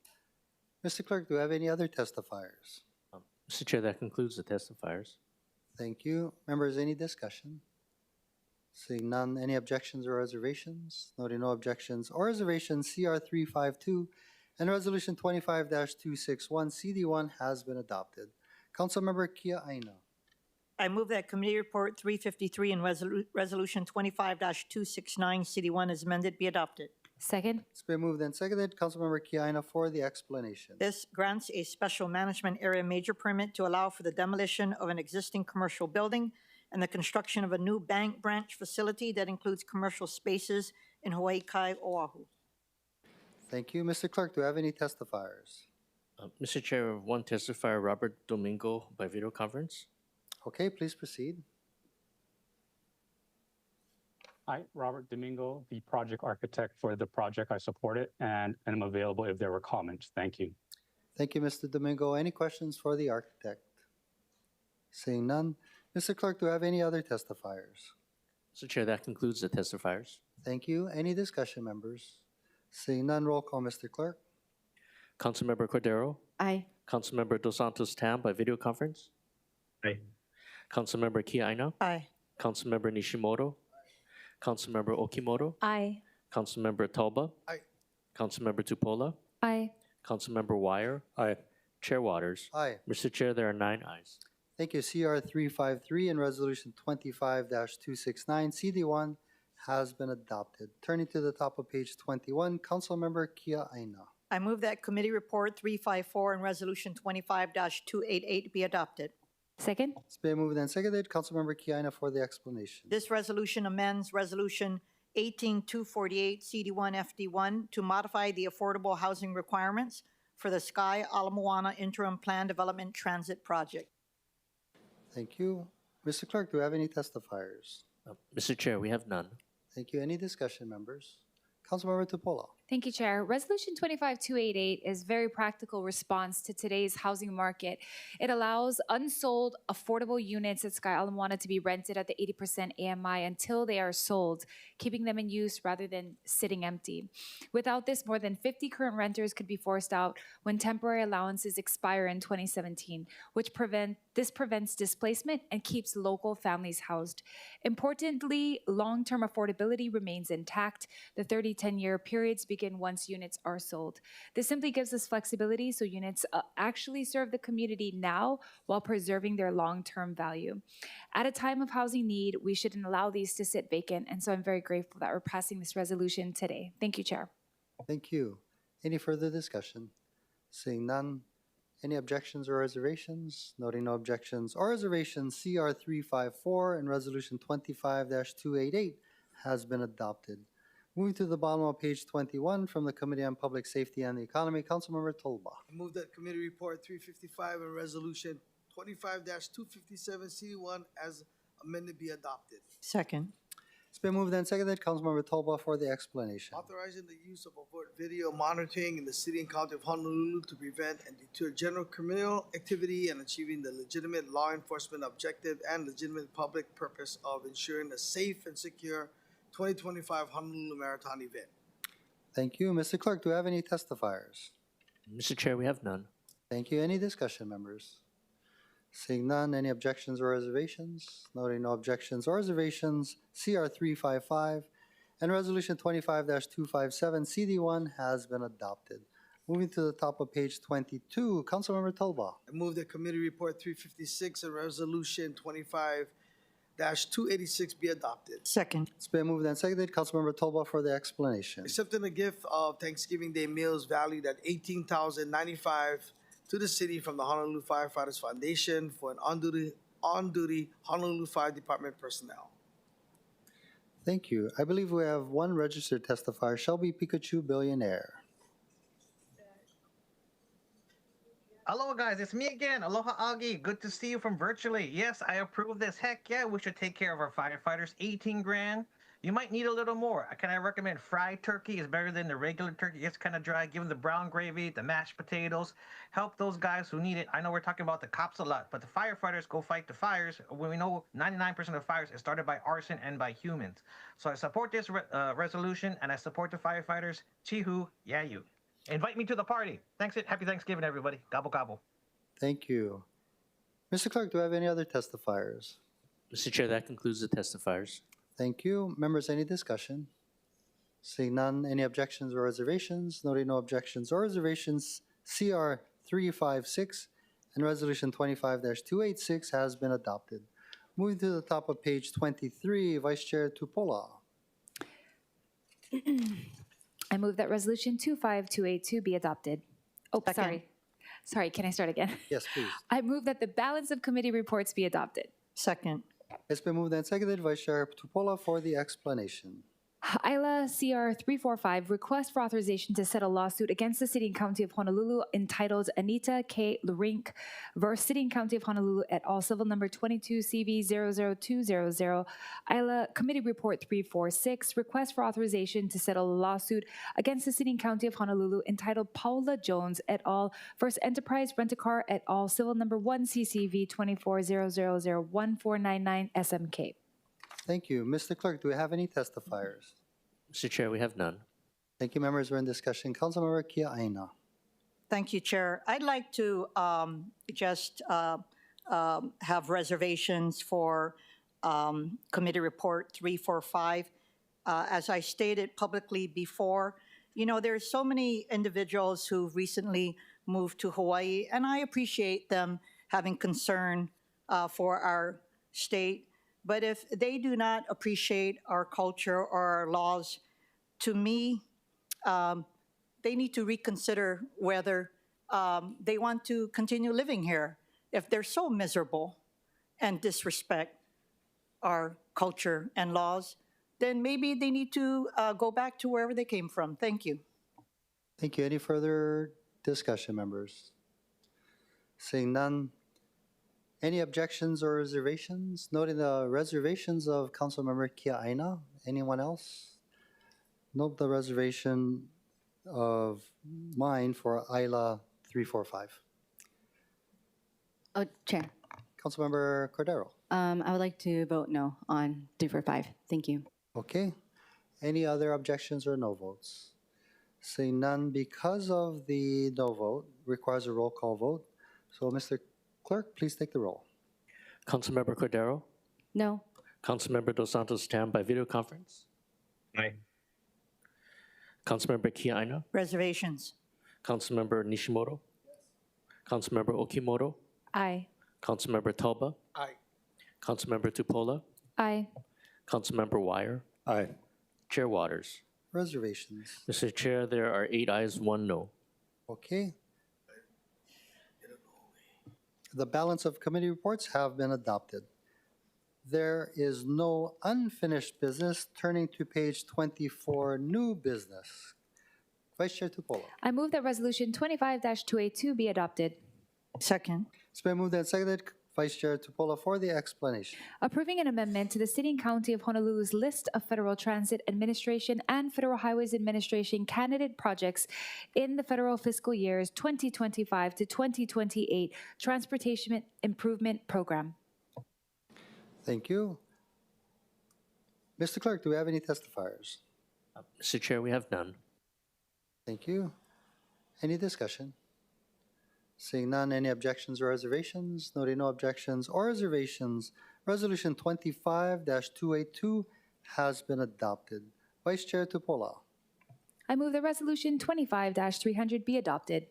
Mr. Clerk, do we have any other testifiers? Mr. Chair, that concludes the testifiers. Thank you. Members, any discussion? Seeing none, any objections or reservations? Noting no objections or reservations, CR-352 and Resolution 25-261, CD1 has been adopted. Councilmember Kia Aina. I move that Committee Report 353 and Resolution 25-269 CD1 as amended be adopted. Second? It's been moved and seconded. Councilmember Kia Aina for the explanation. This grants a special management area major permit to allow for the demolition of an existing commercial building and the construction of a new bank branch facility that includes commercial spaces in Hawaii Kai, Oahu. Thank you. Mr. Clerk, do we have any testifiers? Mr. Chair, one testifier, Robert Domingo, by video conference. Okay, please proceed. Hi, Robert Domingo, the project architect for the project. I support it, and I'm available if there were comments. Thank you. Thank you, Mr. Domingo. Any questions for the architect? Seeing none. Mr. Clerk, do we have any other testifiers? Mr. Chair, that concludes the testifiers. Thank you. Any discussion, members? Seeing none, roll call, Mr. Clerk. Councilmember Cordero? Aye. Councilmember Dos Santos Tam by video conference? Aye. Councilmember Kia Aina, Aye. Councilmember Nishimoto, Councilmember Okimoto, Aye. Councilmember Talba, Aye. Councilmember Tupola, Aye. Councilmember Wire, Aye. Chair Waters. Aye. Mr. Chair, there are 9 ayes. Thank you. CR-353 and Resolution 25-269, CD1, has been adopted. Turning to the top of page 21, Councilmember Kia Aina. I move that Committee Report 354 and Resolution 25-288 be adopted. Second? It's been moved and seconded. Councilmember Kia Aina for the explanation. This resolution amends Resolution 18248 CD1 FD1 to modify the affordable housing requirements for the Sky Ala Moana Interim Plan Development Transit Project. Thank you. Mr. Clerk, do we have any testifiers? Mr. Chair, we have none. Thank you. Any discussion, members? Councilmember Tupola. Thank you, Chair. Resolution 25288 is a very practical response to today's housing market. It allows unsold affordable units at Sky Ala Moana to be rented at the 80% AMI until they are sold, keeping them in use rather than sitting empty. Without this, more than 50 current renters could be forced out when temporary allowances expire in 2017, which prevents displacement and keeps local families housed. Importantly, long-term affordability remains intact. The 30-10-year periods begin once units are sold. This simply gives us flexibility so units actually serve the community now while preserving their long-term value. At a time of housing need, we shouldn't allow these to sit vacant, and so I'm very grateful that we're passing this resolution today. Thank you, Chair. Thank you. Any further discussion? Seeing none. Any objections or reservations? Noting no objections or reservations, CR-354 and Resolution 25-288 has been adopted. Moving to the bottom of page 21 from the Committee on Public Safety and the Economy, Councilmember Tolba. I move that Committee Report 355 and Resolution 25-257 CD1 as amended be adopted. Second. It's been moved and seconded. Councilmember Tolba for the explanation. Authorizing the use of overt video monitoring in the City and County of Honolulu to prevent and deter general criminal activity and achieving the legitimate law enforcement objective and legitimate public purpose of ensuring a safe and secure 2025 Honolulu Marathon event. Thank you. Mr. Clerk, do we have any testifiers? Mr. Chair, we have none. Thank you. Any discussion, members? Seeing none, any objections or reservations? Noting no objections or reservations, CR-355 and Resolution 25-257 CD1 has been adopted. Moving to the top of page 22, Councilmember Tolba. I move that Committee Report 356 and Resolution 25-286 be adopted. Second. It's been moved and seconded. Councilmember Tolba for the explanation. Accepting a gift of Thanksgiving Day meals valued at $18,095 to the city from the Honolulu Firefighters Foundation for an on-duty Honolulu Fire Department personnel. Thank you. I believe we have one registered testifier, Shelby Pikachu, billionaire. Aloha guys, it's me again. Aloha Augie. Good to see you from virtually. Yes, I approve this. Heck yeah, we should take care of our firefighters. 18 grand. You might need a little more. Can I recommend fried turkey is better than the regular turkey. It's kind of dry. Give them the brown gravy, the mashed potatoes. Help those guys who need it. I know we're talking about the cops a lot, but the firefighters go fight the fires when we know 99% of fires is started by arson and by humans. So I support this resolution, and I support the firefighters. Chihu, yeah you. Invite me to the party. Thanks. Happy Thanksgiving, everybody. Gobble, gobble. Thank you. Mr. Clerk, do we have any other testifiers? Mr. Chair, that concludes the testifiers. Thank you. Members, any discussion? Seeing none, any objections or reservations? Noting no objections or reservations, CR-356 and Resolution 25-286 has been adopted. Moving to the top of page 23, Vice Chair Tupola. I move that Resolution 25282 be adopted. Oh, Second. Sorry, can I start again? Yes, please. I move that the balance of committee reports be adopted. Second. It's been moved and seconded. Vice Chair Tupola for the explanation. ILACR-345 Request for authorization to settle lawsuit against the City and County of Honolulu entitled Anita K. Lorinc versus City and County of Honolulu et al. Civil number 22 CV 00200. ILA Committee Report 346 Request for authorization to settle a lawsuit against the City and County of Honolulu entitled Paula Jones et al. Versus Enterprise Rent-A-Car et al. Civil number 1 CCV 24001499 SMK. Thank you. Mr. Clerk, do we have any testifiers? Mr. Chair, we have none. Thank you, members. We're in discussion. Councilmember Kia Aina. Thank you, Chair. I'd like to just have reservations for Committee Report 345. As I stated publicly before, you know, there's so many individuals who've recently moved to Hawaii, and I appreciate them having concern for our state. But if they do not appreciate our culture or our laws, to me, they need to reconsider whether they want to continue living here. If they're so miserable and disrespect our culture and laws, then maybe they need to go back to wherever they came from. Thank you. Thank you. Any further discussion, members? Seeing none. Any objections or reservations? Noting the reservations of Councilmember Kia Aina. Anyone else? Note the reservation of mine for ILA-345. Oh, Chair. Councilmember Cordero. I would like to vote no on 345. Thank you. Okay. Any other objections or no votes? Seeing none, because of the no vote, requires a roll call vote. So, Mr. Clerk, please take the roll. Councilmember Cordero? No. Councilmember Dos Santos Tam by video conference? Aye. Councilmember Kia Aina? Reservations. Councilmember Nishimoto? Councilmember Okimoto? Aye. Councilmember Talba? Aye. Councilmember Tupola? Aye. Councilmember Wire? Aye. Chair Waters? Reservations. Mr. Chair, there are 8 ayes, 1 no. Okay. The balance of committee reports have been adopted. There is no unfinished business. Turning to page 24, new business. Vice Chair Tupola. I move that Resolution 25-282 be adopted. Second. It's been moved and seconded. Vice Chair Tupola for the explanation. Approving an amendment to the City and County of Honolulu's list of Federal Transit Administration and Federal Highways Administration candidate projects in the federal fiscal years 2025 to 2028 Transportation Improvement Program. Thank you. Mr. Clerk, do we have any testifiers? Mr. Chair, we have none. Thank you. Any discussion? Seeing none, any objections or reservations? Noting no objections or reservations, Resolution 25-282 has been adopted. Vice Chair Tupola. I move that Resolution 25-300 be adopted.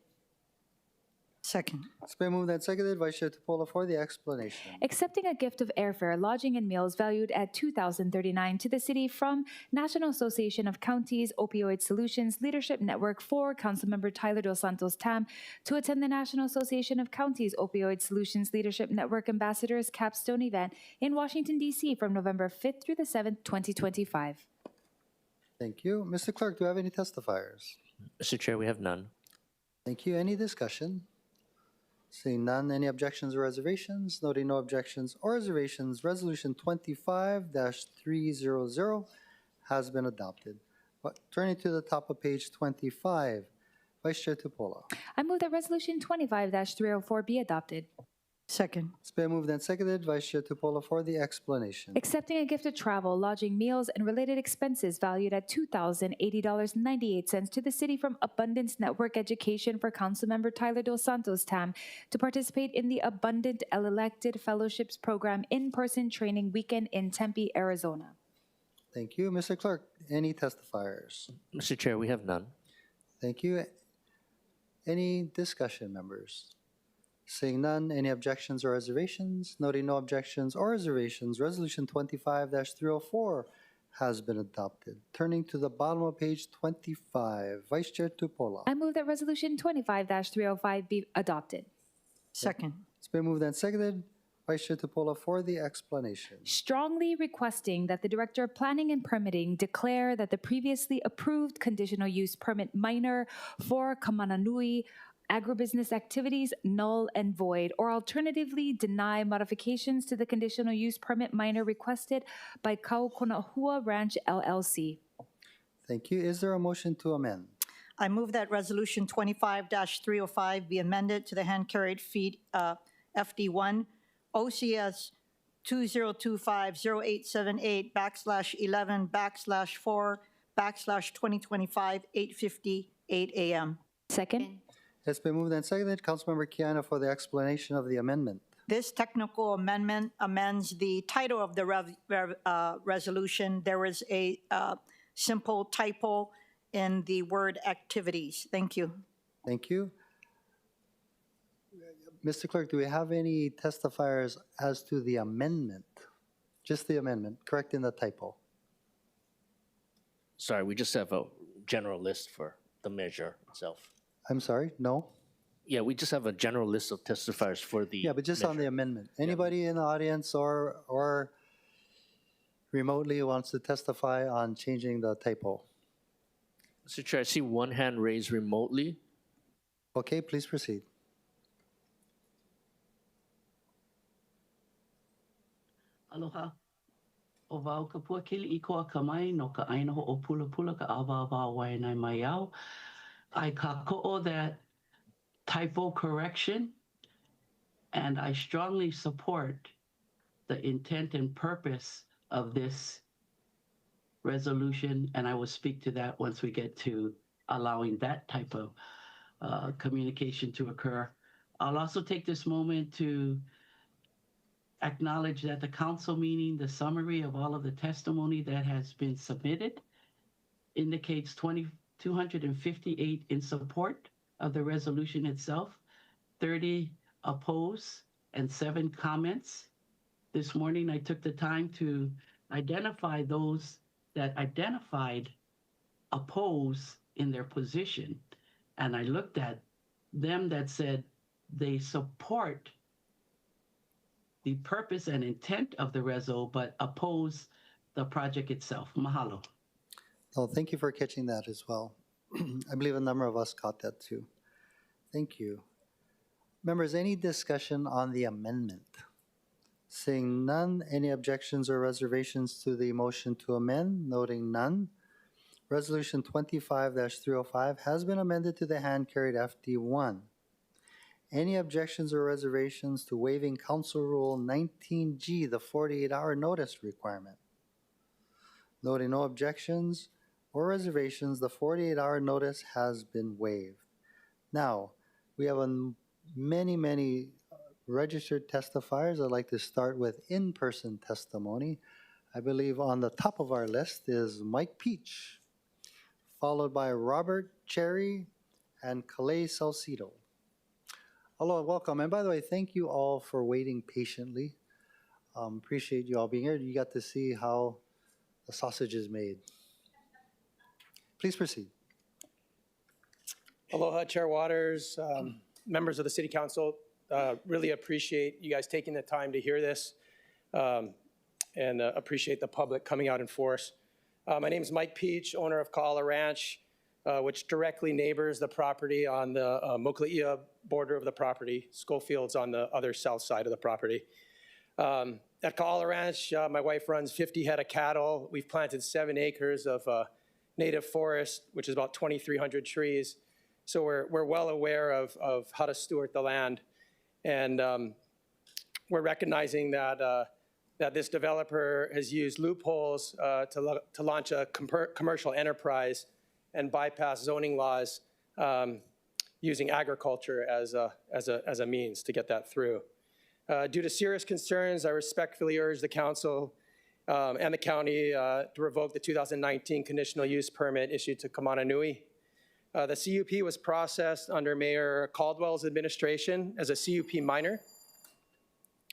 Second. It's been moved and seconded. Vice Chair Tupola for the explanation. Accepting a gift of airfare, lodging, and meals valued at $2,039 to the city from National Association of Counties Opioid Solutions Leadership Network for Councilmember Tyler Dos Santos Tam to attend the National Association of Counties Opioid Solutions Leadership Network Ambassadors Capstone event in Washington, D.C. from November 5th through the 7th, 2025. Thank you. Mr. Clerk, do we have any testifiers? Mr. Chair, we have none. Thank you. Any discussion? Seeing none, any objections or reservations? Noting no objections or reservations, Resolution 25-300 has been adopted. But turning to the top of page 25, Vice Chair Tupola. I move that Resolution 25-304 be adopted. Second. It's been moved and seconded. Vice Chair Tupola for the explanation. Accepting a gift of travel, lodging, meals, and related expenses valued at $2,080.98 to the city from Abundance Network Education for Councilmember Tyler Dos Santos Tam to participate in the Abundant Elected Fellowships Program in-person training weekend in Tempe, Arizona. Thank you. Mr. Clerk, any testifiers? Mr. Chair, we have none. Thank you. Any discussion, members? Seeing none, any objections or reservations? Noting no objections or reservations, Resolution 25-304 has been adopted. Turning to the bottom of page 25, Vice Chair Tupola. I move that Resolution 25-305 be adopted. Second. It's been moved and seconded. Vice Chair Tupola for the explanation. Strongly requesting that the Director of Planning and Permitting declare that the previously approved conditional use permit minor for Kamananui agribusiness activities null and void, or alternatively deny modifications to the conditional use permit minor requested by Kaukonahua Ranch LLC. Thank you. Is there a motion to amend? I move that Resolution 25-305 be amended to the hand-carried feed FD1 OCS 2025-0878/11/4/2025 8:58 a.m. Second. It's been moved and seconded. Councilmember Kiana for the explanation of the amendment. This technical amendment amends the title of the resolution. There was a simple typo in the word activities. Thank you. Thank you. Mr. Clerk, do we have any testifiers as to the amendment? Just the amendment, correcting the typo. Sorry, we just have a general list for the measure itself. I'm sorry, no? Yeah, we just have a general list of testifiers for the Yeah, but just on the measure. amendment. Anybody in the audience or remotely who wants to testify on changing the typo? Mr. Chair, I see one hand raised remotely. Okay, please proceed. Aloha. O wau ka puakili I koa ka mai no ka aina ho o pula pula ka awa wainai mai au. I ka ko'o that typo correction, and I strongly support the intent and purpose of this resolution, and I will speak to that once we get to allowing that type of communication to occur. I'll also take this moment to acknowledge that the council meeting, the summary of all of the testimony that has been submitted indicates 258 in support of the resolution itself, 30 oppose, and 7 comments. This morning, I took the time to identify those that identified oppose in their position. And I looked at them that said they support the purpose and intent of the reso, but oppose the project itself. Mahalo. Oh, thank you for catching that as well. I believe a number of us caught that too. Thank you. Members, any discussion on the amendment? Seeing none, any objections or reservations to the motion to amend? Noting none. Resolution 25-305 has been amended to the hand carried FD1. Any objections or reservations to waiving Council Rule 19G, the 48-hour notice requirement? Noting no objections or reservations, the 48-hour notice has been waived. Now, we have many registered testifiers. I'd like to start with in-person testimony. I believe on the top of our list is Mike Peach, followed by Robert Cherry and Calais Salcido. Hello, welcome. And by the way, thank you all for waiting patiently. Appreciate you all being here. You got to see how the sausage is made. Please proceed. Aloha, Chair Waters, members of the City Council. Really appreciate you guys taking the time to hear this and appreciate the public coming out in force. My name is Mike Peach, owner of Kaala Ranch, which directly neighbors the property on the Mokuleia border of the property. Schofield's on the other south side of the property. At Kaala Ranch, my wife runs 50 head of cattle. We've planted 7 acres of native forest, which is about 2,300 trees. So we're well aware of how to steward the land. And we're recognizing that that this developer has used loopholes to launch a commercial enterprise and bypass zoning laws using agriculture as a means to get that through. Due to serious concerns, I respectfully urge the council and the county to revoke the 2019 conditional use permit issued to Kamana Nui. The CUP was processed under Mayor Caldwell's administration as a CUP minor.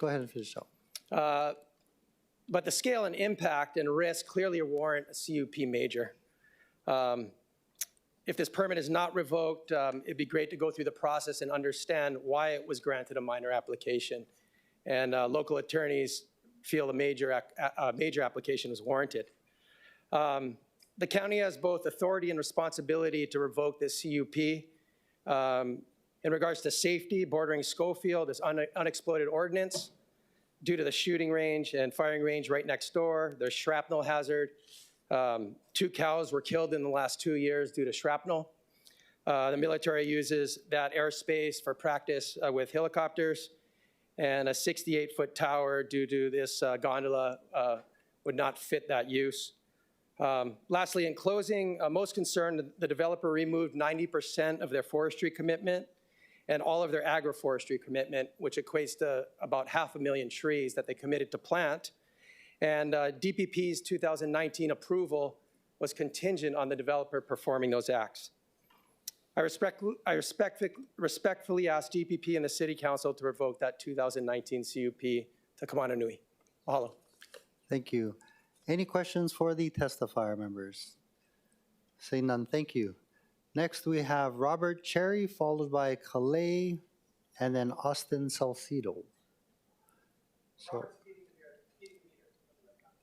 Go ahead and finish up. But the scale and impact and risk clearly warrant a CUP major. If this permit is not revoked, it'd be great to go through the process and understand why it was granted a minor application. And local attorneys feel a major application is warranted. The county has both authority and responsibility to revoke this CUP. In regards to safety, bordering Schofield is unexploded ordnance. Due to the shooting range and firing range right next door, there's shrapnel hazard. 2 cows were killed in the last 2 years due to shrapnel. The military uses that airspace for practice with helicopters, and a 68-foot tower due to this gondola would not fit that use. Lastly, in closing, most concerned, the developer removed 90% of their forestry commitment and all of their agroforestry commitment, which equates to about 500,000 trees that they committed to plant. And DPP's 2019 approval was contingent on the developer performing those acts. I respectfully ask DPP and the City Council to revoke that 2019 CUP to Kamana Nui. Mahalo. Thank you. Any questions for the testifier members? Seeing none, thank you. Next, we have Robert Cherry, followed by Calais, and then Austin Salcido. So,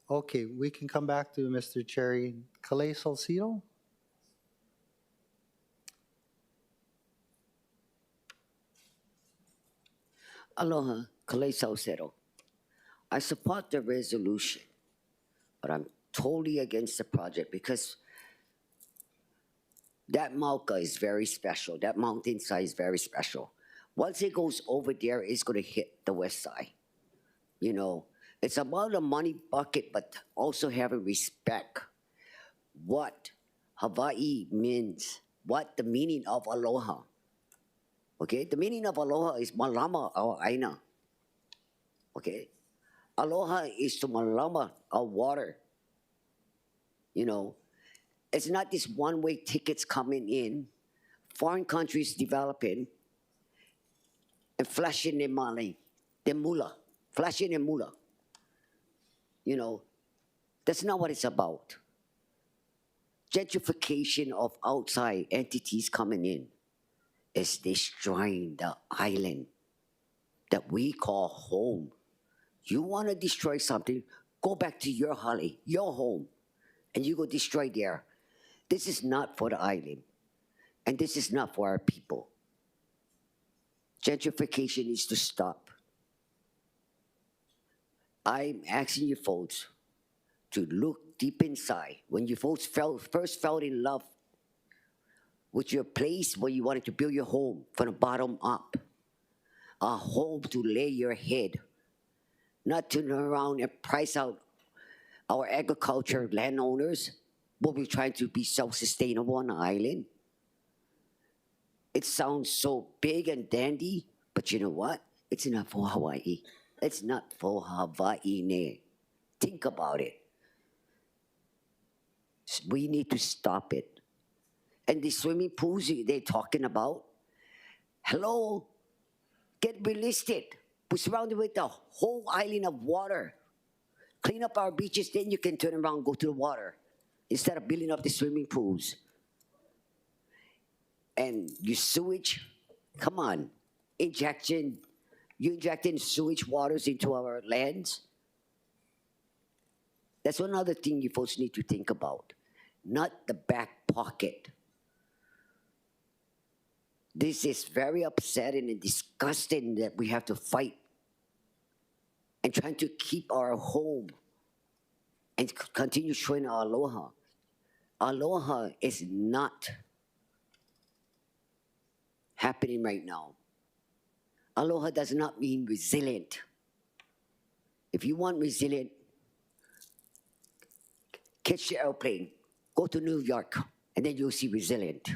okay, we can come back to Mr. Cherry. Calais Salcido? Aloha, Calais Salcedo. I support the resolution, but I'm totally against the project because that Mauka is very special. That mountainside is very special. Once it goes over there, it's going to hit the west side. You know, it's about a money bucket, but also having respect. What Hawaii means, what the meaning of aloha. Okay, the meaning of aloha is malama our aina. Okay, aloha is to malama our water. You know, it's not this one-way tickets coming in, foreign countries developing, and flashing their money, their moolah, flashing their moolah. You know, that's not what it's about. Gentrification of outside entities coming in is destroying the island that we call home. You want to destroy something, go back to your hali, your home, and you go destroy there. This is not for the island, and this is not for our people. Gentrification needs to stop. I'm asking you folks to look deep inside. When you folks first fell in love with your place where you wanted to build your home from the bottom up, a home to lay your head, not to turn around and price out our agriculture landowners, but we're trying to be self-sustainable on the island. It sounds so big and dandy, but you know what? It's not for Hawaii. It's not for Hawaii. Think about it. We need to stop it. And the swimming pools they're talking about, hello, get relisted. We're surrounded with the whole island of water. Clean up our beaches, then you can turn around and go to the water instead of building up the swimming pools. And your sewage, come on, you injecting sewage waters into our lands. That's another thing you folks need to think about, not the back pocket. This is very upsetting and disgusting that we have to fight and trying to keep our home and continue showing our aloha. Aloha is not happening right now. Aloha does not mean resilient. If you want resilient, catch the airplane, go to New York, and then you'll see resilient.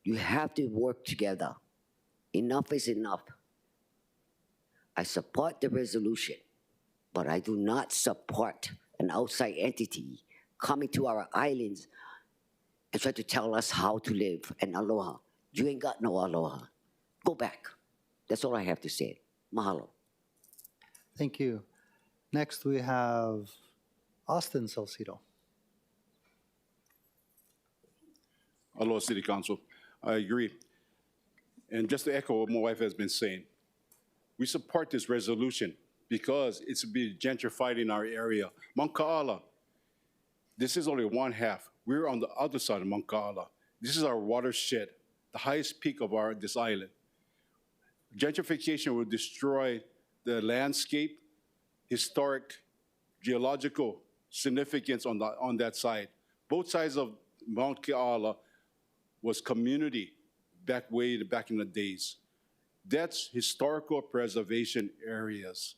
You have to work together. Enough is enough. I support the resolution, but I do not support an outside entity coming to our islands and try to tell us how to live and aloha. You ain't got no aloha. Go back. That's all I have to say. Mahalo. Thank you. Next, we have Austin Salcido. Aloha City Council. I agree. And just to echo what my wife has been saying, we support this resolution because it's be gentrified in our area. Mount Ka'ala, this is only one half. We're on the other side of Mount Ka'ala. This is our watershed, the highest peak of this island. Gentrification will destroy the landscape, historic, geological significance on that side. Both sides of Mount Ka'ala was community back in the days. That's historical preservation areas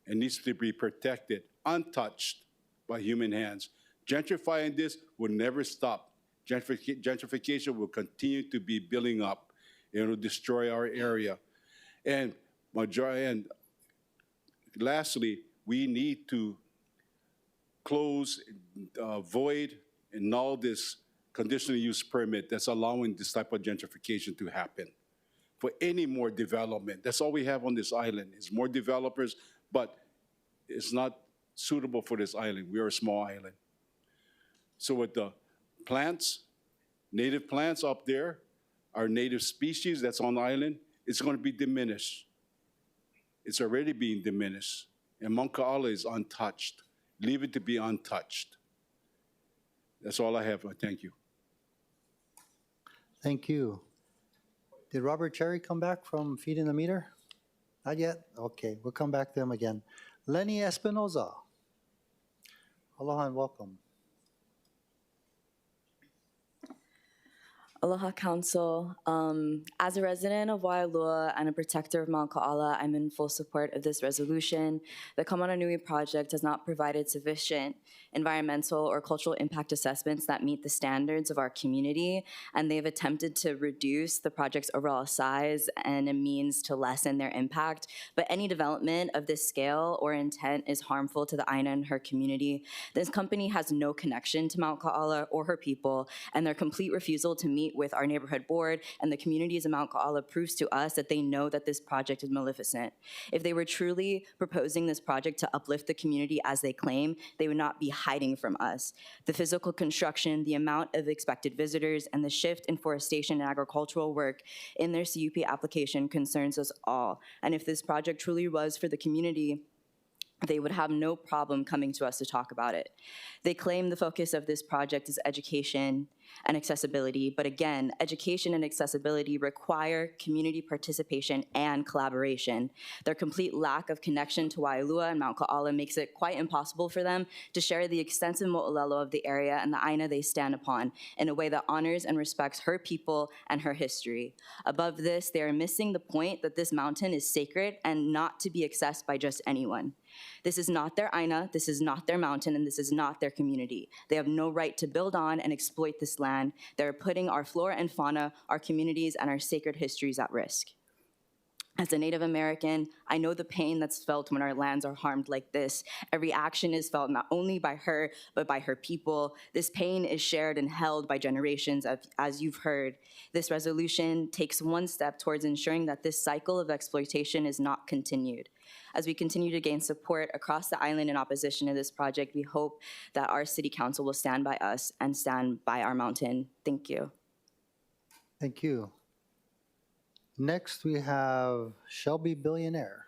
and needs to be protected, untouched by human hands. Gentrifying this will never stop. Gentrification will continue to be building up It'll destroy our area. And lastly, we need to close, void, and null this conditional use permit that's allowing this type of gentrification to happen for any more development. That's all we have on this island is more developers, but it's not suitable for this island. We are a small island. So with the plants, native plants up there, our native species that's on the island, it's going to be diminished. It's already being diminished. And Mount Ka'ala is untouched. Leave it to be untouched. That's all I have. Thank you. Thank you. Did Robert Cherry come back from feeding the meter? Not yet? Okay, we'll come back to him again. Lenny Espinoza. Aloha and welcome. Aloha Council. As a resident of Waialua and a protector of Mount Ka'ala, I'm in full support of this resolution. The Kamananui project has not provided sufficient environmental or cultural impact assessments that meet the standards of our community, and they've attempted to reduce the project's overall size and a means to lessen their impact. But any development of this scale or intent is harmful to the Aina and her community. This company has no connection to Mount Ka'ala or her people, and their complete refusal to meet with our neighborhood board and the communities of Mount Ka'ala proves to us that they know that this project is maleficent. If they were truly proposing this project to uplift the community as they claim, they would not be hiding from us. The physical construction, the amount of expected visitors, and the shift in forestation and agricultural work in their CUP application concerns us all. And if this project truly was for the community, they would have no problem coming to us to talk about it. They claim the focus of this project is education and accessibility, but again, education and accessibility require community participation and collaboration. Their complete lack of connection to Waialua and Mount Ka'ala makes it quite impossible for them to share the extensive mo'olelo of the area and the Aina they stand upon in a way that honors and respects her people and her history. Above this, they are missing the point that this mountain is sacred and not to be accessed by just anyone. This is not their Aina, this is not their mountain, and this is not their community. They have no right to build on and exploit this land. They're putting our flora and fauna, our communities, and our sacred histories at risk. As a Native American, I know the pain that's felt when our lands are harmed like this. Every action is felt not only by her, but by her people. This pain is shared and held by generations, as you've heard. This resolution takes one step towards ensuring that this cycle of exploitation is not continued. As we continue to gain support across the island in opposition to this project, we hope that our city council will stand by us and stand by our mountain. Thank you. Thank you. Next, we have Shelby Billionaire.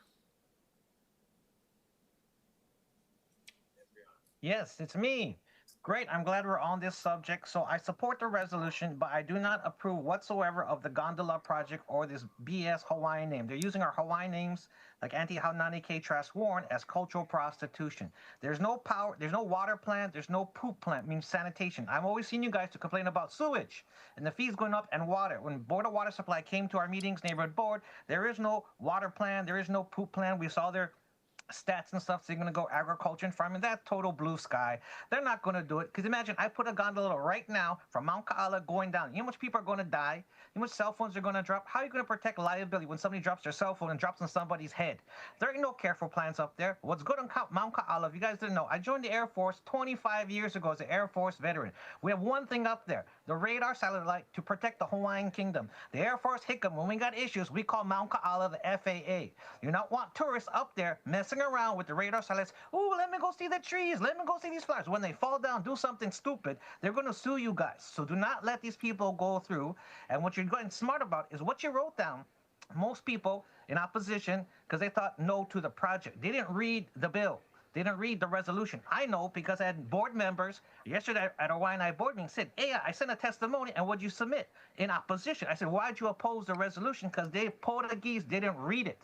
Yes, it's me. Great, I'm glad we're on this subject. So I support the resolution, but I do not approve whatsoever of the gondola project or this BS Hawaiian name. They're using our Hawaiian names like Anita K Warren as cultural prostitution. There's no power, there's no water plant, there's no poop plant, means sanitation. I've always seen you guys to complain about sewage and the fees going up and water. When Board of Water Supply came to our meetings, neighborhood board, there is no water plan, there is no poop plan. We saw their stats and stuff, so they're going to go agriculture and farming. That's total blue sky. They're not going to do it, because imagine I put a gondola right now from Mount Ka'ala going down. You know how much people are going to die? You know how much cell phones are going to drop? How are you going to protect liability when somebody drops their cell phone and drops on somebody's head? There ain't no careful plans up there. What's good on Mount Ka'ala, if you guys didn't know, I joined the Air Force 25 years ago as an Air Force veteran. We have one thing up there, the radar satellite to protect the Hawaiian Kingdom. The Air Force Hickam, when we got issues, we call Mount Ka'ala the FAA. You don't want tourists up there messing around with the radar satellites. Ooh, let me go see the trees. Let me go see these flowers. When they fall down, do something stupid, they're going to sue you guys. So do not let these people go through. And what you're getting smart about is what you wrote down. Most people in opposition, because they thought no to the project. They didn't read the bill. They didn't read the resolution. I know because I had board members yesterday at our YNI board meeting said, hey, I sent a testimony, and what'd you submit? In opposition. I said, why'd you oppose the resolution? Because they Portuguese didn't read it.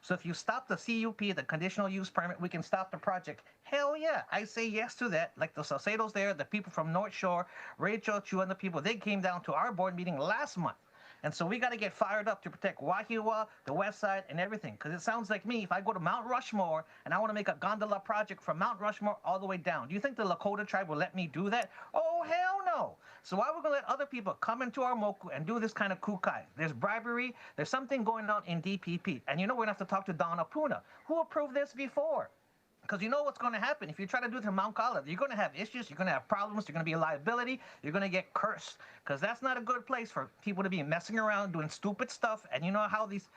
So if you stop the CUP, the conditional use permit, we can stop the project. Hell yeah, I say yes to that. Like the Salcedos there, the people from North Shore, Rachel Chu and the people, they came down to our board meeting last month. And so we got to get fired up to protect Wahiawa, the west side, and everything. Because it sounds like me, if I go to Mount Rushmore and I want to make a gondola project from Mount Rushmore all the way down, do you think the Lakota tribe will let me do that? Oh, hell No. So why are we going to let other people come into our moku and do this kind of kukai? There's bribery. There's something going on in DPP. And you know we're going to have to talk to Donna Puna, who approved this before. Because you know what's going to happen. If you try to do it to Mount Kala, you're going to have issues, you're going to have problems, you're going to be a liability, you're going to get cursed. Because that's not a good place for people to be messing around, doing stupid stuff. And you know how these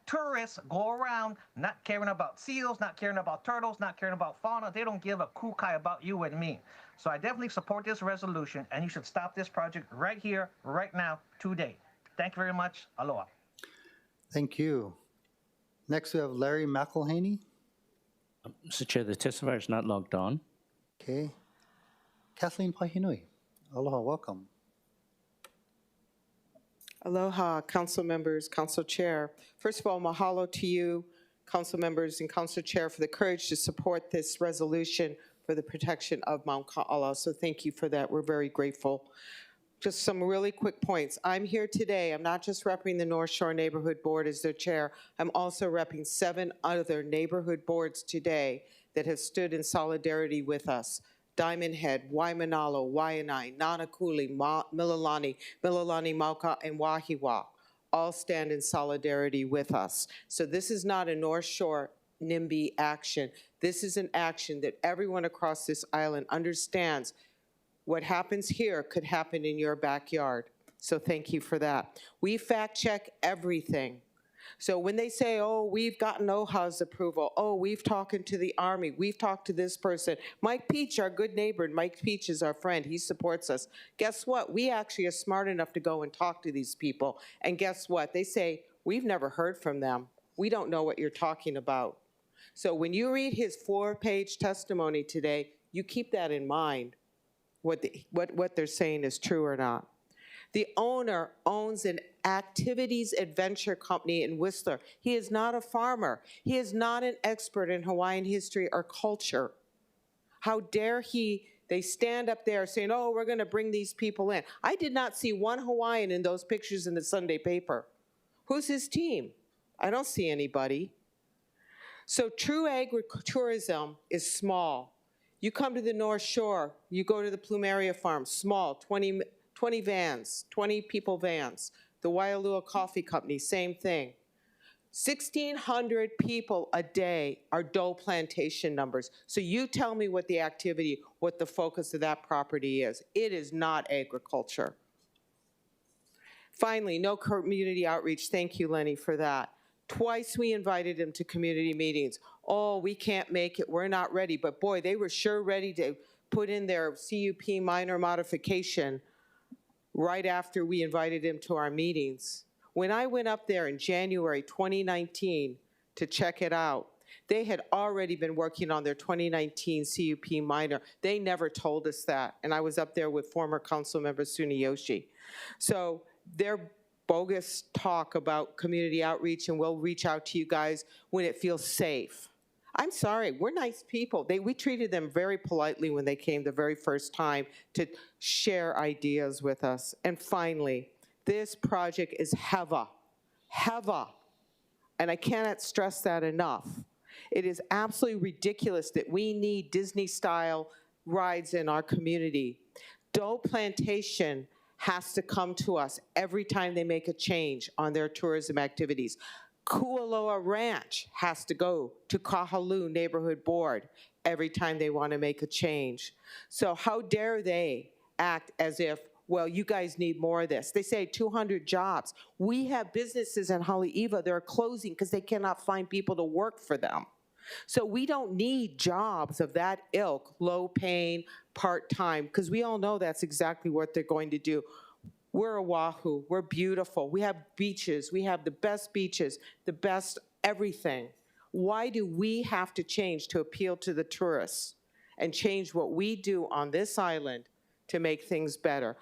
tourists go around not caring about seals, not caring about turtles, not caring about fauna. They don't give a kukai about you and me. So I definitely support this resolution, and you should stop this project right here, right now, today. Thank you very much. Aloha. Thank you. Next, we have Larry McElhaney. Mr. Chair, the testifier is not logged on. Okay. Kathleen Pahinui. Aloha, welcome. Aloha, council members, council chair. First of all, mahalo to you, council members and council chair, for the courage to support this resolution for the protection of Mount Ka'ala. So thank you for that. We're very grateful. Just some really quick points. I'm here today. I'm not just repping the North Shore Neighborhood Board as their chair. I'm also repping 7 other neighborhood boards today that have stood in solidarity with us. Diamond Head, Waimanalo, Waianae, Nanakuli, Mililani, Mauka, and Wahiwa all stand in solidarity with us. So this is not a North Shore NIMBY action. This is an action that everyone across this island understands. What happens here could happen in your backyard. So thank you for that. We fact check everything. So when they say, oh, we've gotten OHA's approval, oh, we've talked to the Army, we've talked to this person. Mike Peach, our good neighbor, and Mike Peach is our friend, he supports us. Guess what? We actually are smart enough to go and talk to these people. And guess what? They say, we've never heard from them. We don't know what you're talking about. So when you read his 4-page testimony today, you keep that in mind, what they're saying is true or not. The owner owns an activities adventure company in Whistler. He is not a farmer. He is not an expert in Hawaiian history or culture. How dare they stand up there saying, oh, we're gonna bring these people in. I did not see one Hawaiian in those pictures in the Sunday paper. Who's his team? I don't see anybody. So true agritourism is small. You come to the North Shore, you go to the Plumeria Farm, small, 20 vans, 20 people vans. The Waialua Coffee Company, same thing. 1,600 people a day are doe plantation numbers. So you tell me what the activity, what the focus of that property is. It is not agriculture. Finally, no community outreach. Thank you, Lenny, for that. Twice we invited him to community meetings. Oh, we can't make it, we're not ready. But boy, they were sure ready to put in their CUP minor modification right after we invited him to our meetings. When I went up there in January 2019 to check it out, they had already been working on their 2019 CUP minor. They never told us that. And I was up there with former Councilmember Suniyoshi. So their bogus talk about community outreach and we'll reach out to you guys when it feels safe. I'm sorry, we're nice people. We treated them very politely when they came the very first time to share ideas with us. And finally, this project is heva, and I cannot stress that enough. It is absolutely ridiculous that we need Disney-style rides in our community. Doe Plantation has to come to us every time they make a change on their tourism activities. Kualoa Ranch has to go to Kahalu Neighborhood Board every time they want to make a change. So how dare they act as if, well, you guys need more of this. They say 200 jobs. We have businesses in Haleiwa that are closing because they cannot find people to work for them. So we don't need jobs of that ilk, low paying, part-time, because we all know that's exactly what they're going to do. We're Oahu, we're beautiful, we have beaches, we have the best everything. Why do we have to change to appeal to the tourists and change what we do on this island to make things better?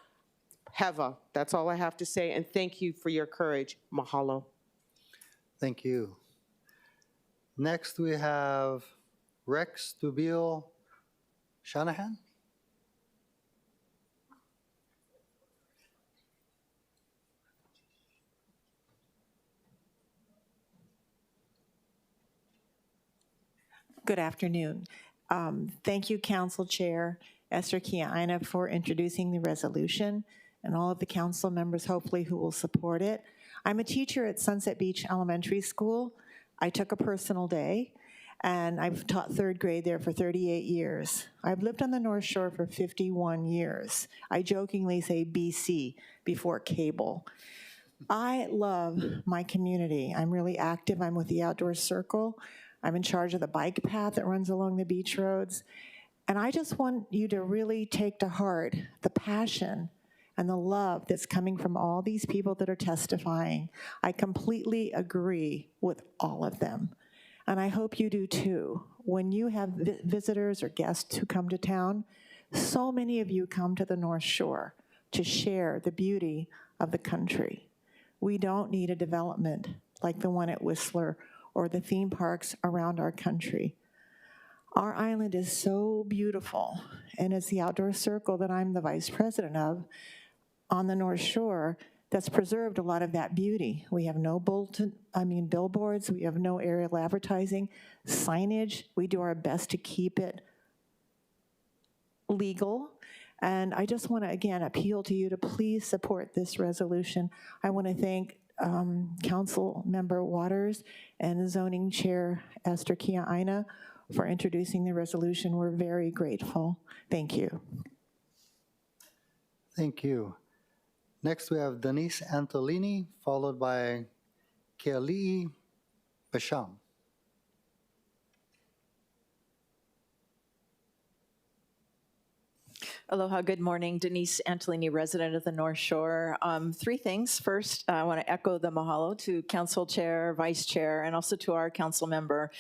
Heva, that's all I have to say, and thank you for your courage. Mahalo. Thank you. Next, we have Rex Dubiel Shanahan. Good afternoon. Thank you, Council Chair, Esther Kiaina for introducing the resolution, and all of the council members, hopefully, who will support it. I'm a teacher at Sunset Beach Elementary School. I took a personal day, and I've taught third grade there for 38 years. I've lived on the North Shore for 51 years. I jokingly say BC, before cable. I love my community. I'm really active. I'm with the Outdoor Circle. I'm in charge of the bike path that runs along the beach roads. And I just want you to really take to heart the passion and the love that's coming from all these people that are testifying. I completely agree with all of them. And I hope you do too. When you have visitors or guests who come to town, so many of you come to the North Shore to share the beauty of the country. We don't need a development like the one at Whistler or the theme parks around our country. Our island is so beautiful, and it's the Outdoor Circle that I'm the vice president of on the North Shore that's preserved a lot of that beauty. We have no billboards, we have no aerial advertising, signage. We do our best to keep it legal. And I just want to, again, appeal to you to please support this resolution. I want to thank Councilmember Waters and Zoning Chair Esther Kiaina for introducing the resolution. We're very grateful. Thank you. Thank you. Next, we have Denise Antolini, followed by Kelly Basham. Aloha, good morning. Denise Antolini, resident of the North Shore. Three things. First, I want to echo the mahalo to Council Chair, Vice Chair, and also to our council member.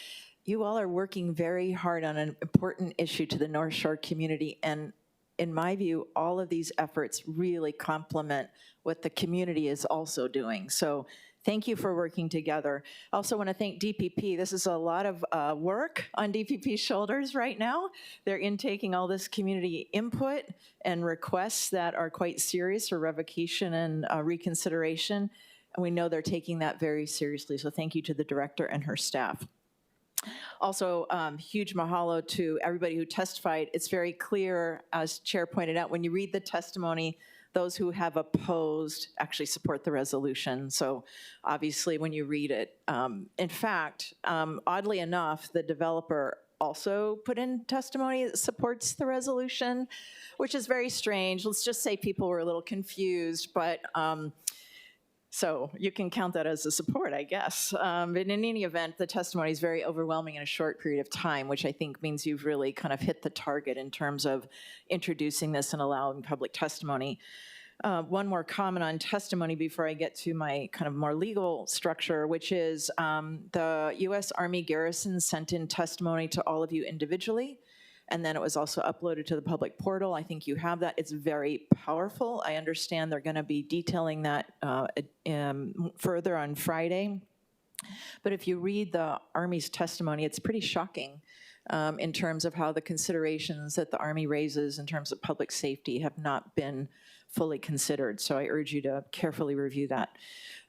You all are working very hard on an important issue to the North Shore community, and in my view, all of these efforts really complement what the community is also doing. So thank you for working together. I also want to thank DPP. This is a lot of work on DPP's shoulders right now. They're intaking all this community input and requests that are quite serious for revocation and reconsideration. And we know they're taking that very seriously. So thank you to the director and her staff. Also, huge mahalo to everybody who testified. It's very clear, as Chair pointed out, when you read the testimony, those who have opposed actually support the resolution. So obviously when you read it, in fact, oddly enough, the developer also put in testimony that supports the resolution, which is very strange. Let's just say people were a little confused, but so you can count that as a support, I guess. But in any event, the testimony is very overwhelming in a short period of time, which I think means you've really kind of hit the target in terms of introducing this and allowing public testimony. One more comment on testimony before I get to my kind of more legal structure, which is the U.S. Army Garrison sent in testimony to all of you individually, and then it was also uploaded to the public portal. I think you have that. It's very powerful. I understand they're going to be detailing that further on Friday. But if you read the Army's testimony, it's pretty shocking in terms of how the considerations that the Army raises in terms of public safety have not been fully considered. So I urge you to carefully review that.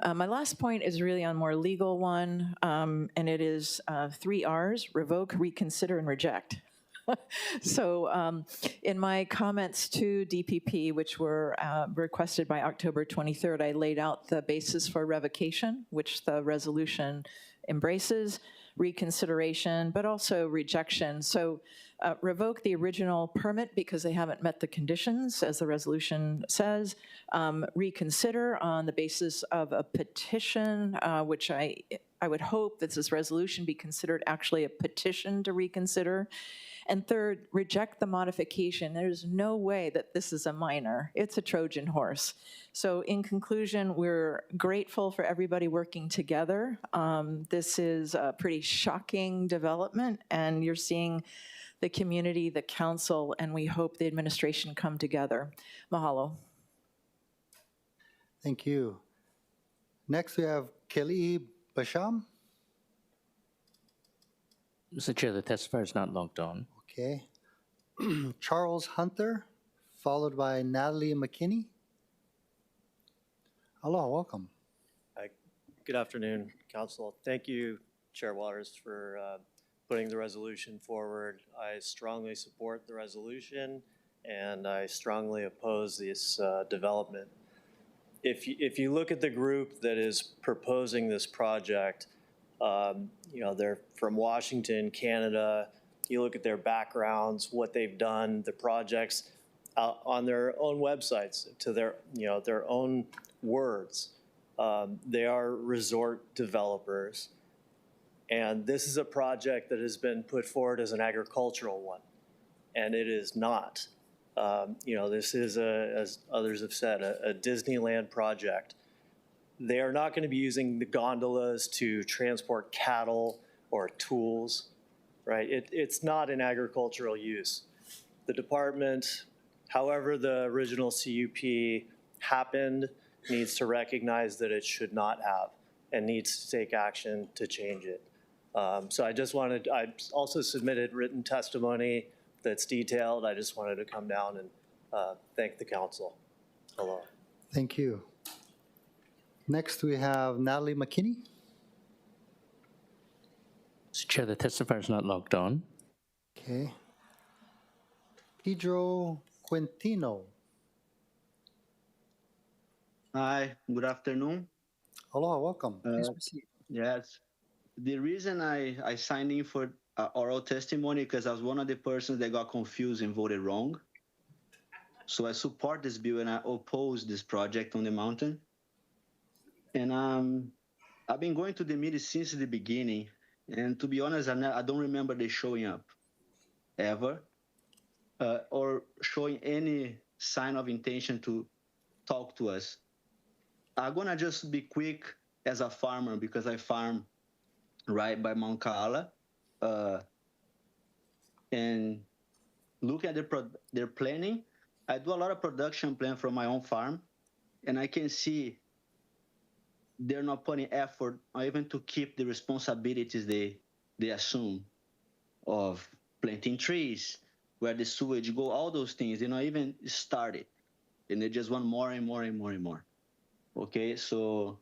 My last point is really on more legal one, and it is 3 R's: revoke, reconsider, and reject. So in my comments to DPP, which were requested by October 23rd, I laid out the basis for revocation, which the resolution embraces, reconsideration, but also rejection. So revoke the original permit because they haven't met the conditions, as the resolution says. Reconsider on the basis of a petition, which I would hope that this resolution be considered actually a petition to reconsider. And third, reject the modification. There's no way that this is a minor. It's a Trojan horse. So in conclusion, we're grateful for everybody working together. This is a pretty shocking development, and you're seeing the community, the council, and we hope the administration come together. Mahalo. Thank you. Next, we have Kelly Basham. Mr. Chair, the testifier is not logged on. Okay. Charles Hunter, followed by Natalie McKinney. Hello, welcome. Hi. Good afternoon, Council. Thank you, Chair Waters, for putting the resolution forward. I strongly support the resolution, and I strongly oppose this development. If you look at the group that is proposing this project, you know, they're from Washington, Canada. You look at their backgrounds, what they've done, the projects on their own websites, to their, you know, their own words. They are resort developers. And this is a project that has been put forward as an agricultural one, and it is not. You know, this is, as others have said, a Disneyland project. They are not going to be using the gondolas to transport cattle or tools, right? It's not an agricultural use. The department, however the original CUP happened, needs to recognize that it should not have and needs to take action to change it. So I also submitted written testimony that's detailed. I just wanted to come down and thank the council. Hello. Thank you. Next, we have Natalie McKinney. Mr. Chair, the testifier is not logged on. Okay. Pedro Quintino. Hi, good afternoon. Hello, welcome. Please proceed. Yes. The reason I signed in for oral testimony because I was one of the persons that got confused and voted wrong. So I support this bill and I oppose this project on the mountain. And I've been going to the meeting since the beginning. And to be honest, I don't remember they showing up ever or showing any sign of intention to talk to us. I'm gonna just be quick as a farmer because I farm right by Mount Kaala, and look at their planning. I do a lot of production plan from my own farm, and I can see they're not putting effort or even to keep the responsibilities they assume of planting trees, where the sewage go, all those things. They're not even started, and they just want more and more and more and more. Okay, so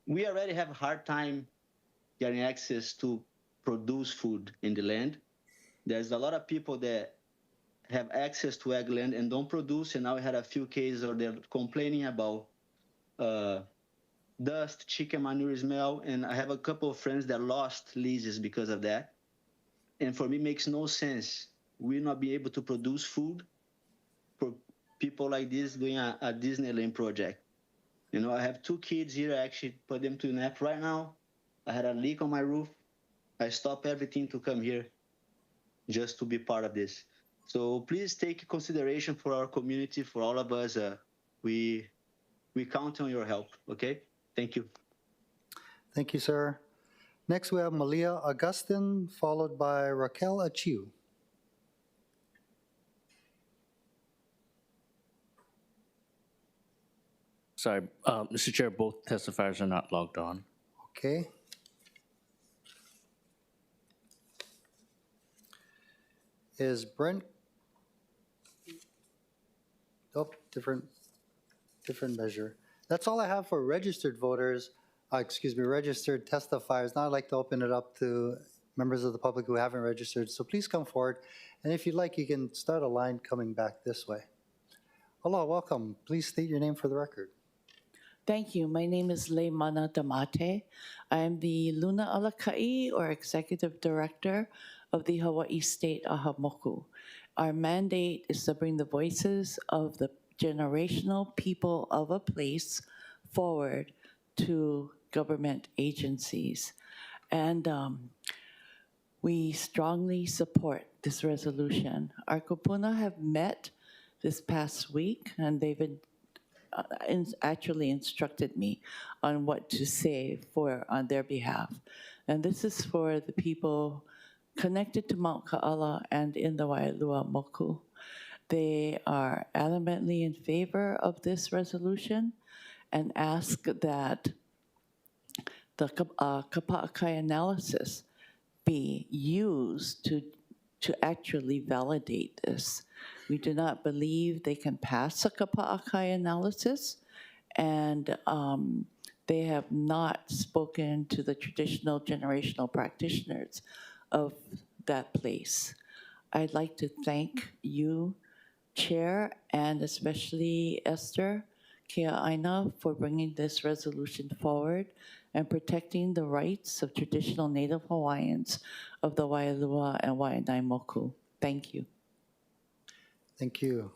we already have a hard time getting access to produce food in the land. There's a lot of people that have access to ag land and don't produce, and now we had a few cases where they're complaining about dust, chicken manure smell, and I have a couple of friends that lost leases because of that. And for me, it makes no sense. We'll not be able to produce food for people like this doing a Disneyland project. You know, I have 2 kids here. I actually put them to nap right now. I had a leak on my roof. I stopped everything to come here just to be part of this. So please take consideration for our community, for all of us. We count on your help, okay? Thank you. Thank you, sir. Next, we have Malia Augustin, followed by Raquel Achiu. Sorry, Mr. Chair, both testifiers are not logged on. Okay. Is Brent? Oh, different measure. That's all I have for registered voters. Registered testifiers. Now I'd like to open it up to members of the public who haven't registered. So please come forward. And if you'd like, you can start a line coming back this way. Hello, welcome. Please state your name for the record. Thank you. My name is Leimana Damate. I am the Luna Alakai, or Executive Director of the Hawaii State Ahamoku. Our mandate is to bring the voices of the generational people of a place forward to government agencies. And we strongly support this resolution. Our kupuna have met this past week, and they've actually instructed me on what to say on their behalf. And this is for the people connected to Mount Kaala and in the Wailua Moku. They are adamantly in favor of this resolution and ask that the Kapa'akai analysis be used to actually validate this. We do not believe they can pass a Kapa'akai analysis, and they have not spoken to the traditional generational practitioners of that place. I'd like to thank you, Chair, and especially Esther Kea'aina for bringing this resolution forward and protecting the rights of traditional Native Hawaiians of the Waialua and Waianae-Moku. Thank you. Thank you.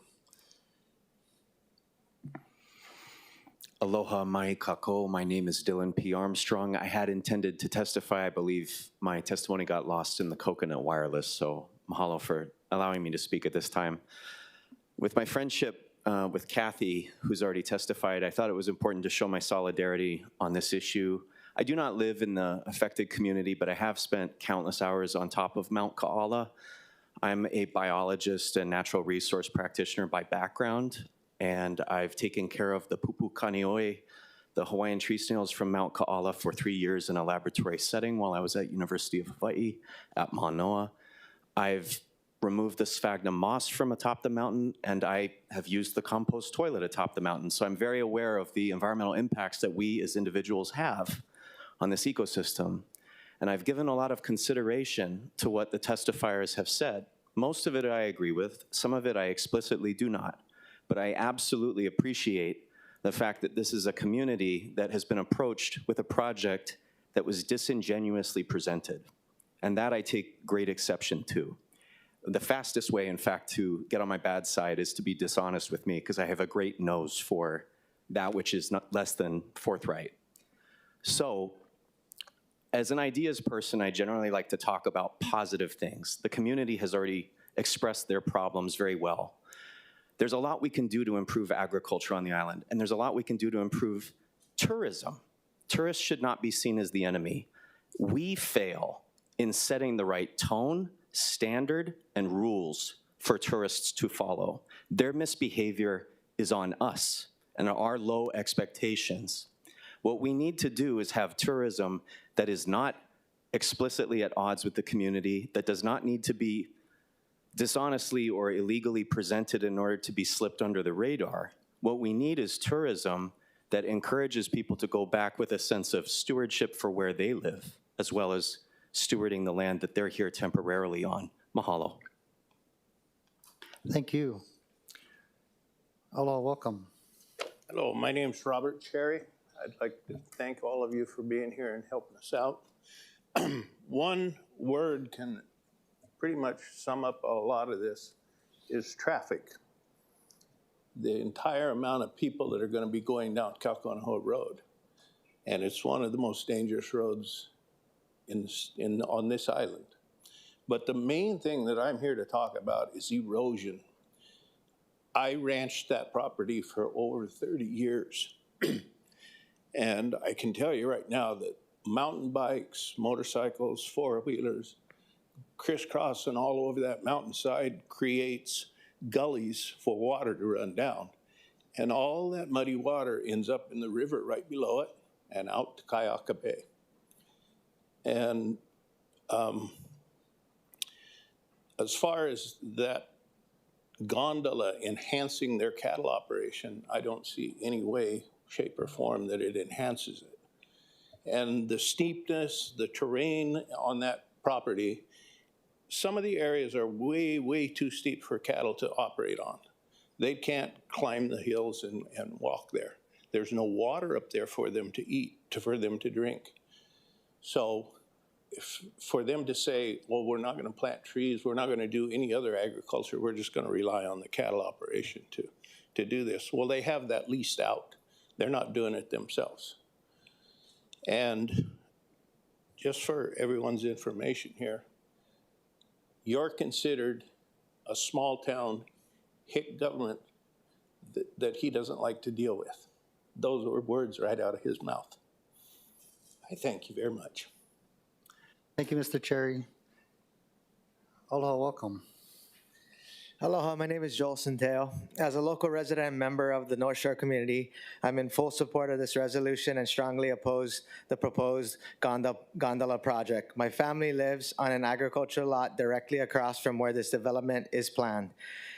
Aloha mai kako. My name is Dylan P. Armstrong. I had intended to testify. I believe my testimony got lost in the coconut wireless, so mahalo for allowing me to speak at this time. With my friendship with Kathy, who's already testified, I thought it was important to show my solidarity on this issue. I do not live in the affected community, but I have spent countless hours on top of Mount Ka'ala. I'm a biologist and natural resource practitioner by background, and I've taken care of the pupu kanioi, the Hawaiian tree snails from Mount Ka'ala, for 3 years in a laboratory setting while I was at University of Hawaii at Manoa. I've removed the sphagnum moss from atop the mountain, and I have used the compost toilet atop the mountain. So I'm very aware of the environmental impacts that we as individuals have on this ecosystem. And I've given a lot of consideration to what the testifiers have said. Most of it I agree with, some of it I explicitly do not. But I absolutely appreciate the fact that this is a community that has been approached with a project that was disingenuously presented. And that I take great exception to. The fastest way, in fact, to get on my bad side is to be dishonest with me, because I have a great nose for that which is not less than forthright. So, as an ideas person, I generally like to talk about positive things. The community has already expressed their problems very well. There's a lot we can do to improve agriculture on the island, and there's a lot we can do to improve tourism. Tourists should not be seen as the enemy. We fail in setting the right tone, standard, and rules for tourists to follow. Their misbehavior is on us and our low expectations. What we need to do is have tourism that is not explicitly at odds with the community, that does not need to be dishonestly or illegally presented in order to be slipped under the radar. What we need is tourism that encourages people to go back with a sense of stewardship for where they live, as well as stewarding the land that they're here temporarily on. Mahalo. Thank you. Aloha, welcome. Hello, my name's Robert Cherry. I'd like to thank all of you for being here and helping us out. One word can pretty much sum up a lot of this, is traffic. The entire amount of people that are going to be going down Kaukahoa Road. And it's one of the most dangerous roads on this island. But the main thing that I'm here to talk about is erosion. I ranched that property for over 30 years. And I can tell you right now that mountain bikes, motorcycles, four-wheelers, crisscrossing all over that mountainside creates gullies for water to run down. And all that muddy water ends up in the river right below it and out to Kaiaka Bay. And as far as that gondola enhancing their cattle operation, I don't see any way, shape, or form that it enhances it. And the steepness, the terrain on that property, some of the areas are way, way too steep for cattle to operate on. They can't climb the hills and walk there. There's no water up there for them to eat, for them to drink. So for them to say, well, we're not going to plant trees, we're not going to do any other agriculture, we're just going to rely on the cattle operation to do this. Well, they have that leased out. They're not doing it themselves. And just for everyone's information here, you're considered a small town hick government that he doesn't like to deal with. Those were words right out of his mouth. I thank you very much. Thank you, Mr. Cherry. Aloha, welcome. Aloha, my name is Joel Centeo. As a local resident and member of the North Shore community, I'm in full support of this resolution and strongly oppose the proposed gondola project. My family lives on an agricultural lot directly across from where this development is planned.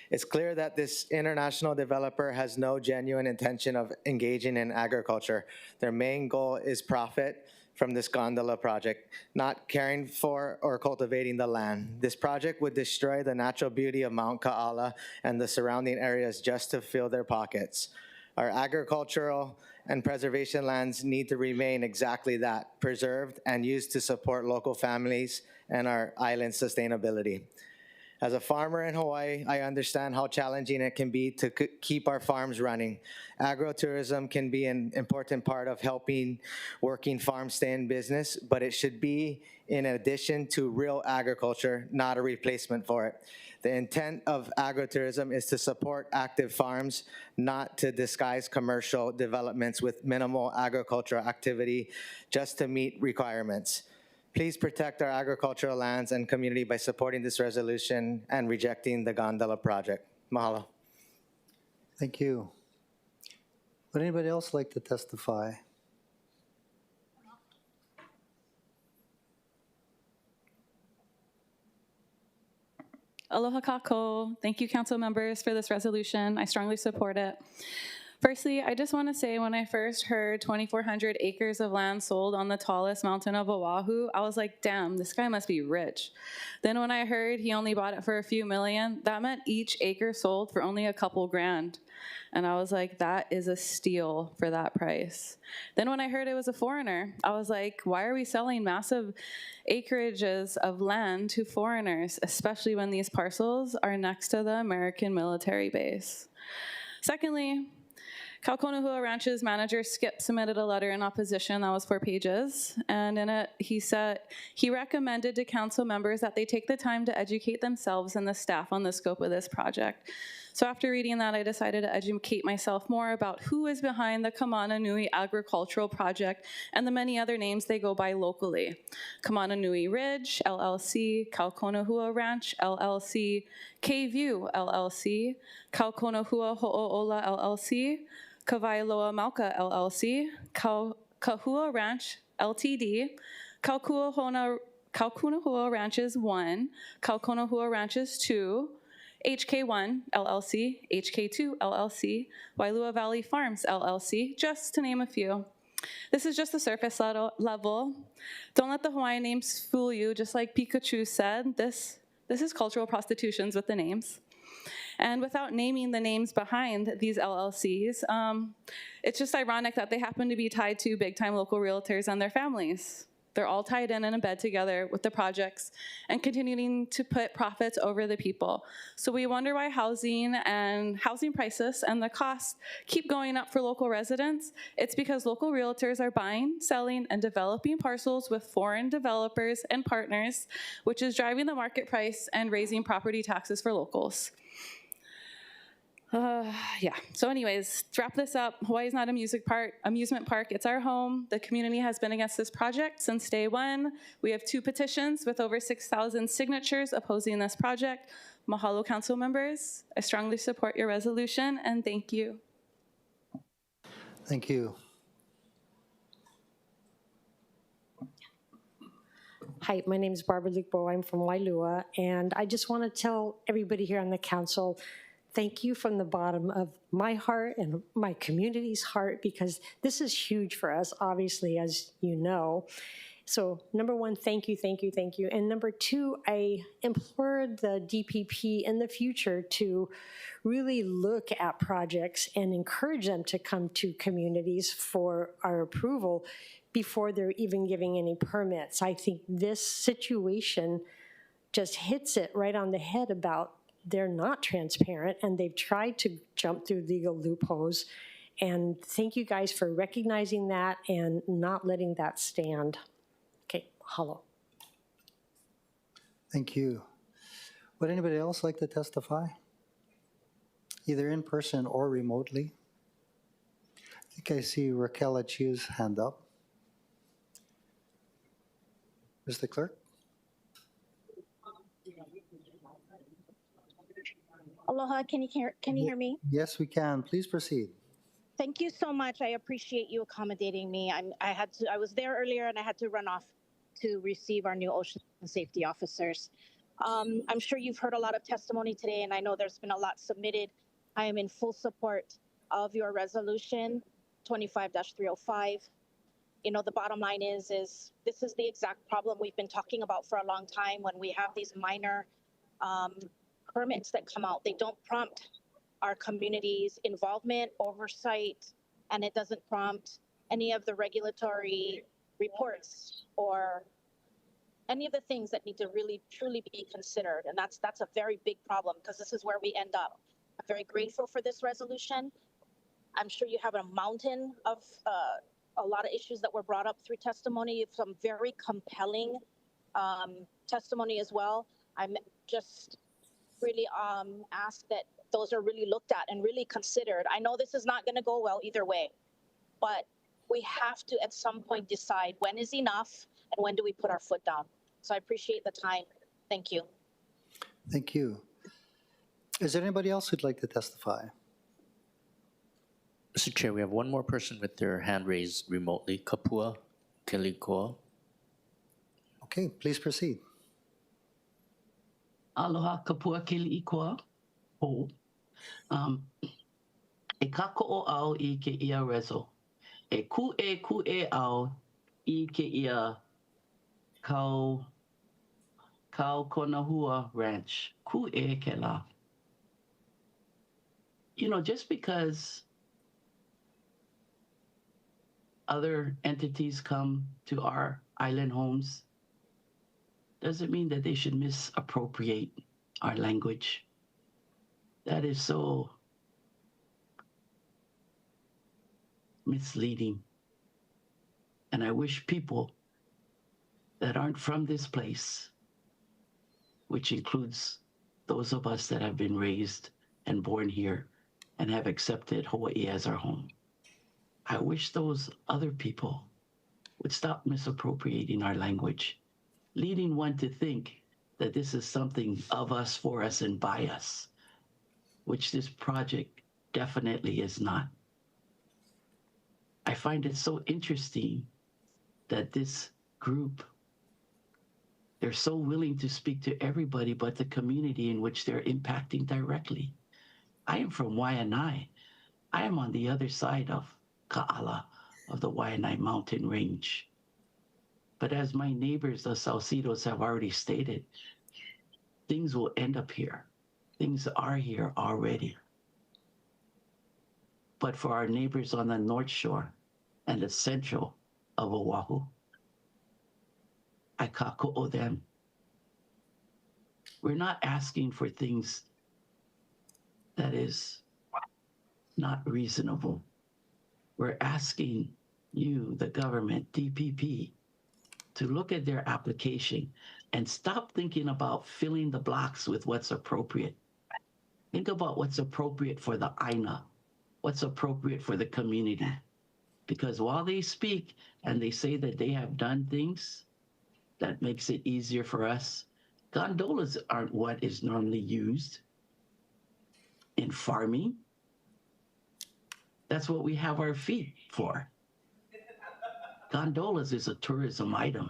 It's clear that this international developer has no genuine intention of engaging in agriculture. Their main goal is profit, from this gondola project, not caring for or cultivating the land. This project would destroy the natural beauty of Mount Ka'ala and the surrounding areas just to fill their pockets. Our agricultural and preservation lands need to remain exactly that, preserved and used to support local families and our island sustainability. As a farmer in Hawaii, I understand how challenging it can be to keep our farms running. Agro-tourism can be an important part of helping working farms stay in business, but it should be in addition to real agriculture, not a replacement for it. The intent of agro-tourism is to support active farms, not to disguise commercial developments with minimal agricultural activity just to meet requirements. Please protect our agricultural lands and community by supporting this resolution and rejecting the gondola project. Mahalo. Thank you. Would anybody else like to testify? Aloha kako. Thank you, council members, for this resolution. I strongly support it. Firstly, I just want to say when I first heard 2,400 acres of land sold on the tallest mountain of Oahu, I was like, damn, this guy must be rich. Then when I heard he only bought it for a few million, that meant each acre sold for only a couple grand. And I was like, that is a steal for that price. Then when I heard it was a foreigner, I was like, why are we selling massive acreages of land to foreigners, especially when these parcels are next to the American military base? Secondly, Kaukonahua Ranch's manager, Skip, submitted a letter in opposition that was 4 pages, and in it he said he recommended to council members that they take the time to educate themselves and the staff on the scope of this project. So after reading that, I decided to educate myself more about who is behind the Kamana Nui Agricultural Project and the many other names they go by locally. Kamana Nui Ridge, LLC, Kaukonahua Ranch, LLC, K-View, LLC, Kaukonahua Ho'ola, LLC, Kawailoa Mauka, LLC, Kahua Ranch, Ltd, Kaukonahua Ranches 1, Kaukonahua Ranches 2, HK1 LLC, HK2 LLC, Wailua Valley Farms LLC, just to name a few. This is just the surface level. Don't let the Hawaiian names fool you. Just like Pikachu said, this is cultural prostitutions with the names. And without naming the names behind these LLCs, it's just ironic that they happen to be tied to big-time local realtors and their families. They're all tied in bed together with the projects and continuing to put profits over the people. So we wonder why housing prices and the costs keep going up for local residents. It's because local realtors are buying, selling, and developing parcels with foreign developers and partners, which is driving the market price and raising property taxes for locals. So anyways, to wrap this up, Hawaii is not an amusement park, it's our home. The community has been against this project since day one. We have 2 petitions with over 6,000 signatures opposing this project. Mahalo, council members. I strongly support your resolution, and thank you. Thank you. Hi, my name is Barbara Lukbo. I'm from Wailua, and I just want to tell everybody here on the council, thank you from the bottom of my heart and my community's heart, because this is huge for us, obviously, as you know. So number 1, thank you, thank you, thank you. And number 2, I implore the DPP in the future to really look at projects and encourage them to come to communities for our approval before they're even giving any permits. I think this situation just hits it right on the head about they're not transparent, and they've tried to jump through legal loopholes. And thank you guys for recognizing that and not letting that stand. Okay, mahalo. Thank you. Would anybody else like to testify? Either in person or remotely? I think I see Raquel Achiu's hand up. Mr. Clerk? Aloha, can you hear me? Yes, we can. Please proceed. Thank you so much. I appreciate you accommodating me. I was there earlier and I had to run off to receive our new ocean safety officers. I'm sure you've heard a lot of testimony today, and I know there's been a lot submitted. I am in full support of your resolution 25-305. you know, the bottom line is this is the exact problem we've been talking about for a long time. When we have these minor permits that come out, they don't prompt our community's involvement, oversight, and it doesn't prompt any of the regulatory reports or any of the things that need to really truly be considered. And that's a very big problem, because this is where we end up. I'm very grateful for this resolution. I'm sure you have a mountain of a lot of issues that were brought up through testimony, some very compelling testimony as well. I'm just really ask that those are really looked at and really considered. I know this is not going to go well either way, but we have to at some point decide when is enough and when do we put our foot down. So I appreciate the time. Thank you. Thank you. Is there anybody else who'd like to testify? Mr. Chair, we have one more person with their hand raised remotely, Kapua Kelikoa. Okay, please proceed. Aloha kapua kelikoa. O. E kako'o au I ke ia rezo. E ku'e au I ke ia kau Konahua Ranch. Ku'e ke la. You know, just because other entities come to our island homes doesn't mean that they should misappropriate our language. That is so misleading. And I wish people that aren't from this place, which includes those of us that have been raised and born here and have accepted Hawaii as our home, I wish those other people would stop misappropriating our language, leading one to think that this is something of us, for us, and by us, which this project definitely is not. I find it so interesting that this group, they're so willing to speak to everybody but the community in which they're impacting directly. I am from Waianae. I am on the other side of Ka'ala, of the Waianae mountain range. But as my neighbors, the Saucedos, have already stated, things will end up here. Things are here already. But for our neighbors on the North Shore and the central of Oahu, I kako'o them. We're not asking for things that is not reasonable. We're asking you, the government, DPP, to look at their application and stop thinking about filling the blocks with what's appropriate. Think about what's appropriate for the Aina, what's appropriate for the community. Because while they speak and they say that they have done things that makes it easier for us, gondolas aren't what is normally used in farming. That's what we have our feet for. Gondolas is a tourism item.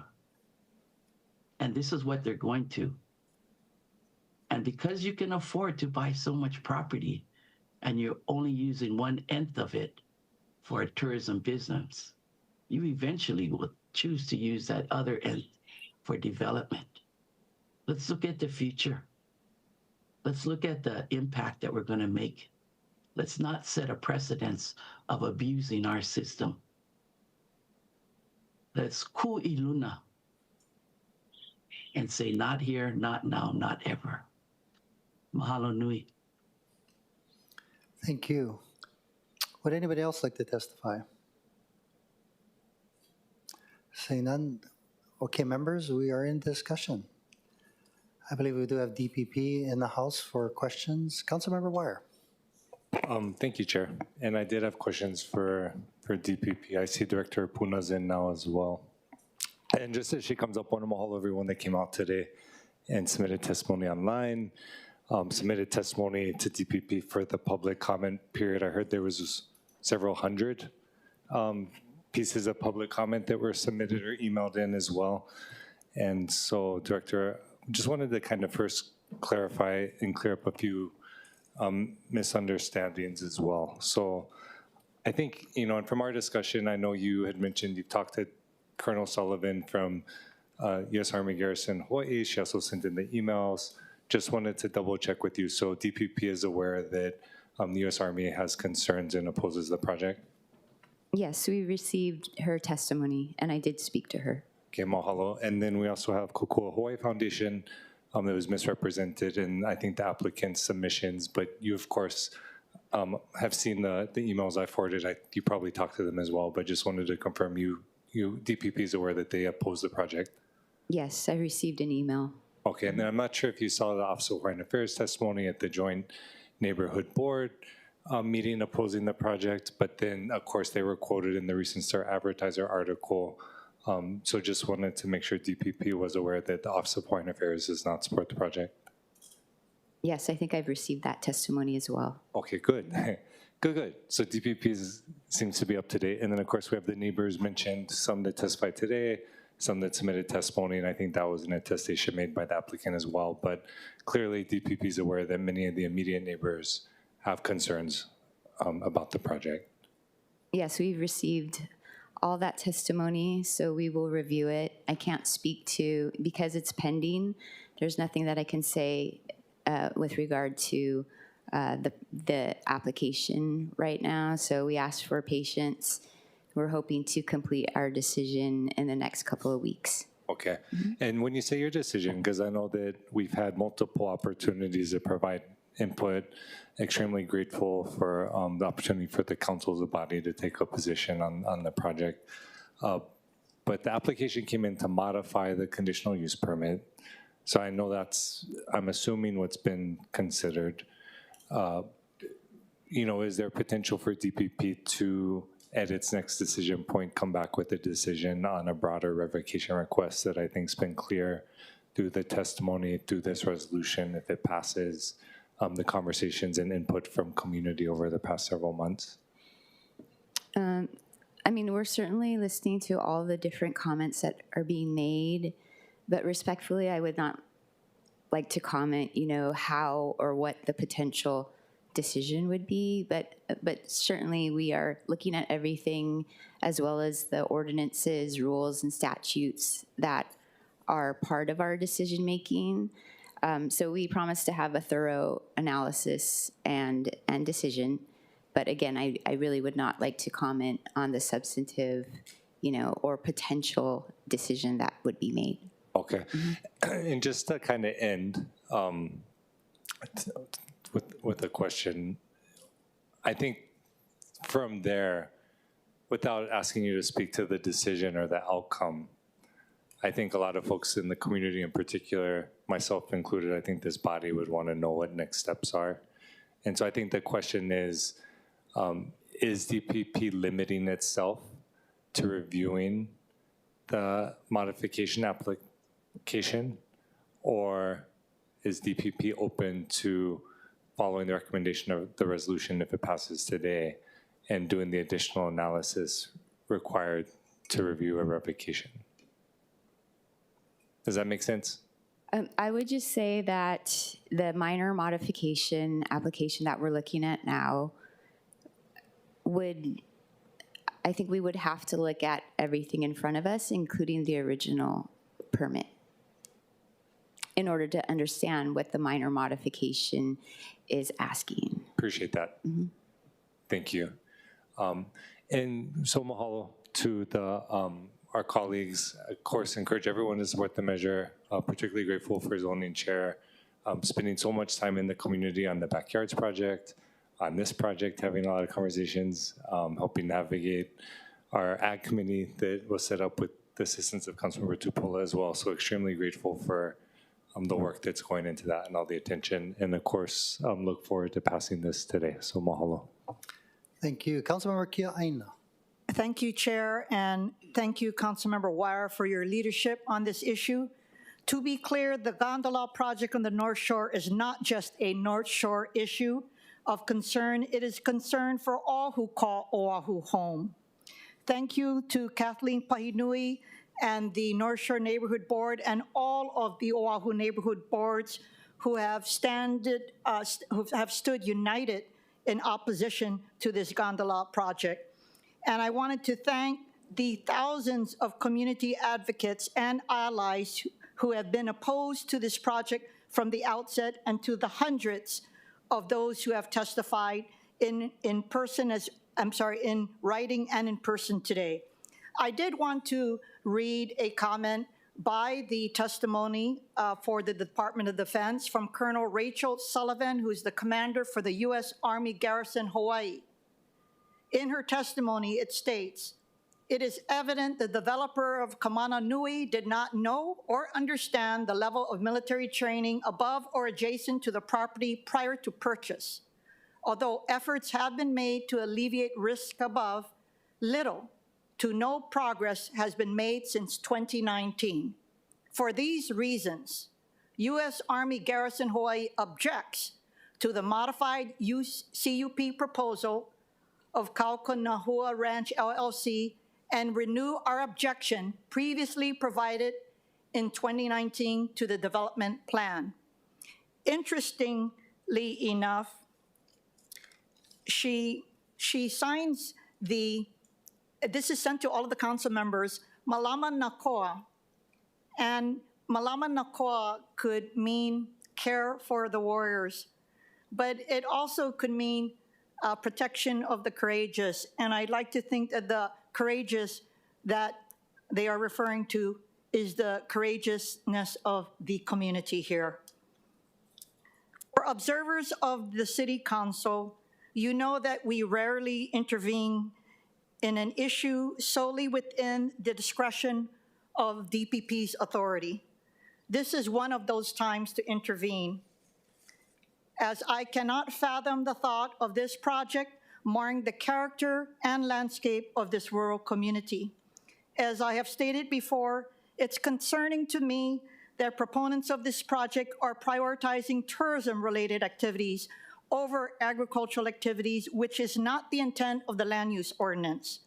And this is what they're going to. And because you can afford to buy so much property and you're only using 1/10 of it for a tourism business, you eventually will choose to use that other end for development. Let's look at the future. Let's look at the impact that we're going to make. Let's not set a precedence of abusing our system. Let's ku'iluna and say, not here, not now, not ever. Mahalo nui. Thank you. Would anybody else like to testify? Saying none. Okay, members, we are in discussion. I believe we do have DPP in the House for questions. Councilmember Wire. Thank you, Chair. And I did have questions for DPP. I see Director Puna's in now as well. And just as she comes up, I want to mahalo everyone that came out today and submitted testimony online, submitted testimony to DPP for the public comment period. I heard there was several hundred pieces of public comment that were submitted or emailed in as well. And so, Director, just wanted to kind of first clarify and clear up a few misunderstandings as well. So I think, and from our discussion, I know you had mentioned you've talked to Colonel Sullivan from U.S. Army Garrison Hawaii. She also sent in the emails. Just wanted to double check with you. So DPP is aware that the U.S. Army has concerns and opposes the project? Yes, we received her testimony, and I did speak to her. Okay, mahalo. And then we also have Kokua Hawaii Foundation that was misrepresented in, I think, the applicant's submissions. But you, of course, have seen the emails I forwarded. You probably talked to them as well, but just wanted to confirm DPP is aware that they oppose the project. Yes, I received an email. Okay, and then I'm not sure if you saw the Office of Foreign Affairs testimony at the Joint Neighborhood Board meeting opposing the project, but then, of course, they were quoted in the recent Star Advertiser article. So just wanted to make sure DPP was aware that the Office of Foreign Affairs does not support the project. Yes, I think I've received that testimony as well. Okay, good. Good. So DPP seems to be up to date. And then, of course, we have the neighbors mentioned, some that testified today, some that submitted testimony, and I think that was an attestation made by the applicant as well. But clearly, DPP is aware that many of the immediate neighbors have concerns about the project. Yes, we've received all that testimony, so we will review it. I can't speak to, because it's pending, there's nothing that I can say with regard to the application right now. So we ask for patience. We're hoping to complete our decision in the next couple of weeks. Okay. And when you say your decision, because I know that we've had multiple opportunities to provide input, extremely grateful for the opportunity for the council as a body to take a position on the project. But the application came in to modify the conditional use permit. So I know I'm assuming what's been considered. Is there potential for DPP to, at its next decision point, come back with a decision on a broader revocation request that I think's been clear through the testimony, through this resolution, if it passes, the conversations and input from community over the past several months? We're certainly listening to all the different comments that are being made, but respectfully, I would not like to comment, how or what the potential decision would be, but certainly we are looking at everything as well as the ordinances, rules, and statutes that are part of our decision making. So we promise to have a thorough analysis and decision. But again, I really would not like to comment on the substantive, or potential decision that would be made. Okay. And just to kind of end with a question, I think from there, without asking you to speak to the decision or the outcome, I think a lot of folks in the community in particular, myself included, I think this body would want to know what next steps are. And so I think the question is DPP limiting itself to reviewing the modification application, or is DPP open to following the recommendation of the resolution if it passes today and doing the additional analysis required to review a revocation? Does that make sense? I would just say that the minor modification application that we're looking at now I think we would have to look at everything in front of us, including the original permit, in order to understand what the minor modification is asking. Appreciate that. Thank you. And so mahalo to our colleagues. Of course, encourage everyone to support the measure. Particularly grateful for zoning chair spending so much time in the community on the Backyards project, on this project, having a lot of conversations, helping navigate our ag committee that was set up with the assistance of Councilmember Tupola as well. So extremely grateful for the work that's going into that and all the attention. And of course, look forward to passing this today. So mahalo. Thank you. Councilmember Kia Aina. Thank you, Chair, and thank you, Councilmember Wire, for your leadership on this issue. To be clear, the gondola project on the North Shore is not just a North Shore issue of concern. It is concern for all who call Oahu home. Thank you to Kathleen Pahinui and the North Shore Neighborhood Board and all of the Oahu neighborhood boards who have stood united in opposition to this gondola project. And I wanted to thank the thousands of community advocates and allies who have been opposed to this project from the outset, and to the hundreds of those who have testified in writing and in person today. I did want to read a comment by the testimony for the Department of Defense from Colonel Rachel Sullivan, who is the commander for the U.S. Army Garrison Hawaii. In her testimony, it states, "It is evident the developer of Kamana Nui did not know or understand the level of military training above or adjacent to the property prior to purchase. Although efforts have been made to alleviate risk above, little to no progress has been made since 2019. For these reasons, U.S. Army Garrison Hawaii objects to the modified CUP proposal of Kaukonahua Ranch LLC and renew our objection previously provided in 2019 to the development plan." Interestingly enough, she signs this is sent to all of the council members, Malama Nakoa. And Malama Nakoa could mean care for the warriors, but it also could mean protection of the courageous. And I'd like to think that the courageous that they are referring to is the courageousness of the community here. For observers of the City Council, you know that we rarely intervene in an issue solely within the discretion of DPP's authority. This is one of those times to intervene, as I cannot fathom the thought of this project marring the character and landscape of this rural community. As I have stated before, it's concerning to me that proponents of this project are prioritizing tourism-related activities over agricultural activities, which is not the intent of the land use ordinance.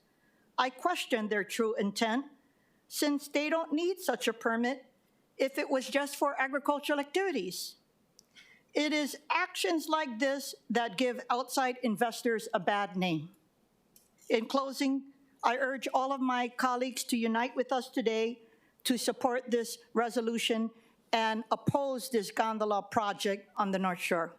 I question their true intent, since they don't need such a permit if it was just for agricultural activities. It is actions like this that give outside investors a bad name. In closing, I urge all of my colleagues to unite with us today to support this resolution and oppose this gondola project on the North Shore.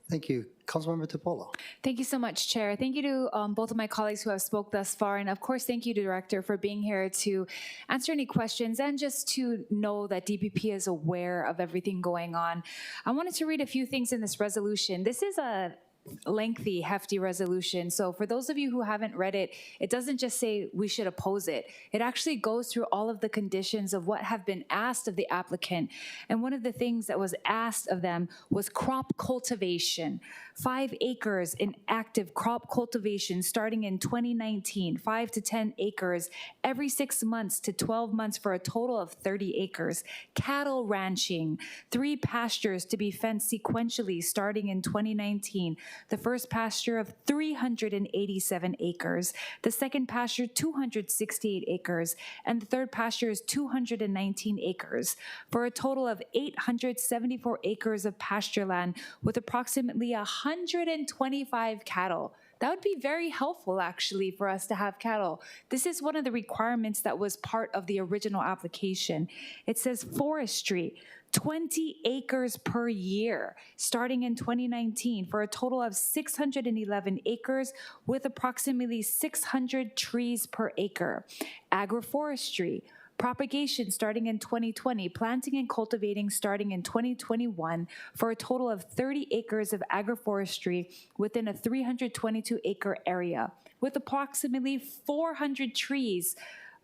Thank you. Councilmember Tupola. Thank you so much, Chair. Thank you to both of my colleagues who have spoke thus far. And of course, thank you to Director for being here to answer any questions and just to know that DPP is aware of everything going on. I wanted to read a few things in this resolution. This is a lengthy, hefty resolution. So for those of you who haven't read it, it doesn't just say we should oppose it. It actually goes through all of the conditions of what have been asked of the applicant. And one of the things that was asked of them was crop cultivation. 5 acres in active crop cultivation starting in 2019, 5 to 10 acres every 6 months to 12 months for a total of 30 acres. Cattle ranching, 3 pastures to be fenced sequentially starting in 2019. The first pasture of 387 acres, the second pasture 268 acres, and the third pasture is 219 acres, for a total of 874 acres of pasture land with approximately 125 cattle. That would be very helpful, actually, for us to have cattle. This is one of the requirements that was part of the original application. It says forestry, 20 acres per year, starting in 2019, for a total of 611 acres with approximately 600 trees per acre. Agroforestry, propagation starting in 2020, planting and cultivating starting in 2021, for a total of 30 acres of agroforestry within a 322-acre area, with approximately 400 trees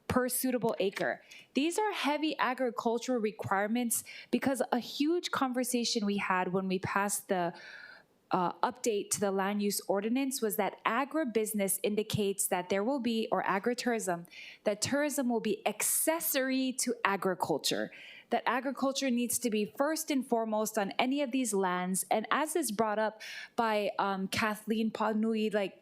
per suitable acre. These are heavy agricultural requirements because a huge conversation we had when we passed the update to the land use ordinance was that agribusiness indicates that there will be, or agritourism, that tourism will be accessory to agriculture, that agriculture needs to be first and foremost on any of these lands. And as is brought up by Kathleen Paunui, like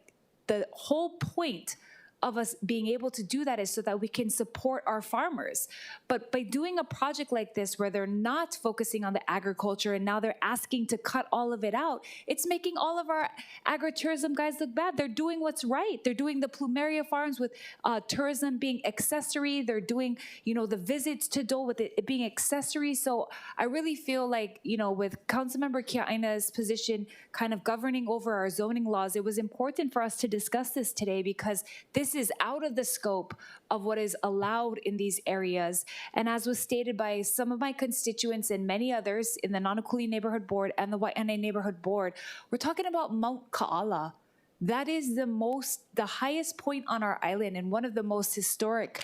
the whole point of us being able to do that is so that we can support our farmers. But by doing a project like this where they're not focusing on the agriculture and now they're asking to cut all of it out, it's making all of our agritourism guys look bad. They're doing what's right. They're doing the plumeria farms with tourism being accessory. They're doing, the visits to Dole with it being accessory. So I really feel like, with Councilmember Kia'aina's position kind of governing over our zoning laws, it was important for us to discuss this today because this is out of the scope of what is allowed in these areas. And as was stated by some of my constituents and many others in the Nanakuli Neighborhood Board and the Waianae Neighborhood Board, we're talking about Mount Ka'ala. That is the highest point on our island and one of the most historic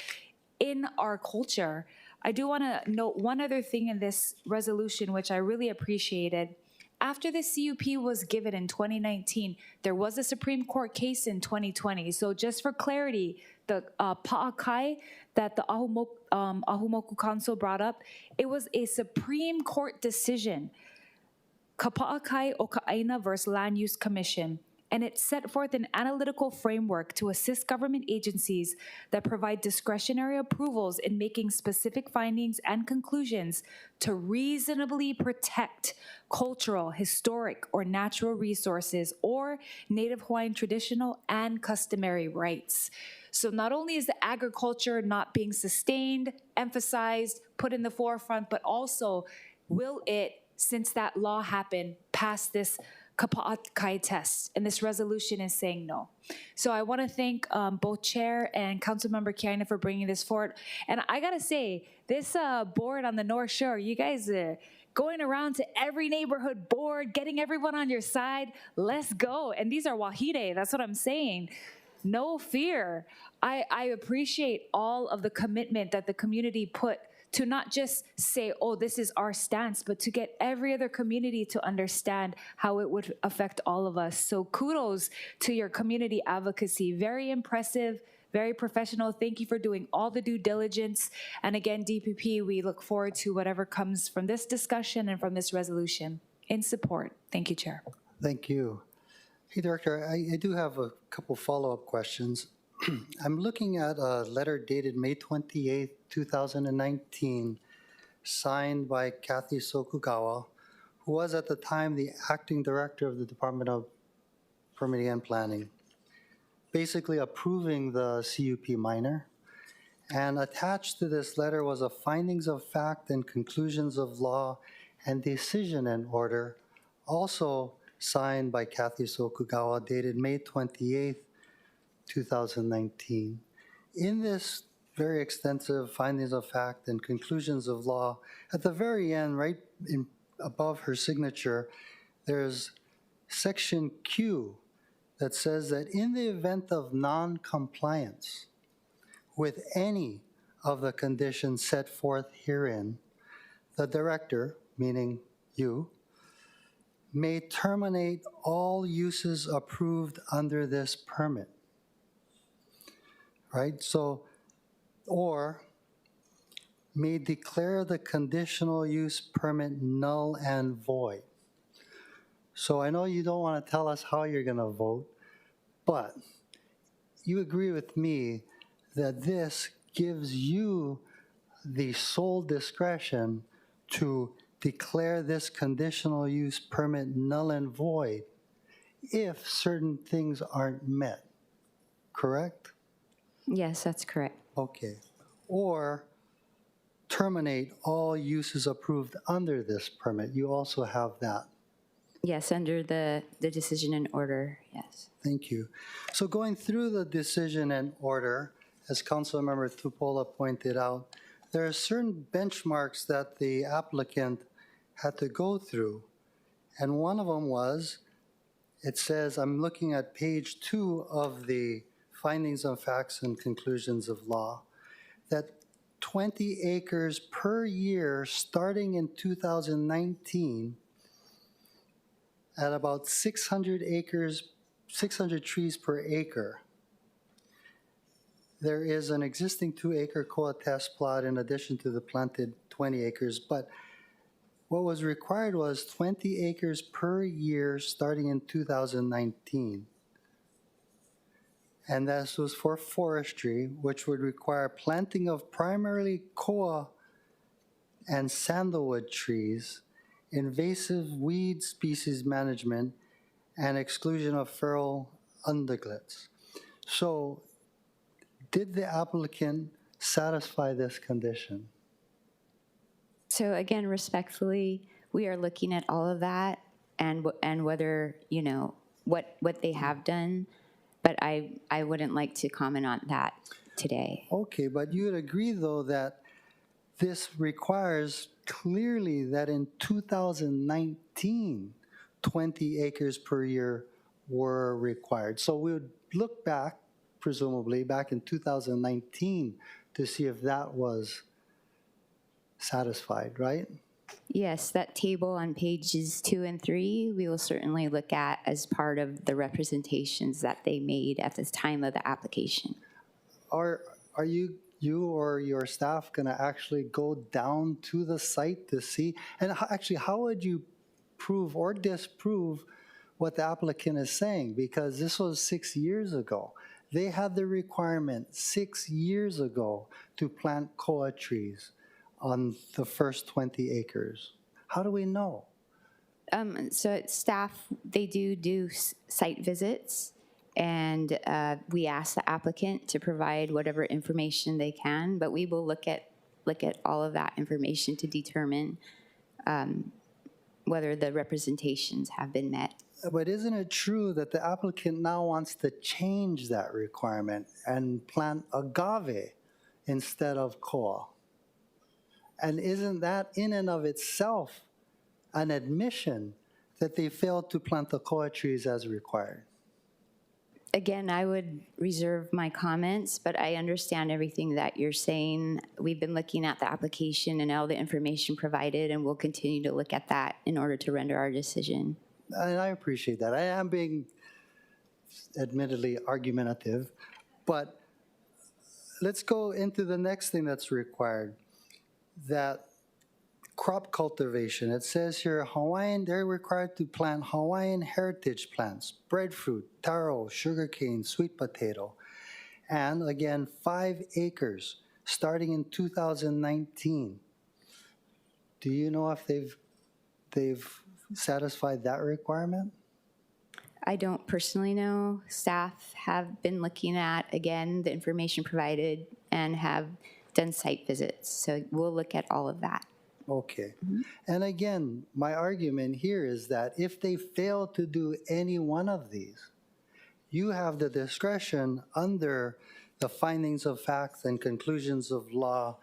in our culture. I do want to note one other thing in this resolution, which I really appreciated. After the CUP was given in 2019, there was a Supreme Court case in 2020. So just for clarity, the Pa'akai that the Ahumoku Council brought up, it was a Supreme Court decision, Kapa'akai o Ka'aina versus Land Use Commission. And it set forth an analytical framework to assist government agencies that provide discretionary approvals in making specific findings and conclusions to reasonably protect cultural, historic, or natural resources or Native Hawaiian traditional and customary rights. So not only is the agriculture not being sustained, emphasized, put in the forefront, but also will it, since that law happened, pass this Kapa'akai test, and this resolution is saying no. So I want to thank both Chair and Councilmember Kia'aina for bringing this forward. And I got to say, this board on the North Shore, you guys are going around to every neighborhood board, getting everyone on your side. Let's go. And these are wahine, that's what I'm saying. No fear. I appreciate all of the commitment that the community put to not just say, oh, this is our stance, but to get every other community to understand how it would affect all of us. So kudos to your community advocacy. Very impressive, very professional. Thank you for doing all the due diligence. And again, DPP, we look forward to whatever comes from this discussion and from this resolution. In support. Thank you, Chair. Thank you. Hey, Director, I do have a couple follow-up questions. I'm looking at a letter dated May 28, 2019, signed by Kathy Sokugawa, who was at the time the acting director of the Department of Permitting and Planning, basically approving the CUP minor. And attached to this letter was a findings of fact and conclusions of law and decision and order, also signed by Kathy Sokugawa, dated May 28, 2019. In this very extensive findings of fact and conclusions of law, at the very end, right above her signature, there's section Q that says that in the event of non-compliance with any of the conditions set forth herein, the director, meaning you, may terminate all uses approved under this permit. Right? So, or may declare the conditional use permit null and void. So I know you don't want to tell us how you're going to vote, but you agree with me that this gives you the sole discretion to declare this conditional use permit null and void if certain things aren't met, correct? Yes, that's correct. Okay. Or terminate all uses approved under this permit. You also have that. Yes, under the decision and order, yes. Thank you. So going through the decision and order, as Councilmember Tupola pointed out, there are certain benchmarks that the applicant had to go through. And one of them was, it says, I'm looking at page 2 of the findings of facts and conclusions of law, that 20 acres per year starting in 2019 at about 600 trees per acre. There is an existing 2-acre COA test plot in addition to the planted 20 acres, but what was required was 20 acres per year starting in 2019. and this was for forestry, which would require planting of primarily koa and sandalwood trees, invasive weed species management, and exclusion of feral ungulates. So, did the applicant satisfy this condition? So again, respectfully, we are looking at all of that and whether, you know, what they have done, but I wouldn't like to comment on that today. Okay, but you would agree, though, that this requires clearly that in 2019, 20 acres per year were required. So we would look back, presumably, back in 2019 to see if that was satisfied, right? Yes, that table on pages 2 and 3, we will certainly look at as part of the representations that they made at the time of the application. Are you or your staff going to actually go down to the site to see? And actually, how would you prove or disprove what the applicant is saying? Because this was 6 years ago. They had the requirement 6 years ago to plant koa trees on the first 20 acres. How do we know? So staff, they do site visits, and we ask the applicant to provide whatever information they can, but we will look at all of that information to determine whether the representations have been met. But isn't it true that the applicant now wants to change that requirement and plant agave instead of koa? And isn't that in and of itself an admission that they failed to plant the koa trees as required? Again, I would reserve my comments, but I understand everything that you're saying. We've been looking at the application and all the information provided, and we'll continue to look at that in order to render our decision. And I appreciate that. I am being admittedly argumentative, but let's go into the next thing that's required. That crop cultivation. It says here, they're required to plant Hawaiian heritage plants, breadfruit, taro, sugarcane, sweet potato, and again, 5 acres starting in 2019. Do you know if they've satisfied that requirement? I don't personally know. Staff have been looking at, again, the information provided and have done site visits. So we'll look at all of that. Okay. And again, my argument here is that if they fail to do any one of these, you have the discretion under the findings of facts and conclusions of law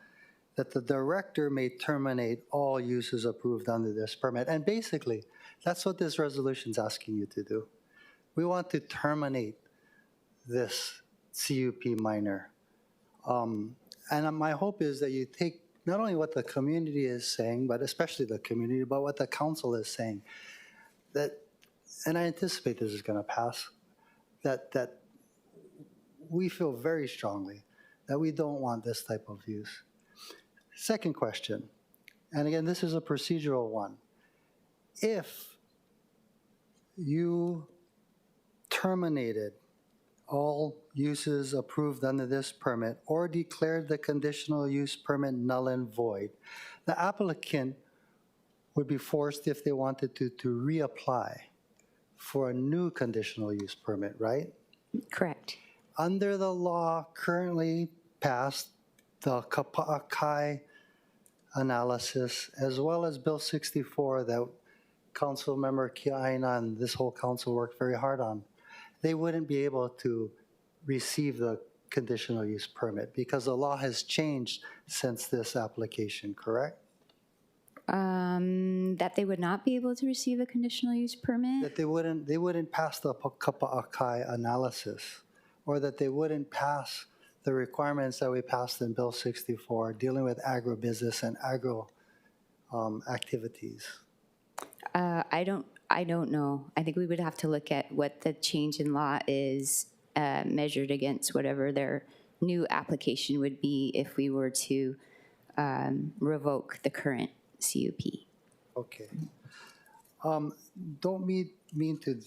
that the director may terminate all uses approved under this permit. And basically, that's what this resolution is asking you to do. We want to terminate this CUP minor. And my hope is that you take not only what the community is saying, but especially the community, but what the council is saying. That, and I anticipate this is going to pass, that we feel very strongly that we don't want this type of use. Second question, and again, this is a procedural one. If you terminated all uses approved under this permit or declared the conditional use permit null and void, the applicant would be forced, if they wanted to reapply for a new conditional use permit, right? Correct. Under the law currently passed, the Kapa'akai analysis, as well as Bill 64 that Councilmember Kiaina and this whole council worked very hard on, they wouldn't be able to receive the conditional use permit because the law has changed since this application, correct? That they would not be able to receive a conditional use permit? That they wouldn't pass the Kapa'akai analysis, or that they wouldn't pass the requirements that we passed in Bill 64 dealing with agribusiness and agro activities. I don't know. I think we would have to look at what the change in law is measured against whatever their new application would be if we were to revoke the current CUP. Okay. Don't mean to,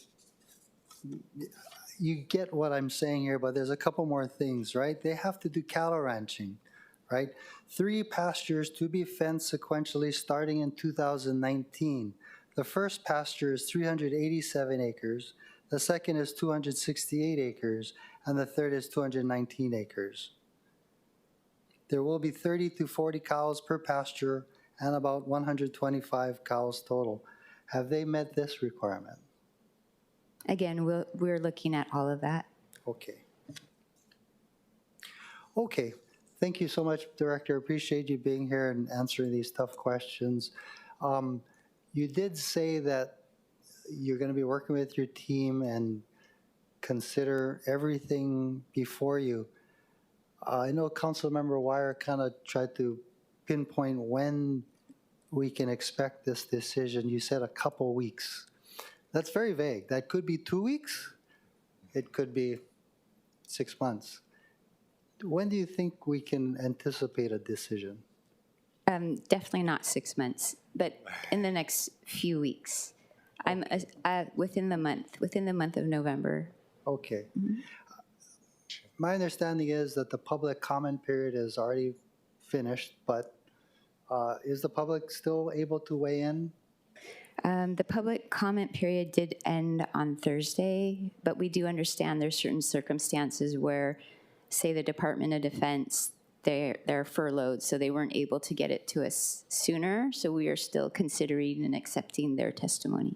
you get what I'm saying here, but there's a couple more things, right? They have to do cattle ranching, right? 3 pastures to be fenced sequentially starting in 2019. The first pasture is 387 acres, the second is 268 acres, and the third is 219 acres. There will be 30 to 40 cows per pasture and about 125 cows total. Have they met this requirement? Again, we're looking at all of that. Okay. Okay. Thank you so much, Director. Appreciate you being here and answering these tough questions. You did say that you're going to be working with your team and consider everything before you. I know Councilmember Wire kind of tried to pinpoint when we can expect this decision. You said a couple weeks. That's very vague. That could be 2 weeks. It could be 6 months. When do you think we can anticipate a decision? Definitely not 6 months, but in the next few weeks. I'm within the month of November. Okay. My understanding is that the public comment period is already finished, but is the public still able to weigh in? The public comment period did end on Thursday, but we do understand there's certain circumstances where, say, the Department of Defense, they're furloughed, so they weren't able to get it to us sooner, so we are still considering and accepting their testimony.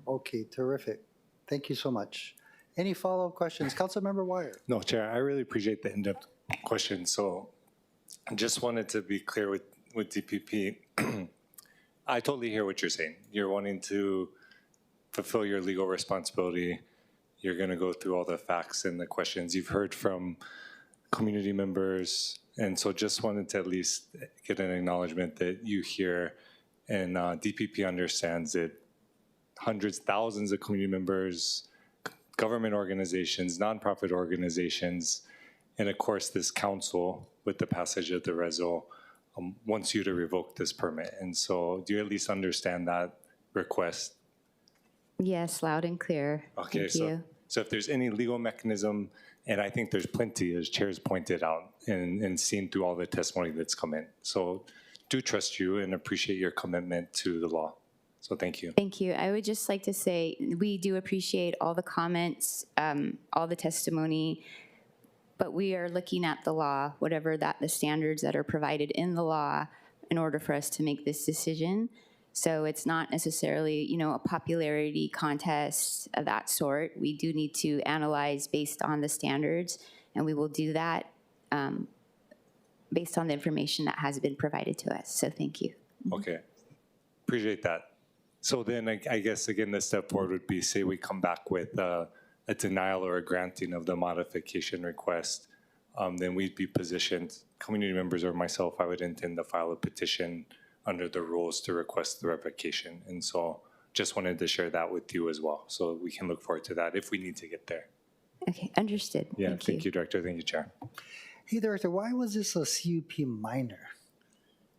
Okay, terrific. Thank you so much. Any follow-up questions? Councilmember Wire. No, Chair, I really appreciate the in-depth question. So I just wanted to be clear with DPP. I totally hear what you're saying. You're wanting to fulfill your legal responsibility. You're going to go through all the facts and the questions you've heard from community members. And so just wanted to at least get an acknowledgement that you hear and DPP understands that hundreds, thousands of community members, government organizations, nonprofit organizations, and of course this council with the passage of the reso wants you to revoke this permit. And so do you at least understand that request? Yes, loud and clear. Okay, Thank you. So if there's any legal mechanism, and I think there's plenty, as chairs pointed out, and seen through all the testimony that's come in. So do trust you and appreciate your commitment to the law. So thank you. Thank you. I would just like to say we do appreciate all the comments, all the testimony, but we are looking at the law, whatever the standards that are provided in the law in order for us to make this decision. So it's not necessarily, a popularity contest of that sort. We do need to analyze based on the standards, and we will do that based on the information that has been provided to us. So thank you. Okay, appreciate that. So then I guess, again, the step forward would be, say we come back with a denial or a granting of the modification request, then we'd be positioned, community members or myself, I would intend to file a petition under the rules to request the revocation. And so just wanted to share that with you as well. So we can look forward to that if we need to get there. Okay, understood. Yeah, thank you, Director. Thank you, Chair. Hey, Director, why was this a CUP minor?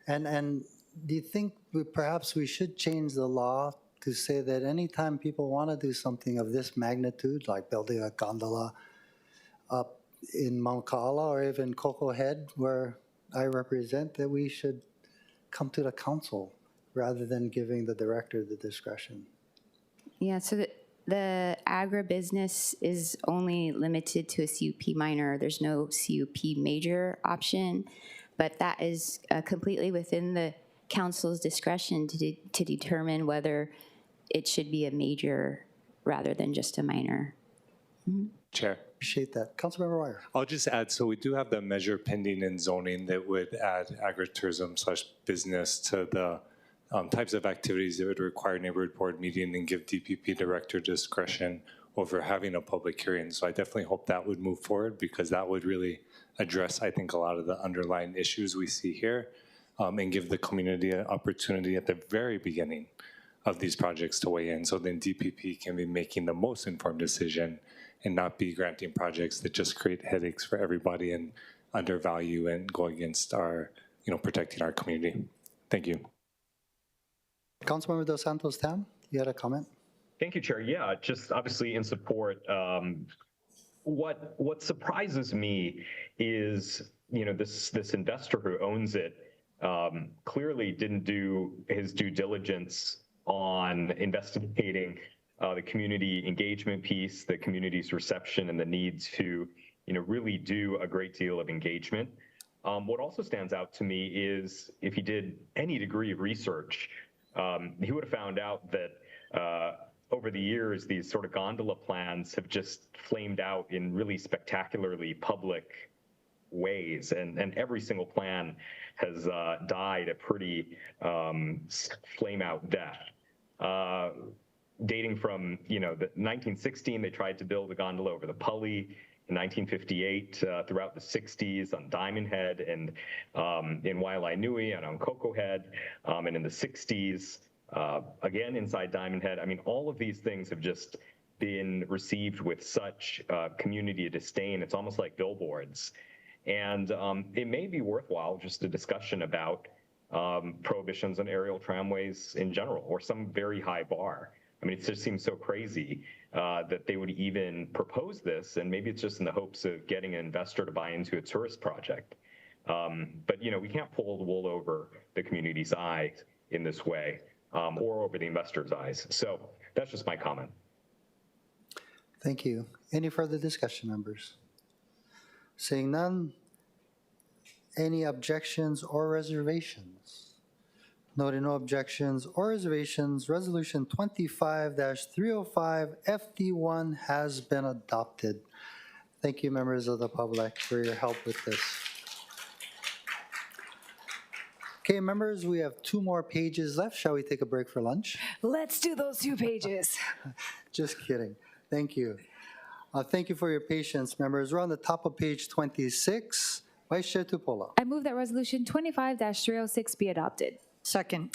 And do you think perhaps we should change the law to say that anytime people want to do something of this magnitude, like building a gondola up in Mount Kaala or even Coco Head, where I represent, that we should come to the council rather than giving the director the discretion? Yeah, so the agribusiness is only limited to a CUP minor. There's no CUP major option, but that is completely within the council's discretion to determine whether it should be a major rather than just a minor. Mm-hmm. Chair. Appreciate that. Councilmember Wire. I'll just add, so we do have the measure pending in zoning that would add agritourism/business to the types of activities that would require neighborhood board meeting and give DPP director discretion over having a public hearing. So I definitely hope that would move forward, because that would really address, I think, a lot of the underlying issues we see here, and give the community an opportunity at the very beginning of these projects to weigh in. So then DPP can be making the most informed decision and not be granting projects that just create headaches for everybody and undervalue and go against our, protecting our community. Thank you. Councilmember Dos Santos Tam, you had a comment? Thank you, Chair. Yeah, just obviously in support. What surprises me is, this investor who owns it clearly didn't do his due diligence on investigating the community engagement piece, the community's reception, and the need to, really do a great deal of engagement. What also stands out to me is if he did any degree of research, he would have found out that over the years, these sort of gondola plans have just flamed out in really spectacularly public ways, and every single plan has died a pretty flame-out death. Dating from, the 1916, they tried to build a gondola over the Pali. In 1958, throughout the 60s on Diamond Head, and in Waialainui and on Coco Head, and in the 60s, again inside Diamond Head. I mean, all of these things have just been received with such community disdain. It's almost like billboards. And it may be worthwhile just a discussion about prohibitions on aerial tramways in general, or some very high bar. I mean, it just seems so crazy that they would even propose this, and maybe it's just in the hopes of getting an investor to buy into a tourist project. But, we can't pull the wool over the community's eyes in this way, or over the investor's eyes. So that's just my comment. Thank you. Any further discussion, members? Seeing none, any objections or reservations? Noting no objections or reservations, Resolution 25-305 FD1 has been adopted. Thank you, members of the public, for your help with this. Okay, members, we have 2 more pages left. Shall we take a break for lunch? Let's do those 2 pages. Just kidding. Thank you. Thank you for your patience, members. We're on the top of page 26. Vice Chair Tupola. I move that Resolution 25-306 be adopted. Second.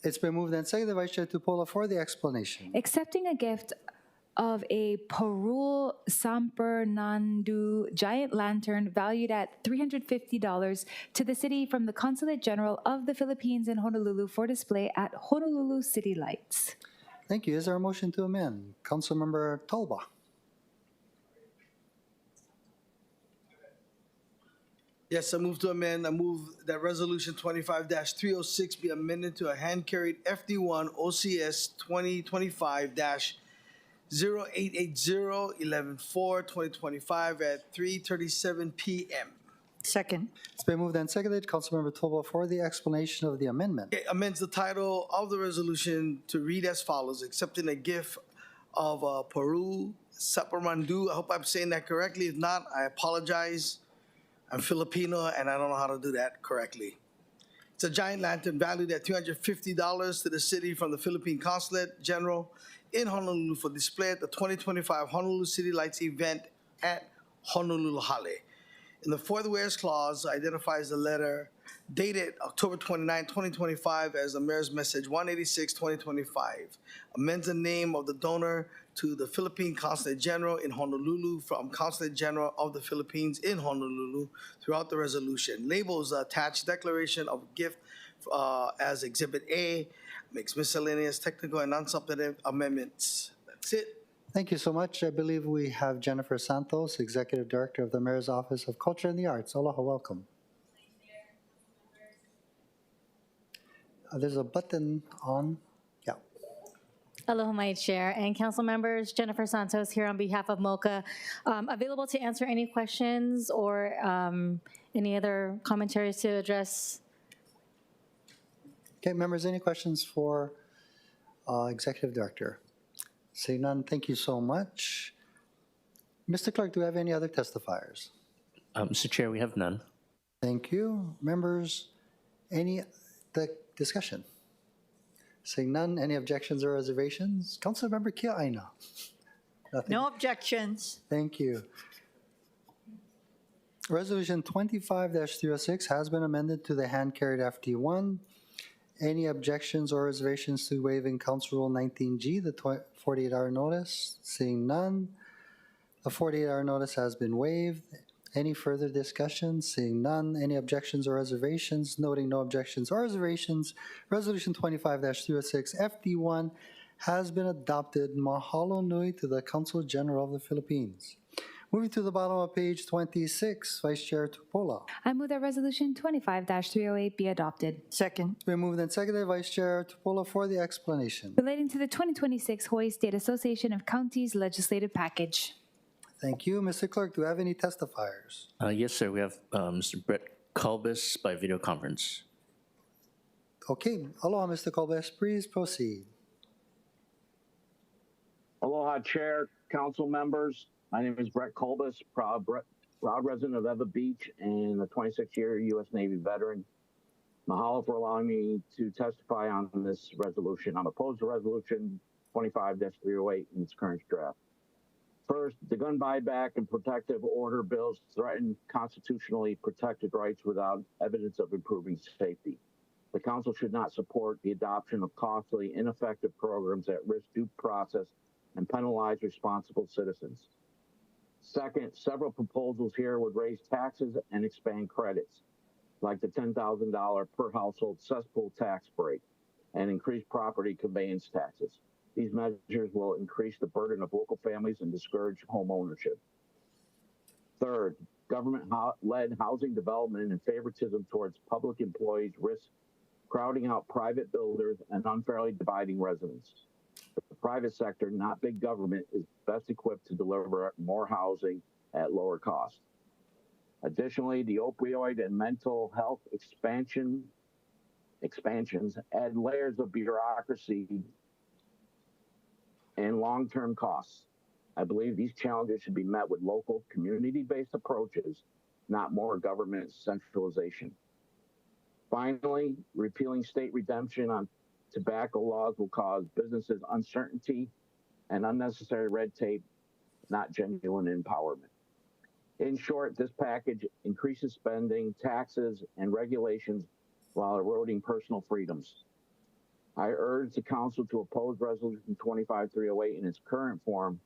It's been moved and seconded. Vice Chair Tupola for the explanation. Accepting a gift of a Perul Sampernandu giant lantern valued at $350 to the city from the Consulate General of the Philippines in Honolulu for display at Honolulu City Lights. Thank you. Is there a motion to amend? Councilmember Tolba. Yes, I move to amend. I move that Resolution 25-306 be amended to a hand-carried FD1 OCS 2025-0880-11/4/2025 at 3:37 p.m. Second. It's been moved and seconded. Councilmember Tolba for the explanation of the amendment. It amends the title of the resolution to read as follows: accepting a gift of Peru Saparmandu. I hope I'm saying that correctly. If not, I apologize. I'm Filipino and I don't know how to do that correctly. It's a giant lantern valued at $350 to the city from the Philippine Consulate General in Honolulu for display at the 2025 Honolulu City Lights event at Honolulu Hale. In the fourth whereas clause, identifies the letter dated October 29, 2025 as the Mayor's Message 186-2025. Amends the name of the donor to the Philippine Consulate General in Honolulu from Consulate General of the Philippines in Honolulu throughout the resolution. Labels the attached declaration of gift as Exhibit A, makes miscellaneous technical and non-substantive amendments. That's it. Thank you so much. I believe we have Jennifer Santos, Executive Director of the Mayor's Office of Culture and the Arts. Aloha, welcome. There's a button on. Yeah. Aloha, my chair and council members. Jennifer Santos here on behalf of MOCA. Available to answer any questions or any other commentaries to address. Okay, members, any questions for Executive Director? Seeing none, thank you so much. Mr. Clerk, do we have any other testifiers? Mr. Chair, we have none. Thank you. Members, any discussion? Seeing none, any objections or reservations? Councilmember Kia'aina. Nothing. No objections. Thank you. Resolution 25-306 has been amended to the hand-carried FD1. Any objections or reservations to waiving Council Rule 19G, the 48-hour notice? Seeing none, the 48-hour notice has been waived. Any further discussion? Seeing none. Any objections or reservations? Noting no objections or reservations, Resolution 25-306 FD1 has been adopted. Mahalo nui to the Consul General of the Philippines. Moving to the bottom of page 26, Vice Chair Tupola. I move that Resolution 25-308 be adopted. Second. It's been moved and seconded. Vice Chair Tupola for the explanation. Relating to the 2026 Hawaii State Association of Counties Legislative Package. Thank you. Mr. Clerk, do we have any testifiers? Yes, sir. We have Mr. Brett Colbus by video conference. Okay. Aloha, Mr. Colbert. Please proceed. Aloha, Chair, Council members. My name is Brett Colbus, proud resident of Eva Beach and a 26-year U.S. Navy veteran. Mahalo for allowing me to testify on this resolution. I'm opposed to Resolution 25-308 in its current draft. First, the gun buyback and protective order bills threaten constitutionally protected rights without evidence of improving safety. The Council should not support the adoption of costly, ineffective programs that risk due process and penalize responsible citizens. Second, several proposals here would raise taxes and expand credits, like the $10,000 per household cesspool tax break and increase property conveyance taxes. These measures will increase the burden of local families and discourage home ownership. Third, government-led housing development and favoritism towards public employees risks crowding out private builders and unfairly dividing residents. The private sector, not big government, is best equipped to deliver more housing at lower cost. Additionally, the opioid and mental health expansions add layers of bureaucracy and long-term costs. I believe these challenges should be met with local, community-based approaches, not more government centralization. Finally, repealing state redemption on tobacco laws will cause businesses uncertainty and unnecessary red tape, not genuine empowerment. In short, this package increases spending, taxes, and regulations while eroding personal freedoms. I urge the Council to oppose Resolution 25-308 in its current form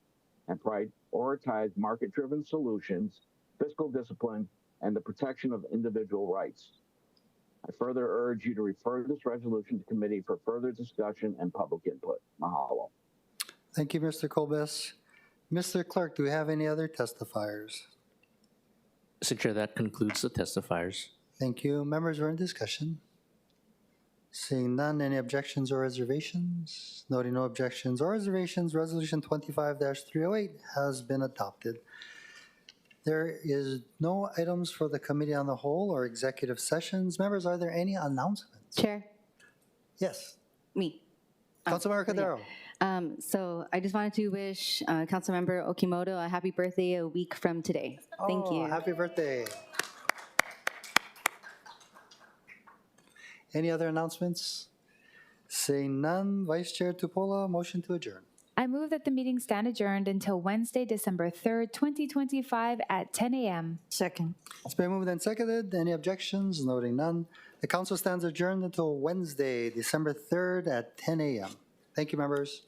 and prioritize market-driven solutions, fiscal discipline, and the protection of individual rights. I further urge you to refer this resolution to committee for further discussion and public input. Mahalo. Thank you, Mr. Colbus. Mr. Clerk, do we have any other testifiers? Mr. Chair, that concludes the testifiers. Thank you. Members are in discussion. Seeing none, any objections or reservations? Noting no objections or reservations, Resolution 25-308 has been adopted. There is no items for the Committee on the Whole or executive sessions. Members, are there any announcements? Chair, Yes. me. Councilmember Cordero. So I just wanted to wish Councilmember Okimoto a happy birthday a week from today. Thank you. Happy birthday. Any other announcements? Seeing none, Vice Chair Tupola, motion to adjourn. I move that the meeting stand adjourned until Wednesday, December 3rd, 2025 at 10 a.m. Second. It's been moved and seconded. Any objections? Noting none. The council stands adjourned until Wednesday, December 3rd at 10 a.m. Thank you, members.